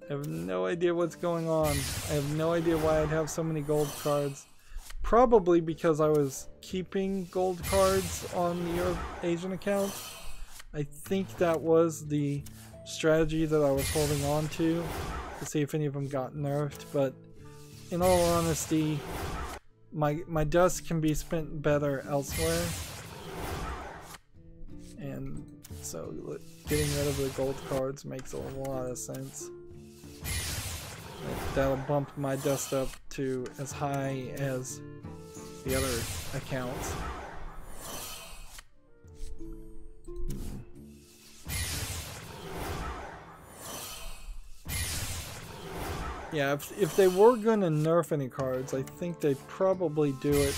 I have no idea what's going on. I have no idea why I'd have so many gold cards. Probably because I was keeping gold cards on the Asian account. I think that was the strategy that I was holding on to see if any of them got nerfed, but in all honesty, my dust can be spent better elsewhere, and so getting rid of the gold cards makes a lot of sense. That'll bump my dust up to as high as the other accounts. Yeah, if they were gonna nerf any cards, I think they'd probably do it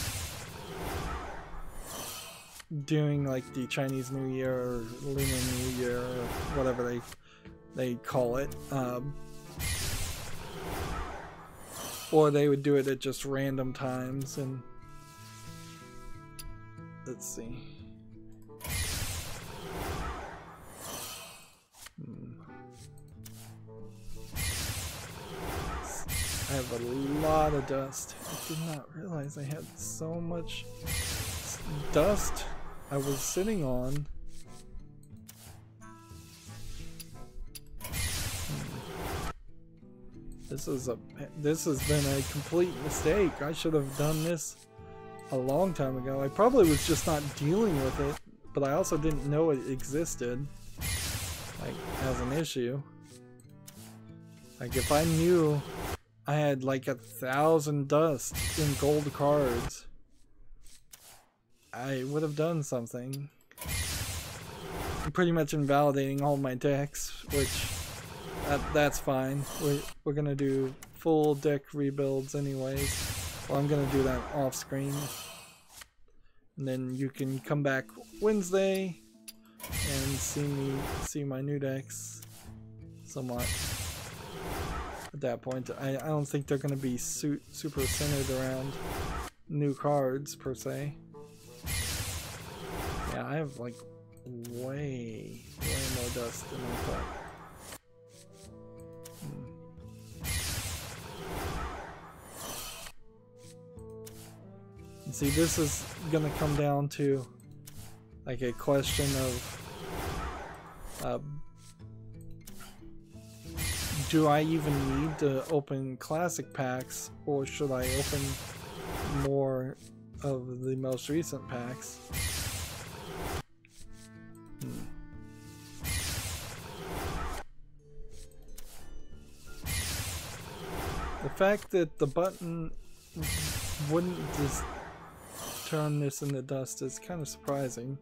during like the Chinese New Year or Lunar New Year or whatever they call it. Or they would do it at just random times. And let's see. I have a lot of dust. I did not realize I had so much dust I was sitting on. This has been a complete mistake. I should have done this a long time ago. I probably was just not dealing with it, but I also didn't know it existed, like, as an issue. Like, if I knew I had like 1,000 dust in gold cards, I would have done something. I'm pretty much invalidating all my decks, which that's fine. We're gonna do full deck rebuilds anyways. Well, I'm gonna do that off screen, and then you can come back Wednesday and see my new decks somewhat. At that point, I don't think they're gonna be super centered around new cards per se. Yeah, I have like way more dust than I thought. See, this is gonna come down to like a question of do I even need to open classic packs, or should I open more of the most recent packs? The fact that the button wouldn't just turn this into dust is kind of surprising.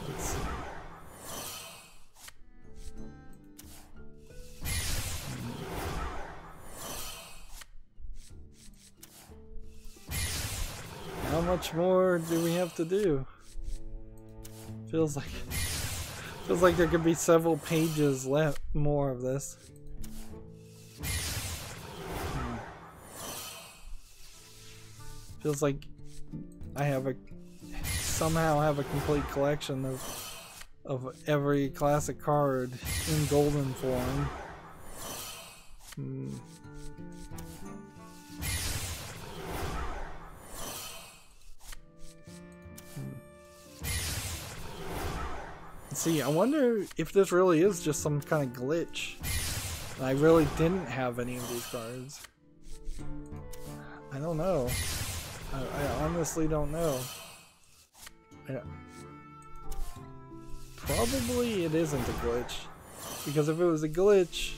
Let's see. How much more do we have to do? Feels like there could be several pages left more of this. Feels like I somehow have a complete collection of every classic card in golden form. See, I wonder if this really is just some kind of glitch. And I really didn't have any of these cards. I don't know. I honestly don't know. Probably it isn't a glitch. Because if it was a glitch,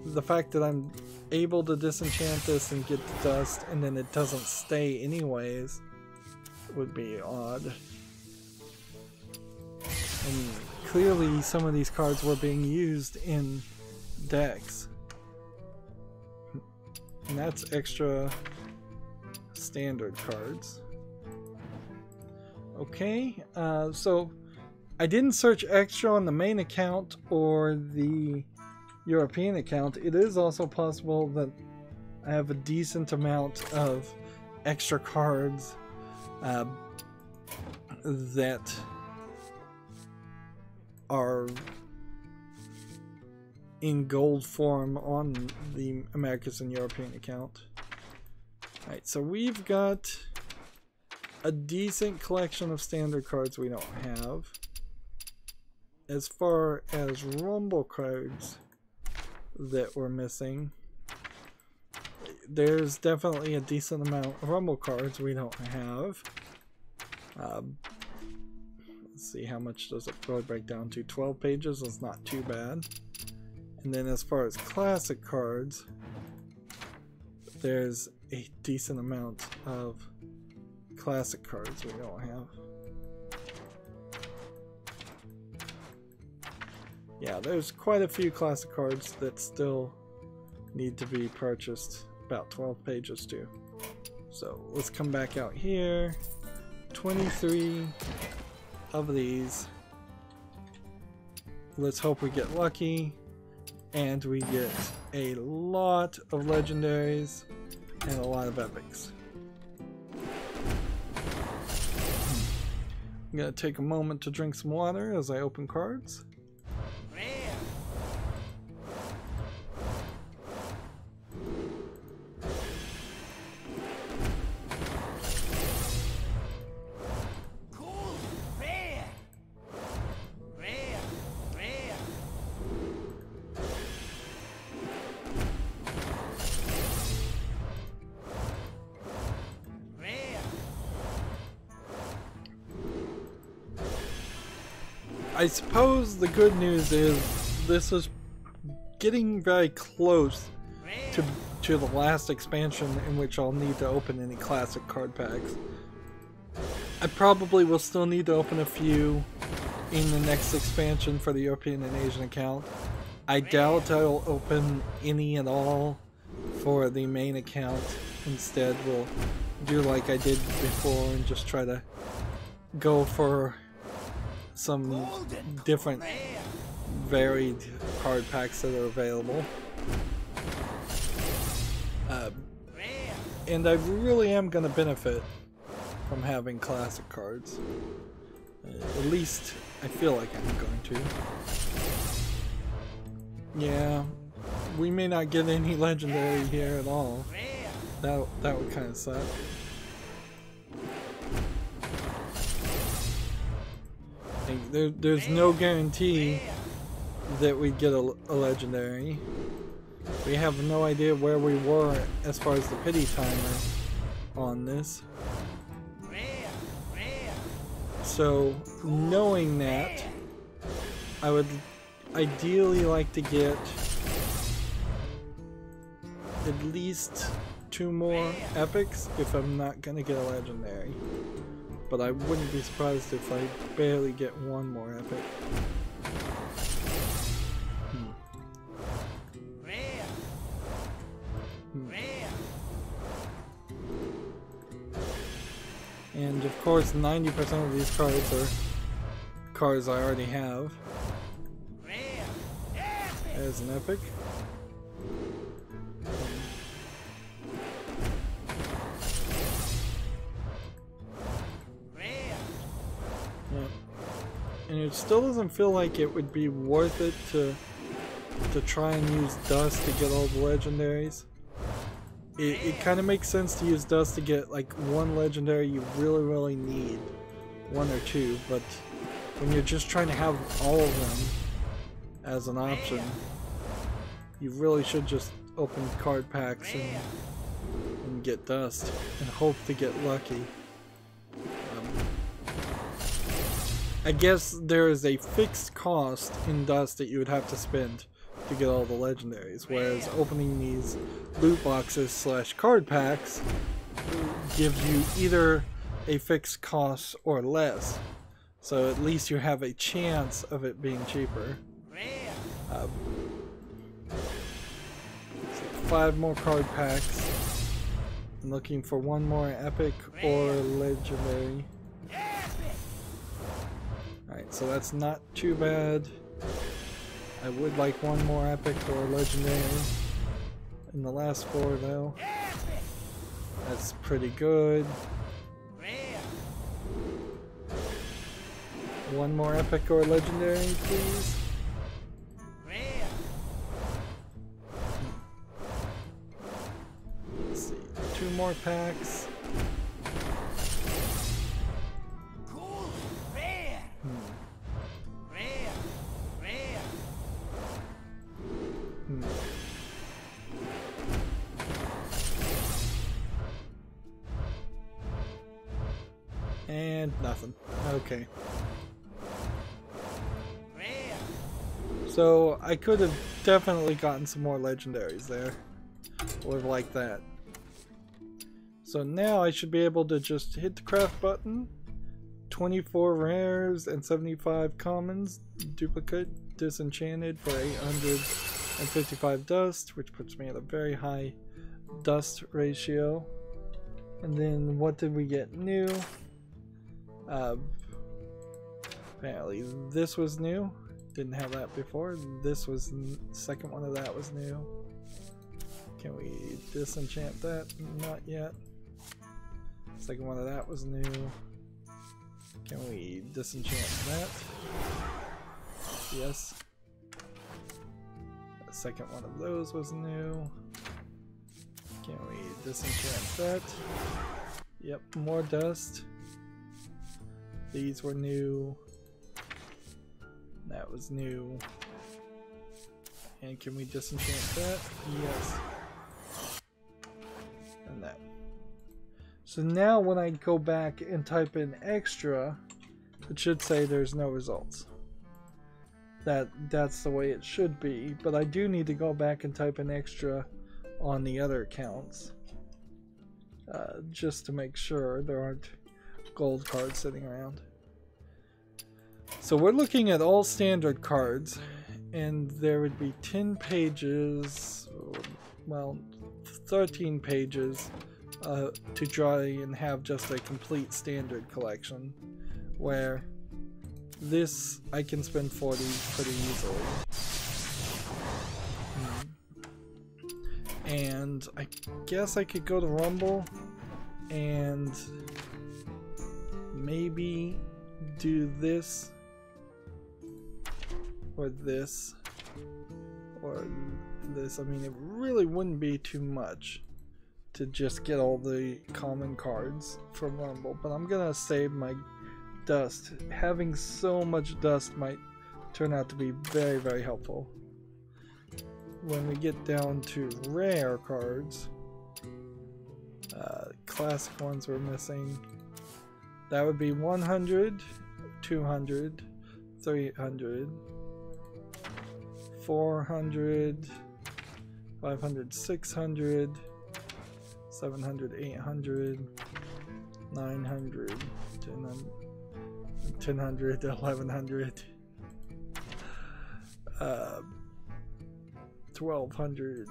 the fact that I'm able to disenchant this and get the dust and then it doesn't stay anyways would be odd. And clearly some of these cards were being used in decks. And that's extra standard cards. Okay, so I didn't search extra on the main account or the European account. It is also possible that I have a decent amount of extra cards that are in gold form on the Americas and European account. Alright, so we've got a decent collection of standard cards we don't have. As far as Rumble cards that we're missing, there's definitely a decent amount of Rumble cards we don't have. Let's see, how much does it really break down to? 12 pages is not too bad. And then as far as classic cards, there's a decent amount of classic cards we don't have. Yeah, there's quite a few classic cards that still need to be purchased. About 12 pages too. So let's come back out here. 23 of these. Let's hope we get lucky and we get a lot of legendaries and a lot of epics. I'm gonna take a moment to drink some water as I open cards. Rare. Cool. Rare. I suppose the good news is this is getting very close to the last expansion in which I'll need to open any classic card packs. I probably will still need to open a few in the next expansion for the European and Asian account. I doubt I'll open any at all for the main account. Instead, we'll do like I did before and just try to go for some different varied card packs that are available. And I really am going to benefit from having classic cards. At least I feel like I'm going to. Yeah, we may not get any legendary here at all. That would kind of suck. There's no guarantee that we'd get a legendary. We have no idea where we were as far as the pity timer on this. So, knowing that, I would ideally like to get at least 2 more epics if I'm not gonna get a legendary. But I wouldn't be surprised if I barely get 1 more epic. And of course 90% of these cards are cards I already have. As an epic. Yeah. And it still doesn't feel like it would be worth it to try and use dust to get all the legendaries. It kind of makes sense to use dust to get like 1 legendary you really need, 1 or 2, but when you're just trying to have all of them as an option, you really should just open card packs and get dust and hope to get lucky. I guess there is a fixed cost in dust that you would have to spend to get all the legendaries, whereas opening these loot boxes / card packs gives you either a fixed cost or less, so at least you have a chance of it being cheaper. 5 more card packs. I'm looking for 1 more epic or legendary. Alright, so that's not too bad. I would like 1 more epic or legendary in the last 4 though. That's pretty good. 1 more epic or legendary, please. Let's see, 2 more packs. And nothing. Okay. So I could have definitely gotten some more legendaries there. Would have liked that. So now I should be able to just hit the craft button. 24 rares and 75 commons. Duplicate disenchanted for 855 dust, which puts me at a very high dust ratio. And then what did we get new? Apparently this was new. Didn't have that before. This was second one of that was new. Can we disenchant that? Not yet. Second one of that was new. Can we disenchant that? Yes. The second one of those was new. Can we disenchant that? Yep, more dust. These were new. That was new. And can we disenchant that? Yes. And that. So now when I go back and type in extra, it should say there's no results. that's the way it should be, but I do need to go back and type an extra on the other accounts, just to make sure there aren't gold cards sitting around. So we're looking at all standard cards, and there would be 10 pages, well, 13 pages to try and have just a complete standard collection, where this I can spend 40 pretty easily. And I guess I could go to Rumble and maybe do this or this or this. I mean, it really wouldn't be too much to just get all the common cards from Rumble, but I'm gonna save my dust. Having so much dust might turn out to be very, very helpful. When we get down to rare cards, classic ones we're missing, that would be 100, 200, 300, 400, 500, 600, 700, 800, 900, 1000, 1100, 1200.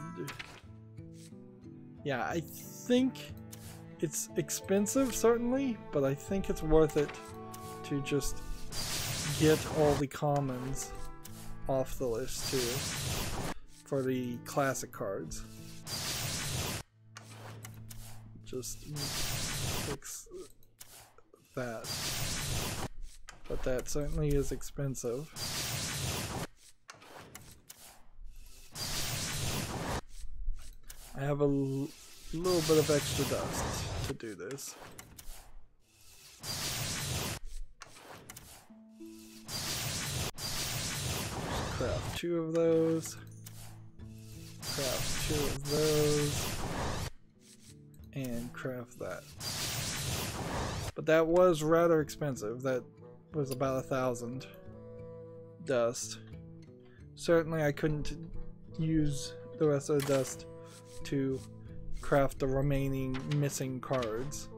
Yeah, I think it's expensive, certainly, but I think it's worth it to just get all the commons off the list too for the classic cards. Just fix that. But that certainly is expensive. I have a little bit of extra dust to do this. Just craft 2 of those. Craft 2 of those. And craft that. But that was rather expensive. That was about 1,000 dust. Certainly I couldn't use the rest of the dust to craft the remaining missing cards,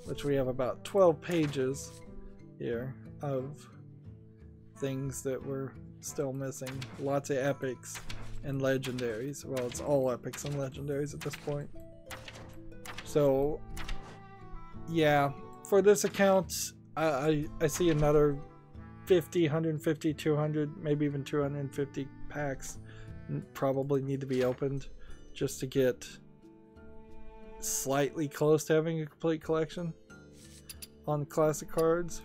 which we have about 12 pages here of things that we're still missing. Lots of epics and legendaries. Well, it's all epics and legendaries at this point. So yeah, for this account I see another 50, 150, 200, maybe even 250 packs probably need to be opened just to get slightly close to having a complete collection on classic cards.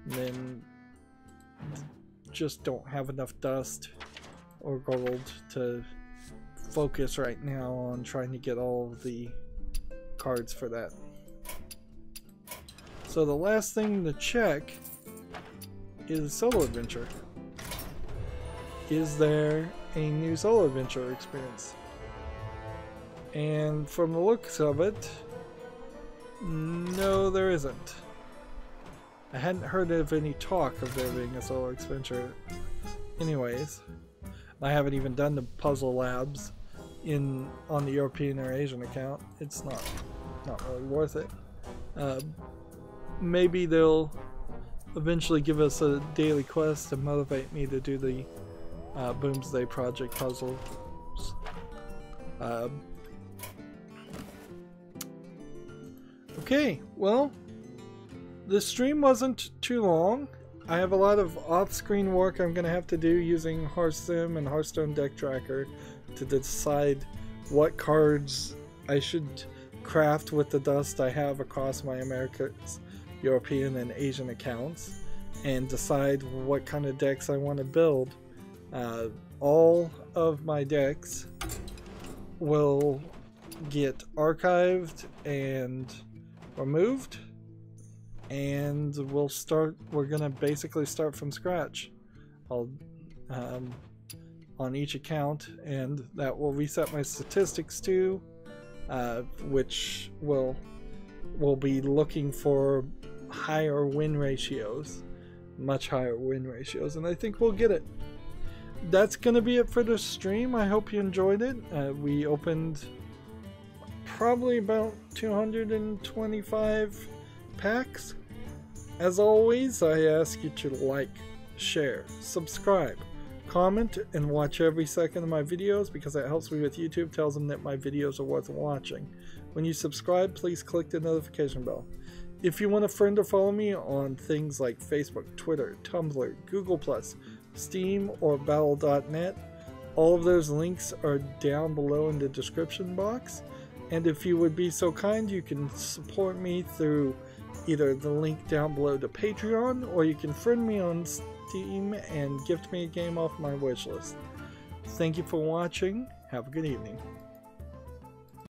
Then just don't have enough dust or gold to focus right now on trying to get all of the cards for that. So the last thing to check is solo adventure. Is there a new solo adventure experience? And from the looks of it, no, there isn't. I hadn't heard of any talk of there being a solo adventure anyways. I haven't even done the puzzle labs on the European or Asian account. It's not really worth it. Maybe they'll eventually give us a daily quest to motivate me to do the Boomsday Project puzzles. Okay, well, the stream wasn't too long. I have a lot of off-screen work I'm going to have to do using Hearthstone and Hearthstone Deck Tracker to decide what cards I should craft with the dust I have across my Americas, European, and Asian accounts, and decide what kind of decks I want to build. All of my decks will get archived and removed, and we're gonna basically start from scratch. I'll on each account, and that will reset my statistics too, which will be looking for higher win ratios, much higher win ratios, and I think we'll get it. That's gonna be it for the stream. I hope you enjoyed it. We opened probably about 225 packs. As always, I ask you to like, share, subscribe, comment, and watch every second of my videos because that helps me with YouTube, tells them that my videos are worth watching. When you subscribe, please click the notification bell. If you want a friend or follow me on things like Facebook, Twitter, Tumblr, Google+, Steam, or Battle.net, all of those links are down below in the description box. And if you would be so kind, you can support me through either the link down below to Patreon, or you can friend me on Steam and gift me a game off my wishlist. Thank you for watching. Have a good evening.